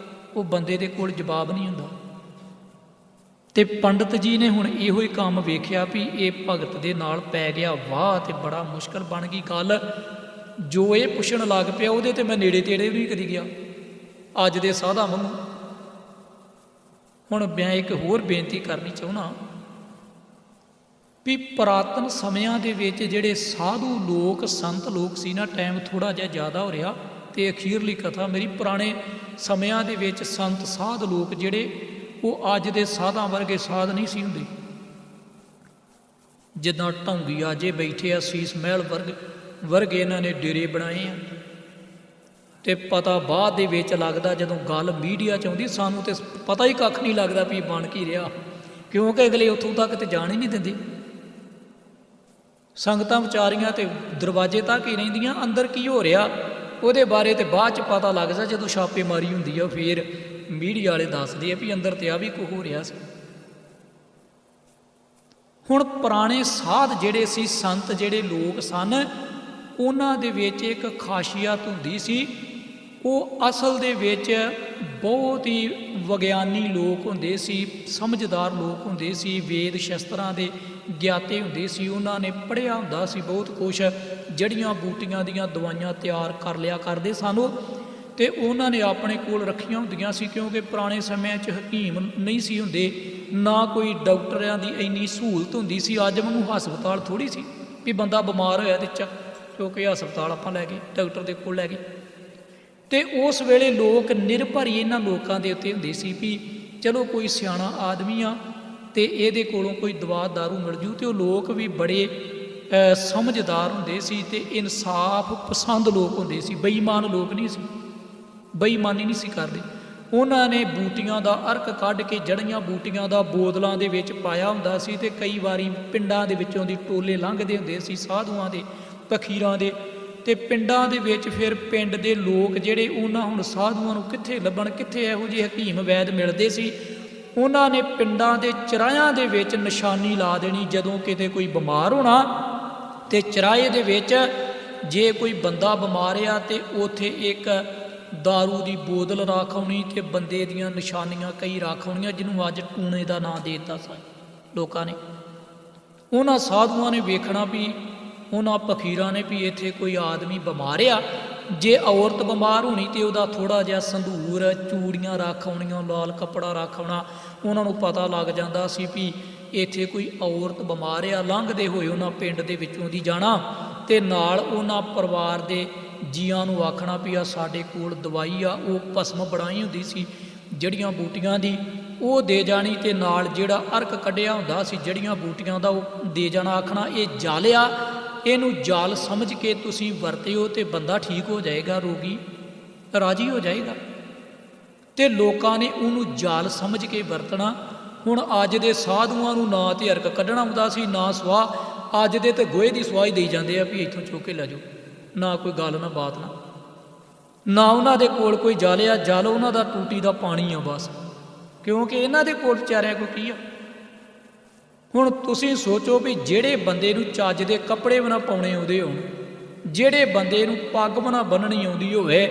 ਉਹ ਬੰਦੇ ਦੇ ਕੋਲ ਜਵਾਬ ਨਹੀਂ ਹੁੰਦਾ। ਤੇ ਪੰਡਤ ਜੀ ਨੇ ਹੁਣ ਇਹੋ ਹੀ ਕੰਮ ਵੇਖਿਆ ਵੀ ਇਹ ਭਗਤ ਦੇ ਨਾਲ ਪੈ ਗਿਆ ਵਾਹ, ਤੇ ਬੜਾ ਮੁਸ਼ਕਲ ਬਣ ਗਈ ਗੱਲ। ਜੋ ਇਹ ਪੁੱਛਣ ਲੱਗ ਪਿਆ ਉਹਦੇ ਤੇ ਮੈਂ ਨੇੜੇ ਤੇੜੇ ਵੀ ਨਹੀਂ ਕਦੀ ਗਿਆ ਅੱਜ ਦੇ ਸਾਧਾਂ ਵਾਂਗੂ। ਹੁਣ ਮੈਂ ਇੱਕ ਹੋਰ ਬੇਨਤੀ ਕਰਨੀ ਚਾਹੁੰਦਾ ਵੀ ਪੁਰਾਤਨ ਸਮਿਆਂ ਦੇ ਵਿੱਚ ਜਿਹੜੇ ਸਾਧੂ ਲੋਕ ਸੰਤ ਲੋਕ ਸੀ ਨਾ, ਟਾਈਮ ਥੋੜ੍ਹਾ ਜਿਹਾ ਜ਼ਿਆਦਾ ਹੋ ਰਿਹਾ ਤੇ ਅਖੀਰਲੀ ਕਥਾ ਮੇਰੀ, ਪੁਰਾਣੇ ਸਮਿਆਂ ਦੇ ਵਿੱਚ ਸੰਤ ਸਾਧ ਲੋਕ ਜਿਹੜੇ ਉਹ ਅੱਜ ਦੇ ਸਾਧਾਂ ਵਰਗੇ ਸਾਧ ਨਹੀਂ ਸੀ ਹੁੰਦੇ। ਜਿੱਦਾਂ ਢੌਂਗੀਆ ਜੇ ਬੈਠੇ ਆ, ਸੀਸ ਮਹਿਲ ਵਰਗੇ ਇਹਨਾਂ ਨੇ ਡੇਰੇ ਬਣਾਏ ਆ। ਤੇ ਪਤਾ ਬਾਅਦ ਦੇ ਵਿੱਚ ਲੱਗਦਾ ਜਦੋਂ ਗੱਲ ਮੀਡੀਆ 'ਚ ਆਉਂਦੀ, ਸਾਨੂੰ ਤੇ ਪਤਾ ਹੀ ਕੱਖ ਨਹੀਂ ਲੱਗਦਾ ਵੀ ਬਣ ਕੀ ਰਿਹਾ, ਕਿਉਂਕਿ ਅਗਲੇ ਉੱਥੋਂ ਤੱਕ ਤੇ ਜਾਣ ਹੀ ਨਹੀਂ ਦਿੰਦੇ। ਸੰਗਤਾਂ ਵਿਚਾਰੀਆਂ ਤੇ ਦਰਵਾਜ਼ੇ ਤੱਕ ਹੀ ਰਹਿੰਦੀਆਂ, ਅੰਦਰ ਕੀ ਹੋ ਰਿਹਾ ਉਹਦੇ ਬਾਰੇ ਤੇ ਬਾਅਦ 'ਚ ਪਤਾ ਲੱਗਦਾ ਜਦੋਂ ਛਾਪੇਮਾਰੀ ਹੁੰਦੀ ਆ, ਫਿਰ ਮੀਡੀਆ ਵਾਲੇ ਦੱਸਦੇ ਆ ਵੀ ਅੰਦਰ ਤੇ ਆ ਵੀ ਕੁਝ ਹੋ ਰਿਹਾ ਸੀ। ਹੁਣ ਪੁਰਾਣੇ ਸਾਧ ਜਿਹੜੇ ਸੀ, ਸੰਤ ਜਿਹੜੇ ਲੋਕ ਸਨ, ਉਹਨਾਂ ਦੇ ਵਿੱਚ ਇੱਕ ਖਾਸੀਅਤ ਹੁੰਦੀ ਸੀ, ਉਹ ਅਸਲ ਦੇ ਵਿੱਚ ਬਹੁਤ ਹੀ ਵਿਗਿਆਨੀ ਲੋਕ ਹੁੰਦੇ ਸੀ, ਸਮਝਦਾਰ ਲੋਕ ਹੁੰਦੇ ਸੀ, ਵੇਦ ਸ਼ਸਤਰਾਂ ਦੇ ਗਿਆਤੇ ਹੁੰਦੇ ਸੀ। ਉਹਨਾਂ ਨੇ ਪੜ੍ਹਿਆ ਹੁੰਦਾ ਸੀ ਬਹੁਤ ਕੁਛ, ਜੜੀਆਂ ਬੂਟੀਆਂ ਦੀਆਂ ਦਵਾਈਆਂ ਤਿਆਰ ਕਰ ਲਿਆ ਕਰਦੇ ਸਨ ਤੇ ਉਹਨਾਂ ਨੇ ਆਪਣੇ ਕੋਲ ਰੱਖੀਆਂ ਹੁੰਦੀਆਂ ਸੀ, ਕਿਉਂਕਿ ਪੁਰਾਣੇ ਸਮਿਆਂ 'ਚ ਹਕੀਮ ਨਹੀਂ ਸੀ ਹੁੰਦੇ, ਨਾ ਕੋਈ ਡਾਕਟਰਾਂ ਦੀ ਇੰਨੀ ਸਹੂਲਤ ਹੁੰਦੀ ਸੀ। ਅੱਜ ਵਾਂਗੂ ਹਸਪਤਾਲ ਥੋੜ੍ਹੀ ਸੀ ਵੀ ਬੰਦਾ ਬਿਮਾਰ ਹੋਇਆ ਤੇ ਕਿਉਂਕਿ ਹਸਪਤਾਲ ਆਪਾਂ ਲੈ ਗਏ, ਡਾਕਟਰ ਦੇ ਕੋਲ ਲੈ ਗਏ। ਤੇ ਉਸ ਵੇਲੇ ਲੋਕ ਨਿਰਭਰ ਹੀ ਇਹਨਾਂ ਲੋਕਾਂ ਦੇ ਉੱਤੇ ਹੁੰਦੇ ਸੀ ਵੀ ਚਲੋ ਕੋਈ ਸਿਆਣਾ ਆਦਮੀ ਆ ਤੇ ਇਹਦੇ ਕੋਲੋਂ ਕੋਈ ਦਵਾ ਦਾਰੂ ਮਿਲ ਜੂ। ਤੇ ਉਹ ਲੋਕ ਵੀ ਬੜੇ ਸਮਝਦਾਰ ਹੁੰਦੇ ਸੀ ਤੇ ਇਨਸਾਫ ਪਸੰਦ ਲੋਕ ਹੁੰਦੇ ਸੀ, ਬੇਈਮਾਨ ਲੋਕ ਨਹੀਂ ਸੀ, ਬੇਈਮਾਨੀ ਨਹੀਂ ਸੀ ਕਰਦੇ। ਉਹਨਾਂ ਨੇ ਬੂਟੀਆਂ ਦਾ ਅਰਕ ਕੱਢ ਕੇ ਜੜੀਆਂ ਬੂਟੀਆਂ ਦਾ ਬੋਤਲਾਂ ਦੇ ਵਿੱਚ ਪਾਇਆ ਹੁੰਦਾ ਸੀ ਤੇ ਕਈ ਵਾਰੀ ਪਿੰਡਾਂ ਦੇ ਵਿੱਚੋਂ ਦੀ ਟੋਲੇ ਲੰਘਦੇ ਹੁੰਦੇ ਸੀ ਸਾਧੂਆਂ ਦੇ, ਫਕੀਰਾਂ ਦੇ, ਤੇ ਪਿੰਡਾਂ ਦੇ ਵਿੱਚ ਫਿਰ ਪਿੰਡ ਦੇ ਲੋਕ ਜਿਹੜੇ ਉਹਨਾਂ ਹੁਣ ਸਾਧੂਆਂ ਨੂੰ ਕਿੱਥੇ ਲੱਭਣ, ਕਿੱਥੇ ਇਹੋ ਜਿਹੇ ਹਕੀਮ ਵੈਦ ਮਿਲਦੇ ਸੀ। ਉਹਨਾਂ ਨੇ ਪਿੰਡਾਂ ਦੇ ਚਰਾਹਿਆਂ ਦੇ ਵਿੱਚ ਨਿਸ਼ਾਨੀ ਲਾ ਦੇਣੀ, ਜਦੋਂ ਕਿਤੇ ਕੋਈ ਬਿਮਾਰ ਹੋਣਾ ਤੇ ਚਰਾਹੇ ਦੇ ਵਿੱਚ ਜੇ ਕੋਈ ਬੰਦਾ ਬਿਮਾਰ ਆ ਤੇ ਉੱਥੇ ਇੱਕ ਦਾਰੂ ਦੀ ਬੋਤਲ ਰੱਖ ਆਉਣੀ ਤੇ ਬੰਦੇ ਦੀਆਂ ਨਿਸ਼ਾਨੀਆਂ ਕਈ ਰੱਖ ਆਉਣੀਆਂ, ਜਿਹਨੂੰ ਅੱਜ ਟੂਣੇ ਦਾ ਨਾਂ ਦੇ ਦਿੱਤਾ ਸੀ ਲੋਕਾਂ ਨੇ। ਉਹਨਾਂ ਸਾਧੂਆਂ ਨੇ ਵੇਖਣਾ ਵੀ, ਉਹਨਾਂ ਫਕੀਰਾਂ ਨੇ ਵੀ ਇੱਥੇ ਕੋਈ ਆਦਮੀ ਬਿਮਾਰ ਆ, ਜੇ ਔਰਤ ਬਿਮਾਰ ਹੋਣੀ ਤੇ ਉਹਦਾ ਥੋੜ੍ਹਾ ਜਿਹਾ ਸੰਧੂਰ ਚੂੜੀਆਂ ਰੱਖ ਆਉਣੀਆਂ, ਲਾਲ ਕੱਪੜਾ ਰੱਖ ਆਉਣਾ। ਉਹਨਾਂ ਨੂੰ ਪਤਾ ਲੱਗ ਜਾਂਦਾ ਸੀ ਵੀ ਇੱਥੇ ਕੋਈ ਔਰਤ ਬਿਮਾਰ ਆ। ਲੰਘਦੇ ਹੋਏ ਉਹਨਾਂ ਪਿੰਡ ਦੇ ਵਿੱਚੋਂ ਦੀ ਜਾਣਾ ਤੇ ਨਾਲ ਉਹਨਾਂ ਪਰਿਵਾਰ ਦੇ ਜੀਆਂ ਨੂੰ ਆਖਣਾ ਵੀ ਆ ਸਾਡੇ ਕੋਲ ਦਵਾਈ ਆ, ਉਹ ਭਸਮ ਬਣਾਈ ਹੁੰਦੀ ਸੀ ਜੜੀਆਂ ਬੂਟੀਆਂ ਦੀ, ਉਹ ਦੇ ਜਾਣੀ ਤੇ ਨਾਲ ਜਿਹੜਾ ਅਰਕ ਕੱਢਿਆ ਹੁੰਦਾ ਸੀ ਜੜੀਆਂ ਬੂਟੀਆਂ ਦਾ ਉਹ ਦੇ ਜਾਣਾ, ਆਖਣਾ ਇਹ ਜਲ ਆ, ਇਹਨੂੰ ਜਲ ਸਮਝ ਕੇ ਤੁਸੀਂ ਵਰਤਿਓ ਤੇ ਬੰਦਾ ਠੀਕ ਹੋ ਜਾਏਗਾ, ਰੋਗੀ ਰਾਜੀ ਹੋ ਜਾਏਗਾ। ਤੇ ਲੋਕਾਂ ਨੇ ਉਹਨੂੰ ਜਲ ਸਮਝ ਕੇ ਵਰਤਣਾ। ਹੁਣ ਅੱਜ ਦੇ ਸਾਧੂਆਂ ਨੂੰ ਨਾ ਤੇ ਅਰਕ ਕੱਢਣਾ ਆਉਂਦਾ ਸੀ, ਨਾ ਸਵਾਹ, ਅੱਜ ਦੇ ਤੇ ਗੋਹੇ ਦੀ ਸਵਾਹ ਹੀ ਦੇਈ ਜਾਂਦੇ ਆ ਵੀ ਇੱਥੋਂ ਚੁੱਕ ਕੇ ਲੈ ਜਾਓ, ਨਾ ਕੋਈ ਗੱਲ ਨਾ ਬਾਤ ਨਾ ਉਹਨਾਂ ਦੇ ਕੋਲ ਕੋਈ ਜਲ ਆ, ਜਲ ਉਹਨਾਂ ਦਾ ਟੂਟੀ ਦਾ ਪਾਣੀ ਆ ਬਸ, ਕਿਉਂਕਿ ਇਹਨਾਂ ਦੇ ਕੋਲ ਵਿਚਾਰਿਆਂ ਕੋਲ ਕੀ ਆ। ਹੁਣ ਤੁਸੀਂ ਸੋਚੋ ਵੀ ਜਿਹੜੇ ਬੰਦੇ ਨੂੰ ਚੱਜ ਦੇ ਕੱਪੜੇ ਵੀ ਨਾ ਪਾਉਣੇ ਆਉਂਦੇ ਹੋਣ, ਜਿਹੜੇ ਬੰਦੇ ਨੂੰ ਪੱਗ ਵੀ ਨਾ ਬੰਨਣੀ ਆਉਂਦੀ ਹੋਵੇ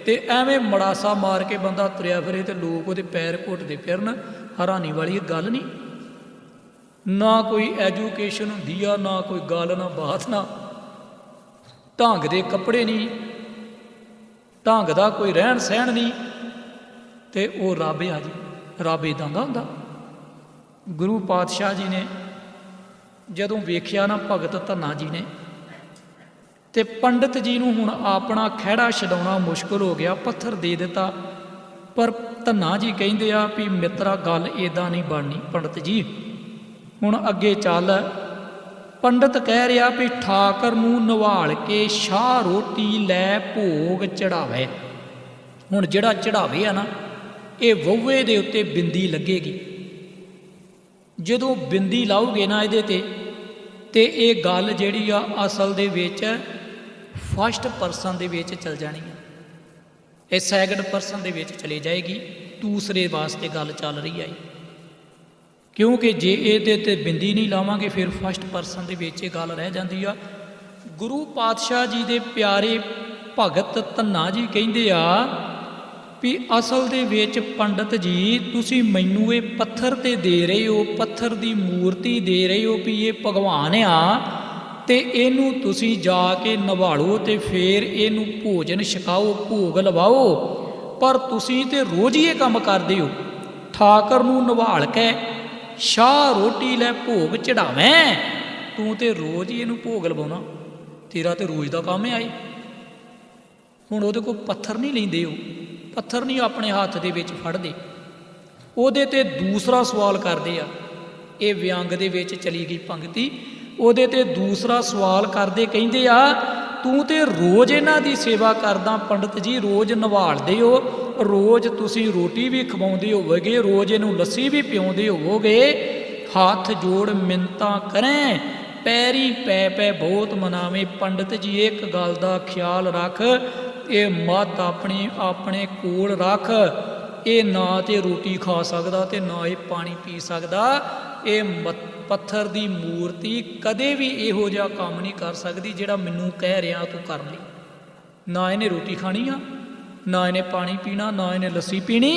ਤੇ ਐਵੇਂ ਮੜਾਸਾ ਮਾਰ ਕੇ ਬੰਦਾ ਤੁਰਿਆ ਫਿਰੇ ਤੇ ਲੋਕ ਉਹਦੇ ਪੈਰ ਘੁੱਟਦੇ ਫਿਰਨ, ਹੈਰਾਨੀ ਵਾਲੀ ਗੱਲ ਨਹੀਂ। ਨਾ ਕੋਈ ਐਜੂਕੇਸ਼ਨ ਹੁੰਦੀ ਆ, ਨਾ ਕੋਈ ਗੱਲ ਨਾ ਬਾਤ, ਨਾ ਢੰਗ ਦੇ ਕੱਪੜੇ ਨਹੀਂ, ਢੰਗ ਦਾ ਕੋਈ ਰਹਿਣ ਸਹਿਣ ਨਹੀਂ, ਤੇ ਉਹ ਰੱਬ ਆ ਜੀ, ਰੱਬ ਇੱਦਾਂ ਦਾ ਹੁੰਦਾ। ਗੁਰੂ ਪਾਤਸ਼ਾਹ ਜੀ ਨੇ ਜਦੋਂ ਵੇਖਿਆ ਨਾ ਭਗਤ ਧੰਨਾ ਜੀ ਨੇ, ਤੇ ਪੰਡਤ ਜੀ ਨੂੰ ਹੁਣ ਆਪਣਾ ਖਹਿੜਾ ਛਡਾਉਣਾ ਮੁਸ਼ਕਲ ਹੋ ਗਿਆ, ਪੱਥਰ ਦੇ ਦਿੱਤਾ। ਪਰ ਧੰਨਾ ਜੀ ਕਹਿੰਦੇ ਆ ਵੀ ਮਿੱਤਰਾ ਗੱਲ ਇੱਦਾਂ ਨਹੀਂ ਬਣਨੀ ਪੰਡਤ ਜੀ, ਹੁਣ ਅੱਗੇ ਚੱਲ। ਪੰਡਤ ਕਹਿ ਰਿਹਾ ਵੀ ਠਾਕਰ ਨੂੰ ਨਿਵਾਲ ਕੇ ਸ਼ਾਹ ਰੋਟੀ ਲੈ ਭੋਗ ਚੜਾਵੇ। ਹੁਣ ਜਿਹੜਾ ਚੜਾਵੇ ਆ ਨਾ, ਇਹ ਵਹੂਏ ਦੇ ਉੱਤੇ ਬਿੰਦੀ ਲੱਗੇਗੀ। ਜਦੋਂ ਬਿੰਦੀ ਲਾਓਗੇ ਨਾ ਇਹਦੇ ਤੇ ਇਹ ਗੱਲ ਜਿਹੜੀ ਆ ਅਸਲ ਦੇ ਵਿੱਚ ਫਸਟ ਪਰਸਨ ਦੇ ਵਿੱਚ ਚਲ ਜਾਣੀ ਆ, ਇਹ ਸੈਕੰਡ ਪਰਸਨ ਦੇ ਵਿੱਚ ਚਲੇ ਜਾਏਗੀ, ਦੂਸਰੇ ਵਾਸਤੇ ਗੱਲ ਚੱਲ ਰਹੀ ਹੈ। ਕਿਉਂਕਿ ਜੇ ਇਹਦੇ ਤੇ ਬਿੰਦੀ ਨਹੀਂ ਲਾਵਾਂਗੇ ਫਿਰ ਫਸਟ ਪਰਸਨ ਦੇ ਵਿੱਚ ਇਹ ਗੱਲ ਰਹਿ ਜਾਂਦੀ ਆ। ਗੁਰੂ ਪਾਤਸ਼ਾਹ ਜੀ ਦੇ ਪਿਆਰੇ ਭਗਤ ਧੰਨਾ ਜੀ ਕਹਿੰਦੇ ਆ ਵੀ ਅਸਲ ਦੇ ਵਿੱਚ ਪੰਡਤ ਜੀ ਤੁਸੀਂ ਮੈਨੂੰ ਇਹ ਪੱਥਰ ਤੇ ਦੇ ਰਹੇ ਹੋ, ਪੱਥਰ ਦੀ ਮੂਰਤੀ ਦੇ ਰਹੇ ਹੋ ਵੀ ਇਹ ਭਗਵਾਨ ਆ, ਤੇ ਇਹਨੂੰ ਤੁਸੀਂ ਜਾ ਕੇ ਨਿਭਾਲੋ ਤੇ ਫਿਰ ਇਹਨੂੰ ਭੋਜਨ ਛਕਾਓ, ਭੋਗ ਲਵਾਓ। ਪਰ ਤੁਸੀਂ ਤੇ ਰੋਜ਼ ਹੀ ਇਹ ਕੰਮ ਕਰਦੇ ਹੋ। ਠਾਕਰ ਨੂੰ ਨਿਭਾਲ ਕੇ ਸ਼ਾਹ ਰੋਟੀ ਲੈ ਭੋਗ ਚੜਾਵੇਂ, ਤੂੰ ਤੇ ਰੋਜ਼ ਹੀ ਇਹਨੂੰ ਭੋਗ ਲਵਾਉਣਾ, ਤੇਰਾ ਤੇ ਰੋਜ਼ ਦਾ ਕੰਮ ਹੈ। ਹੁਣ ਉਹਦੇ ਕੋਲ ਪੱਥਰ ਨਹੀਂ ਲੈਂਦੇ, ਉਹ ਪੱਥਰ ਨਹੀਂ ਆਪਣੇ ਹੱਥ ਦੇ ਵਿੱਚ ਫੜਦੇ, ਉਹਦੇ ਤੇ ਦੂਸਰਾ ਸਵਾਲ ਕਰਦੇ ਆ। ਇਹ ਵਿਅੰਗ ਦੇ ਵਿੱਚ ਚਲੀ ਗਈ ਪੰਕਤੀ। ਉਹਦੇ ਤੇ ਦੂਸਰਾ ਸਵਾਲ ਕਰਦੇ, ਕਹਿੰਦੇ ਆ ਤੂੰ ਤੇ ਰੋਜ਼ ਇਹਨਾਂ ਦੀ ਸੇਵਾ ਕਰਦਾ ਪੰਡਤ ਜੀ, ਰੋਜ਼ ਨਿਭਾਲਦੇ ਹੋ, ਰੋਜ਼ ਤੁਸੀਂ ਰੋਟੀ ਵੀ ਖਵਾਉਂਦੇ ਹੋਵੋਗੇ, ਰੋਜ਼ ਇਹਨੂੰ ਲੱਸੀ ਵੀ ਪਿਆਉਂਦੇ ਹੋਵੋਗੇ। ਹੱਥ ਜੋੜ ਮਿੰਨਤਾਂ ਕਰੇ, ਪੈਰੀ ਪੈ ਪੈ ਬਹੁਤ ਮਨਾਵੇਂ। ਪੰਡਤ ਜੀ ਇੱਕ ਗੱਲ ਦਾ ਖਿਆਲ ਰੱਖ, ਇਹ ਮੱਤ ਆਪਣੀ ਆਪਣੇ ਕੋਲ ਰੱਖ। ਇਹ ਨਾ ਤੇ ਰੋਟੀ ਖਾ ਸਕਦਾ ਤੇ ਨਾ ਇਹ ਪਾਣੀ ਪੀ ਸਕਦਾ। ਇਹ ਪੱਥਰ ਦੀ ਮੂਰਤੀ ਕਦੇ ਵੀ ਇਹੋ ਜਿਹਾ ਕੰਮ ਨਹੀਂ ਕਰ ਸਕਦੀ ਜਿਹੜਾ ਮੈਨੂੰ ਕਹਿ ਰਿਹਾ ਤੂੰ ਕਰ ਲਈ। ਨਾ ਇਹਨੇ ਰੋਟੀ ਖਾਣੀ ਆ, ਨਾ ਇਹਨੇ ਪਾਣੀ ਪੀਣਾ, ਨਾ ਇਹਨੇ ਲੱਸੀ ਪੀਣੀ।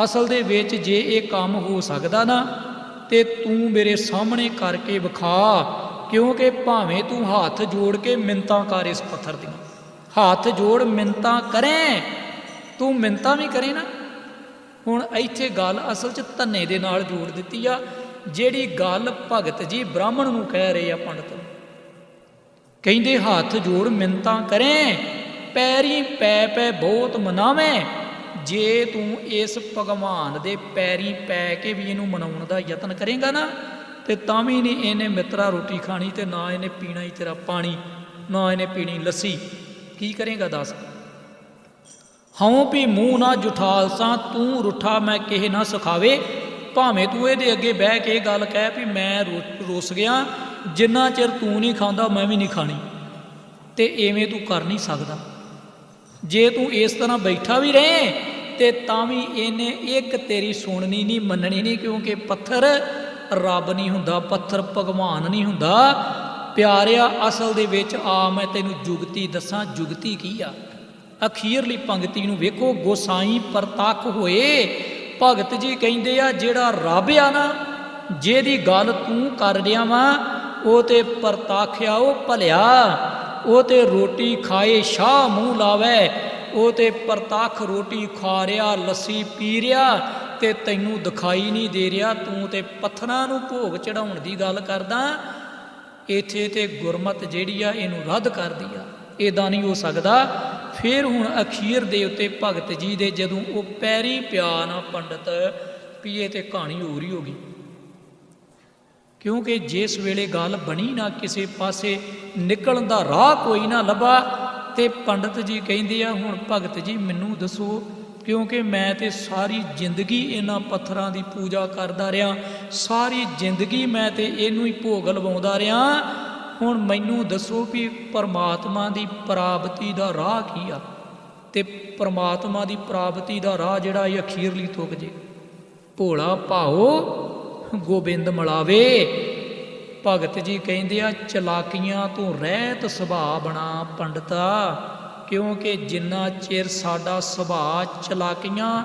ਅਸਲ ਦੇ ਵਿੱਚ ਜੇ ਇਹ ਕੰਮ ਹੋ ਸਕਦਾ ਨਾ ਤੇ ਤੂੰ ਮੇਰੇ ਸਾਹਮਣੇ ਕਰਕੇ ਵਿਖਾ, ਕਿਉਂਕਿ ਭਾਵੇਂ ਤੂੰ ਹੱਥ ਜੋੜ ਕੇ ਮਿੰਨਤਾਂ ਕਰ ਇਸ ਪੱਥਰ ਦੀਆਂ, ਹੱਥ ਜੋੜ ਮਿੰਨਤਾਂ ਕਰੇ, ਤੂੰ ਮਿੰਨਤਾਂ ਵੀ ਕਰੇ ਨਾ। ਹੁਣ ਇੱਥੇ ਗੱਲ ਅਸਲ 'ਚ ਧੰਨੇ ਦੇ ਨਾਲ ਜੋੜ ਦਿੱਤੀ ਆ। ਜਿਹੜੀ ਗੱਲ ਭਗਤ ਜੀ ਬ੍ਰਾਹਮਣ ਨੂੰ ਕਹਿ ਰਹੇ ਆ, ਪੰਡਤ ਨੂੰ ਕਹਿੰਦੇ ਹੱਥ ਜੋੜ ਮਿੰਨਤਾਂ ਕਰੇ, ਪੈਰੀ ਪੈ ਪੈ ਬਹੁਤ ਮਨਾਵੇਂ। ਜੇ ਤੂੰ ਇਸ ਭਗਵਾਨ ਦੇ ਪੈਰੀ ਪੈ ਕੇ ਵੀ ਇਹਨੂੰ ਮਨਾਉਣ ਦਾ ਯਤਨ ਕਰੇਗਾ ਨਾ ਤੇ ਤਾਂ ਵੀ ਨਹੀਂ ਇਹਨੇ ਮਿੱਤਰਾ ਰੋਟੀ ਖਾਣੀ, ਤੇ ਨਾ ਇਹਨੇ ਪੀਣਾ ਹੀ ਤੇਰਾ ਪਾਣੀ, ਨਾ ਇਹਨੇ ਪੀਣੀ ਲੱਸੀ। ਕੀ ਕਰੇਗਾ ਦੱਸ? ਹਉ ਵੀ ਮੂੰਹ ਨਾ ਜੁਠਾਲਸਾਂ, ਤੂੰ ਰੁੱਠਾ ਮੈਂ ਕਿਸੇ ਨਾ ਸਿਖਾਵੇ। ਭਾਵੇਂ ਤੂੰ ਇਹਦੇ ਅੱਗੇ ਬਹਿ ਕੇ ਗੱਲ ਕਹਿ ਵੀ ਮੈਂ ਰੁੱਸ ਗਿਆ, ਜਿੰਨਾ ਚਿਰ ਤੂੰ ਨਹੀਂ ਖਾਂਦਾ ਮੈਂ ਵੀ ਨਹੀਂ ਖਾਣੀ, ਤੇ ਐਵੇਂ ਤੂੰ ਕਰ ਨਹੀਂ ਸਕਦਾ। ਜੇ ਤੂੰ ਇਸ ਤਰ੍ਹਾਂ ਬੈਠਾ ਵੀ ਰਹੇ ਤੇ ਤਾਂ ਵੀ ਇਹਨੇ ਇੱਕ ਤੇਰੀ ਸੁਣਨੀ ਨਹੀਂ, ਮੰਨਣੀ ਨਹੀਂ, ਕਿਉਂਕਿ ਪੱਥਰ ਰੱਬ ਨਹੀਂ ਹੁੰਦਾ, ਪੱਥਰ ਭਗਵਾਨ ਨਹੀਂ ਹੁੰਦਾ। ਪਿਆਰਿਆ, ਅਸਲ ਦੇ ਵਿੱਚ ਆ ਮੈਂ ਤੈਨੂੰ ਜੁਗਤੀ ਦੱਸਾਂ। ਜੁਗਤੀ ਕੀ ਆ? ਅਖੀਰਲੀ ਪੰਕਤੀ ਨੂੰ ਵੇਖੋ, ਗੋਸਾਈ ਪ੍ਰਤੱਖ ਹੋਏ। ਭਗਤ ਜੀ ਕਹਿੰਦੇ ਆ ਜਿਹੜਾ ਰੱਬ ਆ ਨਾ, ਜਿਹਦੀ ਗੱਲ ਤੂੰ ਕਰ ਰਿਹਾ ਵਾ, ਉਹ ਤੇ ਪ੍ਰਤੱਖ ਆ, ਉਹ ਭਲਿਆ। ਉਹ ਤੇ ਰੋਟੀ ਖਾਏ ਸ਼ਾਹ ਮੂੰਹ ਲਾਵੇ, ਉਹ ਤੇ ਪ੍ਰਤੱਖ ਰੋਟੀ ਖਾ ਰਿਹਾ, ਲੱਸੀ ਪੀ ਰਿਹਾ, ਤੇ ਤੈਨੂੰ ਦਿਖਾਈ ਨਹੀਂ ਦੇ ਰਿਹਾ। ਤੂੰ ਤੇ ਪੱਥਰਾਂ ਨੂੰ ਭੋਗ ਚੜਾਉਣ ਦੀ ਗੱਲ ਕਰਦਾ। ਇੱਥੇ ਤੇ ਗੁਰਮਤ ਜਿਹੜੀ ਆ ਇਹਨੂੰ ਰੱਦ ਕਰਦੀ ਆ। ਇੱਦਾਂ ਨਹੀਂ ਹੋ ਸਕਦਾ। ਫਿਰ ਹੁਣ ਅਖੀਰ ਦੇ ਉੱਤੇ ਭਗਤ ਜੀ ਦੇ ਜਦੋਂ ਉਹ ਪੈਰੀ ਪਿਆ ਨਾ ਪੰਡਤ, ਪੀਏ ਤੇ ਕਹਾਣੀ ਹੋਰ ਹੀ ਹੋ ਗਈ। ਕਿਉਂਕਿ ਜਿਸ ਵੇਲੇ ਗੱਲ ਬਣੀ ਨਾ, ਕਿਸੇ ਪਾਸੇ ਨਿਕਲਣ ਦਾ ਰਾਹ ਕੋਈ ਨਾ ਲੱਭਾ, ਤੇ ਪੰਡਤ ਜੀ ਕਹਿੰਦੇ ਆ ਹੁਣ ਭਗਤ ਜੀ ਮੈਨੂੰ ਦੱਸੋ, ਕਿਉਂਕਿ ਮੈਂ ਤੇ ਸਾਰੀ ਜ਼ਿੰਦਗੀ ਇਹਨਾਂ ਪੱਥਰਾਂ ਦੀ ਪੂਜਾ ਕਰਦਾ ਰਿਹਾ, ਸਾਰੀ ਜ਼ਿੰਦਗੀ ਮੈਂ ਤੇ ਇਹਨੂੰ ਹੀ ਭੋਗ ਲਵਾਉਂਦਾ ਰਿਹਾ। ਹੁਣ ਮੈਨੂੰ ਦੱਸੋ ਵੀ ਪਰਮਾਤਮਾ ਦੀ ਪ੍ਰਾਪਤੀ ਦਾ ਰਾਹ ਕੀ ਆ? ਤੇ ਪਰਮਾਤਮਾ ਦੀ ਪ੍ਰਾਪਤੀ ਦਾ ਰਾਹ ਜਿਹੜਾ ਇਹ ਅਖੀਰਲੀ ਤੁਕ ਜੇ, ਭੋਲਾ ਭਾਓ ਗੋਬਿੰਦ ਮਿਲਾਵੇ। ਭਗਤ ਜੀ ਕਹਿੰਦੇ ਆ ਚਲਾਕੀਆਂ ਤੋਂ ਰਹਿਤ ਸੁਭਾਅ ਬਣਾ ਪੰਡਤਾ, ਕਿਉਂਕਿ ਜਿੰਨਾ ਚਿਰ ਸਾਡਾ ਸੁਭਾਅ ਚਲਾਕੀਆਂ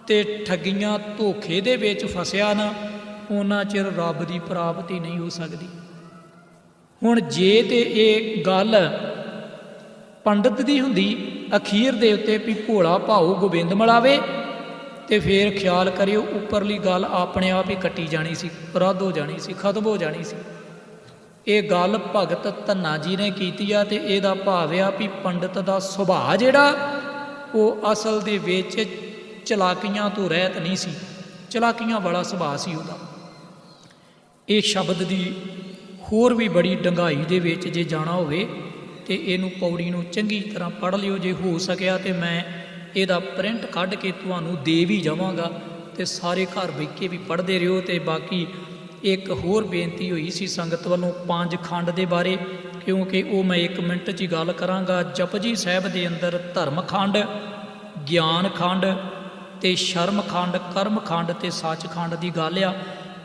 ਤੇ ਠੱਗੀਆਂ ਧੋਖੇ ਦੇ ਵਿੱਚ ਫਸਿਆ ਨਾ, ਉਹਨਾਂ ਚਿਰ ਰੱਬ ਦੀ ਪ੍ਰਾਪਤੀ ਨਹੀਂ ਹੋ ਸਕਦੀ। ਹੁਣ ਜੇ ਤੇ ਇਹ ਗੱਲ ਪੰਡਤ ਦੀ ਹੁੰਦੀ ਅਖੀਰ ਦੇ ਉੱਤੇ ਵੀ ਭੋਲਾ ਭਾਊ ਗੋਬਿੰਦ ਮਿਲਾਵੇ, ਤੇ ਫਿਰ ਖਿਆਲ ਕਰਿਓ ਉੱਪਰਲੀ ਗੱਲ ਆਪਣੇ ਆਪ ਹੀ ਕੱਟੀ ਜਾਣੀ ਸੀ, ਰੱਦ ਹੋ ਜਾਣੀ ਸੀ, ਖਤਮ ਹੋ ਜਾਣੀ ਸੀ। ਇਹ ਗੱਲ ਭਗਤ ਧੰਨਾ ਜੀ ਨੇ ਕੀਤੀ ਆ, ਤੇ ਇਹਦਾ ਭਾਵ ਆ ਵੀ ਪੰਡਤ ਦਾ ਸੁਭਾਅ ਜਿਹੜਾ ਉਹ ਅਸਲ ਦੇ ਵਿੱਚ ਚਲਾਕੀਆਂ ਤੋਂ ਰਹਿਤ ਨਹੀਂ ਸੀ, ਚਲਾਕੀਆਂ ਵਾਲਾ ਸੁਭਾਅ ਸੀ ਉਹਦਾ। ਇਹ ਸ਼ਬਦ ਦੀ ਹੋਰ ਵੀ ਬੜੀ ਡੰਗਾਈ ਦੇ ਵਿੱਚ ਜੇ ਜਾਣਾ ਹੋਵੇ ਤੇ ਇਹਨੂੰ ਪੌੜੀ ਨੂੰ ਚੰਗੀ ਤਰ੍ਹਾਂ ਪੜ੍ਹ ਲਿਓ। ਜੇ ਹੋ ਸਕਿਆ ਤੇ ਮੈਂ ਇਹਦਾ ਪ੍ਰਿੰਟ ਕੱਢ ਕੇ ਤੁਹਾਨੂੰ ਦੇ ਵੀ ਜਾਵਾਂਗਾ, ਤੇ ਸਾਰੇ ਘਰ ਬੈਠ ਕੇ ਵੀ ਪੜ੍ਹਦੇ ਰਹੋ। ਤੇ ਬਾਕੀ ਇੱਕ ਹੋਰ ਬੇਨਤੀ ਹੋਈ ਸੀ ਸੰਗਤ ਵੱਲੋਂ 5 ਖੰਡ ਦੇ ਬਾਰੇ, ਕਿਉਂਕਿ ਉਹ ਮੈਂ 1 ਮਿੰਟ 'ਚ ਹੀ ਗੱਲ ਕਰਾਂਗਾ। ਜਪਜੀ ਸਾਹਿਬ ਦੇ ਅੰਦਰ ਧਰਮ ਖੰਡ, ਗਿਆਨ ਖੰਡ ਤੇ ਸ਼ਰਮ ਖੰਡ, ਕਰਮ ਖੰਡ ਤੇ ਸੱਚ ਖੰਡ ਦੀ ਗੱਲ ਆ।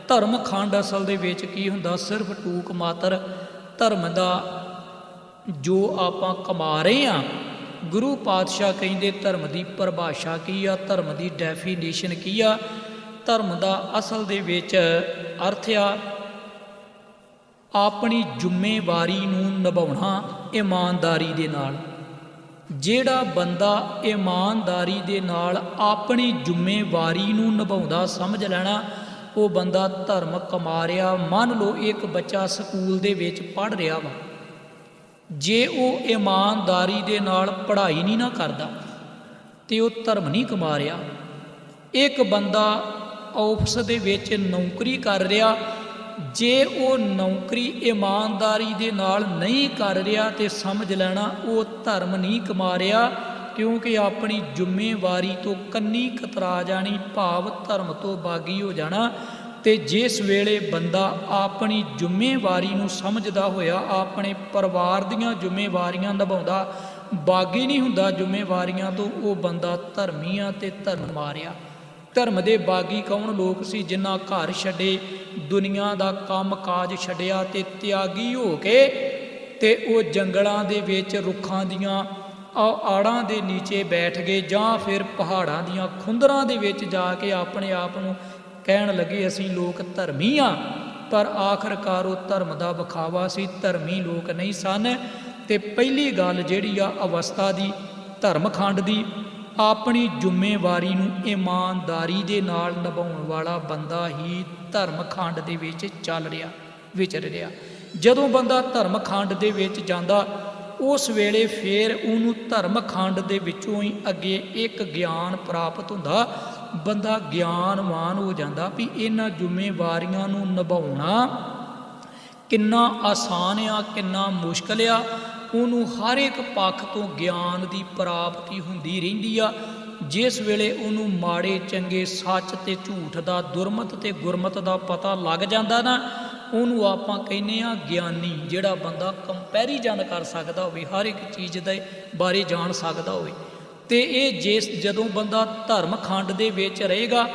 ਧਰਮ ਖੰਡ ਅਸਲ ਦੇ ਵਿੱਚ ਕੀ ਹੁੰਦਾ? ਸਿਰਫ ਟੂਕ ਮਾਤਰ ਧਰਮ ਦਾ ਜੋ ਆਪਾਂ ਕਮਾ ਰਹੇ ਹਾਂ। ਗੁਰੂ ਪਾਤਸ਼ਾਹ ਕਹਿੰਦੇ ਧਰਮ ਦੀ ਪਰਿਭਾਸ਼ਾ ਕੀ ਆ, ਧਰਮ ਦੀ ਡੈਫੀਨੇਸ਼ਨ ਕੀ ਆ। ਧਰਮ ਦਾ ਅਸਲ ਦੇ ਵਿੱਚ ਅਰਥ ਆ ਆਪਣੀ ਜ਼ਿੰਮੇਵਾਰੀ ਨੂੰ ਨਿਭਾਉਣਾ ਇਮਾਨਦਾਰੀ ਦੇ ਨਾਲ। ਜਿਹੜਾ ਬੰਦਾ ਇਮਾਨਦਾਰੀ ਦੇ ਨਾਲ ਆਪਣੀ ਜ਼ਿੰਮੇਵਾਰੀ ਨੂੰ ਨਿਭਾਉਂਦਾ ਸਮਝ ਲੈਣਾ ਉਹ ਬੰਦਾ ਧਰਮ ਕਮਾ ਰਿਹਾ। ਮੰਨ ਲਓ ਇੱਕ ਬੱਚਾ ਸਕੂਲ ਦੇ ਵਿੱਚ ਪੜ੍ਹ ਰਿਹਾ ਵਾ, ਜੇ ਉਹ ਇਮਾਨਦਾਰੀ ਦੇ ਨਾਲ ਪੜ੍ਹਾਈ ਨਹੀਂ ਨਾ ਕਰਦਾ ਤੇ ਉਹ ਧਰਮ ਨਹੀਂ ਕਮਾ ਰਿਹਾ। ਇੱਕ ਬੰਦਾ ਆਫਿਸ ਦੇ ਵਿੱਚ ਨੌਕਰੀ ਕਰ ਰਿਹਾ, ਜੇ ਉਹ ਨੌਕਰੀ ਇਮਾਨਦਾਰੀ ਦੇ ਨਾਲ ਨਹੀਂ ਕਰ ਰਿਹਾ ਤੇ ਸਮਝ ਲੈਣਾ ਉਹ ਧਰਮ ਨਹੀਂ ਕਮਾ ਰਿਹਾ, ਕਿਉਂਕਿ ਆਪਣੀ ਜ਼ਿੰਮੇਵਾਰੀ ਤੋਂ ਕੰਨੀ ਕਤਰਾ ਜਾਣੀ, ਭਾਵ ਧਰਮ ਤੋਂ ਬਾਗੀ ਹੋ ਜਾਣਾ। ਤੇ ਜਿਸ ਵੇਲੇ ਬੰਦਾ ਆਪਣੀ ਜ਼ਿੰਮੇਵਾਰੀ ਨੂੰ ਸਮਝਦਾ ਹੋਇਆ ਆਪਣੇ ਪਰਿਵਾਰ ਦੀਆਂ ਜ਼ਿੰਮੇਵਾਰੀਆਂ ਨਿਭਾਉਂਦਾ, ਬਾਗੀ ਨਹੀਂ ਹੁੰਦਾ ਜ਼ਿੰਮੇਵਾਰੀਆਂ ਤੋਂ, ਉਹ ਬੰਦਾ ਧਰਮੀ ਆ ਤੇ ਧਰਮ ਮਾਰਿਆ। ਧਰਮ ਦੇ ਬਾਗੀ ਕੌਣ ਲੋਕ ਸੀ? ਜਿਨ੍ਹਾਂ ਘਰ ਛੱਡੇ, ਦੁਨੀਆ ਦਾ ਕੰਮ ਕਾਜ ਛੱਡਿਆ ਤੇ ਤਿਆਗੀ ਹੋ ਕੇ ਤੇ ਉਹ ਜੰਗਲਾਂ ਦੇ ਵਿੱਚ ਰੁੱਖਾਂ ਦੀਆਂ ਆੜਾਂ ਦੇ ਨੀਚੇ ਬੈਠ ਗਏ, ਜਾਂ ਫਿਰ ਪਹਾੜਾਂ ਦੀਆਂ ਖੁੰਦਰਾਂ ਦੇ ਵਿੱਚ ਜਾ ਕੇ ਆਪਣੇ ਆਪ ਨੂੰ ਕਹਿਣ ਲੱਗੇ ਅਸੀਂ ਲੋਕ ਧਰਮੀ ਆ। ਪਰ ਆਖਰਕਾਰ ਉਹ ਧਰਮ ਦਾ ਵਿਖਾਵਾ ਸੀ, ਧਰਮੀ ਲੋਕ ਨਹੀਂ ਸਨ। ਤੇ ਪਹਿਲੀ ਗੱਲ ਜਿਹੜੀ ਆ ਅਵਸਥਾ ਦੀ, ਧਰਮਖੰਡ ਦੀ, ਆਪਣੀ ਜ਼ਿੰਮੇਵਾਰੀ ਨੂੰ ਇਮਾਨਦਾਰੀ ਦੇ ਨਾਲ ਨਿਭਾਉਣ ਵਾਲਾ ਬੰਦਾ ਹੀ ਧਰਮਖੰਡ ਦੇ ਵਿੱਚ ਚੱਲ ਰਿਹਾ, ਵਿਚਰ ਰਿਹਾ। ਜਦੋਂ ਬੰਦਾ ਧਰਮਖੰਡ ਦੇ ਵਿੱਚ ਜਾਂਦਾ ਉਸ ਵੇਲੇ ਫਿਰ ਉਹਨੂੰ ਧਰਮਖੰਡ ਦੇ ਵਿੱਚੋਂ ਹੀ ਅੱਗੇ ਇੱਕ ਗਿਆਨ ਪ੍ਰਾਪਤ ਹੁੰਦਾ, ਬੰਦਾ ਗਿਆਨਵਾਨ ਹੋ ਜਾਂਦਾ ਵੀ ਇਹਨਾਂ ਜ਼ਿੰਮੇਵਾਰੀਆਂ ਨੂੰ ਨਿਭਾਉਣਾ ਕਿੰਨਾ ਆਸਾਨ ਆ, ਕਿੰਨਾ ਮੁਸ਼ਕਲ ਆ। ਉਹਨੂੰ ਹਰ ਇੱਕ ਪੱਖ ਤੋਂ ਗਿਆਨ ਦੀ ਪ੍ਰਾਪਤੀ ਹੁੰਦੀ ਰਹਿੰਦੀ ਆ। ਜਿਸ ਵੇਲੇ ਉਹਨੂੰ ਮਾੜੇ ਚੰਗੇ, ਸੱਚ ਤੇ ਝੂਠ ਦਾ, ਦੁਰਮਤ ਤੇ ਗੁਰਮਤ ਦਾ ਪਤਾ ਲੱਗ ਜਾਂਦਾ ਨਾ, ਉਹਨੂੰ ਆਪਾਂ ਕਹਿੰਦੇ ਆ ਗਿਆਨੀ। ਜਿਹੜਾ ਬੰਦਾ ਕੰਪੈਰੀਜ਼ਨ ਕਰ ਸਕਦਾ ਹੋਵੇ, ਹਰ ਇੱਕ ਚੀਜ਼ ਦੇ ਬਾਰੇ ਜਾਣ ਸਕਦਾ ਹੋਵੇ। ਤੇ ਇਹ ਜਦੋਂ ਬੰਦਾ ਧਰਮਖੰਡ ਦੇ ਵਿੱਚ ਰਹੇਗਾ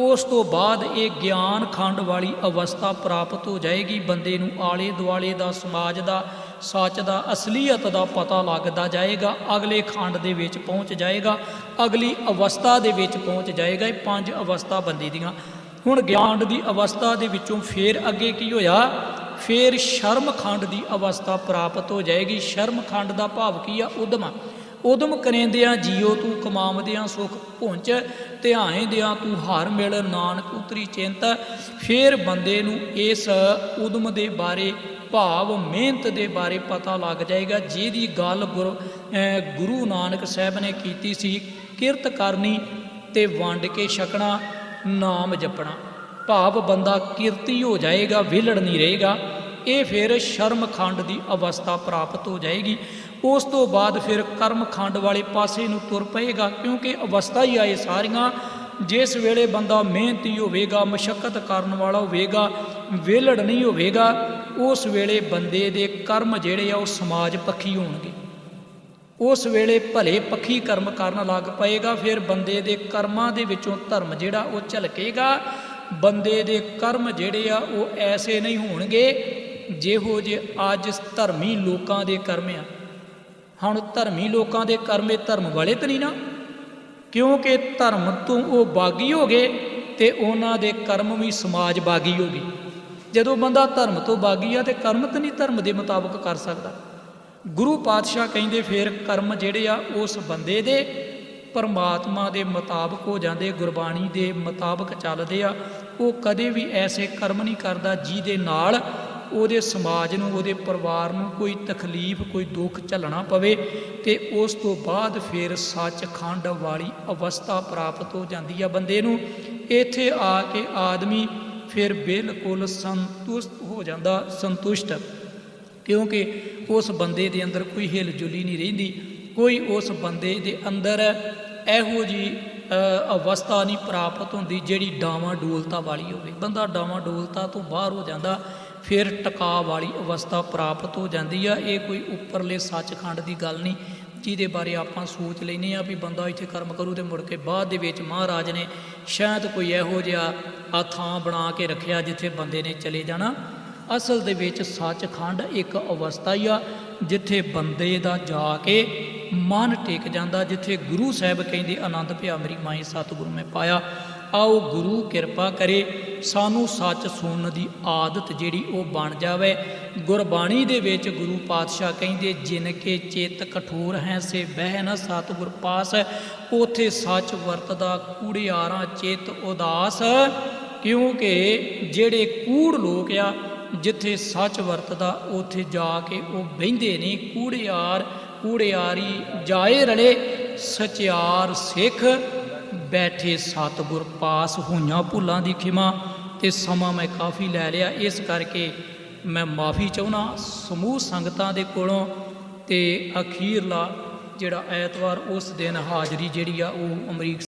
ਉਸ ਤੋਂ ਬਾਅਦ ਇਹ ਗਿਆਨ ਖੰਡ ਵਾਲੀ ਅਵਸਥਾ ਪ੍ਰਾਪਤ ਹੋ ਜਾਏਗੀ। ਬੰਦੇ ਨੂੰ ਆਲੇ ਦੁਆਲੇ ਦਾ, ਸਮਾਜ ਦਾ, ਸੱਚ ਦਾ, ਅਸਲੀਅਤ ਦਾ ਪਤਾ ਲੱਗਦਾ ਜਾਏਗਾ। ਅਗਲੇ ਖੰਡ ਦੇ ਵਿੱਚ ਪਹੁੰਚ ਜਾਏਗਾ, ਅਗਲੀ ਅਵਸਥਾ ਦੇ ਵਿੱਚ ਪਹੁੰਚ ਜਾਏਗਾ। ਇਹ 5 ਅਵਸਥਾ ਬੰਦੇ ਦੀਆਂ। ਹੁਣ ਗਿਆਨ ਦੀ ਅਵਸਥਾ ਦੇ ਵਿੱਚੋਂ ਫਿਰ ਅੱਗੇ ਕੀ ਹੋਇਆ? ਫਿਰ ਸ਼ਰਮ ਖੰਡ ਦੀ ਅਵਸਥਾ ਪ੍ਰਾਪਤ ਹੋ ਜਾਏਗੀ। ਸ਼ਰਮ ਖੰਡ ਦਾ ਭਾਵ ਕੀ ਆ? ਉਦਮ। ਉਦਮ ਕਰੇਂਦਿਆਂ ਜੀਓ ਤੂੰ ਕਮਾਵਦਿਆਂ ਸੁਖ ਪੁੰਚ, ਧਿਆਏਂਦਿਆਂ ਤੂੰ ਹਰ ਮਿਲ ਨਾਨਕ ਉਤਰੀ ਚਿੰਤ। ਫਿਰ ਬੰਦੇ ਨੂੰ ਇਸ ਉਦਮ ਦੇ ਬਾਰੇ, ਭਾਵ ਮਿਹਨਤ ਦੇ ਬਾਰੇ ਪਤਾ ਲੱਗ ਜਾਏਗਾ। ਜਿਹਦੀ ਗੱਲ ਗੁਰੂ ਨਾਨਕ ਸਾਹਿਬ ਨੇ ਕੀਤੀ ਸੀ, ਕਿਰਤ ਕਰਨੀ ਤੇ ਵੰਡ ਕੇ ਛਕਣਾ, ਨਾਮ ਜਪਣਾ, ਭਾਵ ਬੰਦਾ ਕਿਰਤੀ ਹੋ ਜਾਏਗਾ, ਵਿਹਲੜ ਨਹੀਂ ਰਹੇਗਾ। ਇਹ ਫਿਰ ਸ਼ਰਮ ਖੰਡ ਦੀ ਅਵਸਥਾ ਪ੍ਰਾਪਤ ਹੋ ਜਾਏਗੀ। ਉਸ ਤੋਂ ਬਾਅਦ ਫਿਰ ਕਰਮ ਖੰਡ ਵਾਲੇ ਪਾਸੇ ਨੂੰ ਤੁਰ ਪਏਗਾ, ਕਿਉਂਕਿ ਅਵਸਥਾ ਹੀ ਆਏ ਸਾਰੀਆਂ। ਜਿਸ ਵੇਲੇ ਬੰਦਾ ਮਿਹਨਤੀ ਹੋਵੇਗਾ, ਮਸ਼ੱਕਤ ਕਰਨ ਵਾਲਾ ਹੋਵੇਗਾ, ਵਿਹਲੜ ਨਹੀਂ ਹੋਵੇਗਾ, ਉਸ ਵੇਲੇ ਬੰਦੇ ਦੇ ਕਰਮ ਜਿਹੜੇ ਆ ਉਹ ਸਮਾਜ ਪੱਖੀ ਹੋਣਗੇ। ਉਸ ਵੇਲੇ ਭਲੇ ਪੱਖੀ ਕਰਮ ਕਰਨ ਲੱਗ ਪਏਗਾ। ਫਿਰ ਬੰਦੇ ਦੇ ਕਰਮਾਂ ਦੇ ਵਿੱਚੋਂ ਧਰਮ ਜਿਹੜਾ ਉਹ ਝਲਕੇਗਾ। ਬੰਦੇ ਦੇ ਕਰਮ ਜਿਹੜੇ ਆ ਉਹ ਐਸੇ ਨਹੀਂ ਹੋਣਗੇ ਜਿਹੋ ਜਿਹੇ ਅੱਜ ਧਰਮੀ ਲੋਕਾਂ ਦੇ ਕਰਮ ਆ। ਹੁਣ ਧਰਮੀ ਲੋਕਾਂ ਦੇ ਕਰਮ ਇਹ ਧਰਮ ਵਾਲੇ ਤਾਂ ਨਹੀਂ ਨਾ, ਕਿਉਂਕਿ ਧਰਮ ਤੋਂ ਉਹ ਬਾਗੀ ਹੋ ਗਏ ਤੇ ਉਹਨਾਂ ਦੇ ਕਰਮ ਵੀ ਸਮਾਜ ਬਾਗੀ ਹੋ ਗਈ। ਜਦੋਂ ਬੰਦਾ ਧਰਮ ਤੋਂ ਬਾਗੀ ਆ ਤੇ ਕਰਮ ਤਾਂ ਨਹੀਂ ਧਰਮ ਦੇ ਮੁਤਾਬਕ ਕਰ ਸਕਦਾ। ਗੁਰੂ ਪਾਤਸ਼ਾਹ ਕਹਿੰਦੇ ਫਿਰ ਕਰਮ ਜਿਹੜੇ ਆ ਉਸ ਬੰਦੇ ਦੇ ਪਰਮਾਤਮਾ ਦੇ ਮੁਤਾਬਕ ਹੋ ਜਾਂਦੇ, ਗੁਰਬਾਣੀ ਦੇ ਮੁਤਾਬਕ ਚੱਲਦੇ ਆ। ਉਹ ਕਦੇ ਵੀ ਐਸੇ ਕਰਮ ਨਹੀਂ ਕਰਦਾ ਜਿਹਦੇ ਨਾਲ ਉਹਦੇ ਸਮਾਜ ਨੂੰ, ਉਹਦੇ ਪਰਿਵਾਰ ਨੂੰ ਕੋਈ ਤਕਲੀਫ, ਕੋਈ ਦੁੱਖ ਝੱਲਣਾ ਪਵੇ। ਤੇ ਉਸ ਤੋਂ ਬਾਅਦ ਫਿਰ ਸੱਚਖੰਡ ਵਾਲੀ ਅਵਸਥਾ ਪ੍ਰਾਪਤ ਹੋ ਜਾਂਦੀ ਆ ਬੰਦੇ ਨੂੰ। ਇੱਥੇ ਆ ਕੇ ਆਦਮੀ ਫਿਰ ਬਿਲਕੁਲ ਸੰਤੁਸ਼ਟ ਹੋ ਜਾਂਦਾ, ਸੰਤੁਸ਼ਟ, ਕਿਉਂਕਿ ਉਸ ਬੰਦੇ ਦੇ ਅੰਦਰ ਕੋਈ ਹਿਲ ਜੁਲੀ ਨਹੀਂ ਰਹਿੰਦੀ। ਕੋਈ ਉਸ ਬੰਦੇ ਦੇ ਅੰਦਰ ਇਹੋ ਜਿਹੀ ਅਵਸਥਾ ਨਹੀਂ ਪ੍ਰਾਪਤ ਹੁੰਦੀ ਜਿਹੜੀ ਡਾਵਾਂ ਡੋਲਤਾ ਵਾਲੀ ਹੋਵੇ। ਬੰਦਾ ਡਾਵਾਂ ਡੋਲਤਾ ਤੋਂ ਬਾਹਰ ਹੋ ਜਾਂਦਾ, ਫਿਰ ਟਿਕਾ ਵਾਲੀ ਅਵਸਥਾ ਪ੍ਰਾਪਤ ਹੋ ਜਾਂਦੀ ਆ। ਇਹ ਕੋਈ ਉੱਪਰਲੇ ਸੱਚਖੰਡ ਦੀ ਗੱਲ ਨਹੀਂ ਜਿਹਦੇ ਬਾਰੇ ਆਪਾਂ ਸੋਚ ਲੈਂਦੇ ਆ ਵੀ ਬੰਦਾ ਇੱਥੇ ਕਰਮ ਕਰੂ ਤੇ ਮੁੜ ਕੇ ਬਾਅਦ ਦੇ ਵਿੱਚ ਮਹਾਰਾਜ ਨੇ ਸ਼ਾਇਦ ਕੋਈ ਇਹੋ ਜਿਹਾ ਥਾਂ ਬਣਾ ਕੇ ਰੱਖਿਆ ਜਿੱਥੇ ਬੰਦੇ ਨੇ ਚਲੇ ਜਾਣਾ। ਅਸਲ ਦੇ ਵਿੱਚ ਸੱਚਖੰਡ ਇੱਕ ਅਵਸਥਾ ਹੀ ਆ ਜਿੱਥੇ ਬੰਦੇ ਦਾ ਜਾ ਕੇ ਮਨ ਟਿਕ ਜਾਂਦਾ, ਜਿੱਥੇ ਗੁਰੂ ਸਾਹਿਬ ਕਹਿੰਦੇ ਆਨੰਦ ਭਿਆ ਮੇਰੀ ਮਾਈ ਸਤਿਗੁਰੂ ਮੈਂ ਪਾਇਆ। ਆਓ ਗੁਰੂ ਕਿਰਪਾ ਕਰੇ ਸਾਨੂੰ ਸੱਚ ਸੁਣਨ ਦੀ ਆਦਤ ਜਿਹੜੀ ਉਹ ਬਣ ਜਾਵੇ। ਗੁਰਬਾਣੀ ਦੇ ਵਿੱਚ ਗੁਰੂ ਪਾਤਸ਼ਾਹ ਕਹਿੰਦੇ ਜਿਨ ਕੇ ਚਿੱਤ ਕਠੋਰ ਹੈ ਸੇ ਬਹਿ ਨ ਸਤਿਗੁਰ ਪਾਸ। ਉਥੇ ਸੱਚ ਵਰਤਦਾ ਕੂੜਿਆਰਾਂ ਚਿੱਤ ਉਦਾਸ। ਕਿਉਂਕਿ ਜਿਹੜੇ ਕੂੜ ਲੋਕ ਆ ਜਿੱਥੇ ਸੱਚ ਵਰਤਦਾ ਉੱਥੇ ਜਾ ਕੇ ਉਹ ਬਹਿੰਦੇ ਨਹੀਂ। ਕੂੜਿਆਰੀ ਜਾਏ ਰਲੇ ਸਚਿਆਰ ਸਿੱਖ ਬੈਠੇ ਸਤਿਗੁਰ ਪਾਸ। ਹੋਈਆਂ ਭੁੱਲਾਂ ਦੀ ਖਿਮਾ ਤੇ ਸਮਾਂ ਮੈਂ ਕਾਫੀ ਲੈ ਲਿਆ, ਇਸ ਕਰਕੇ ਮੈਂ ਮਾਫੀ ਚਾਹੁੰਦਾ ਸਮੂਹ ਸੰਗਤਾਂ ਦੇ ਕੋਲੋਂ। ਤੇ ਅਖੀਰਲਾ ਜਿਹੜਾ ਐਤਵਾਰ ਉਸ ਦਿਨ ਹਾਜ਼ਰੀ ਜਿਹੜੀ ਆ ਉਹ ਅਮਰੀਕ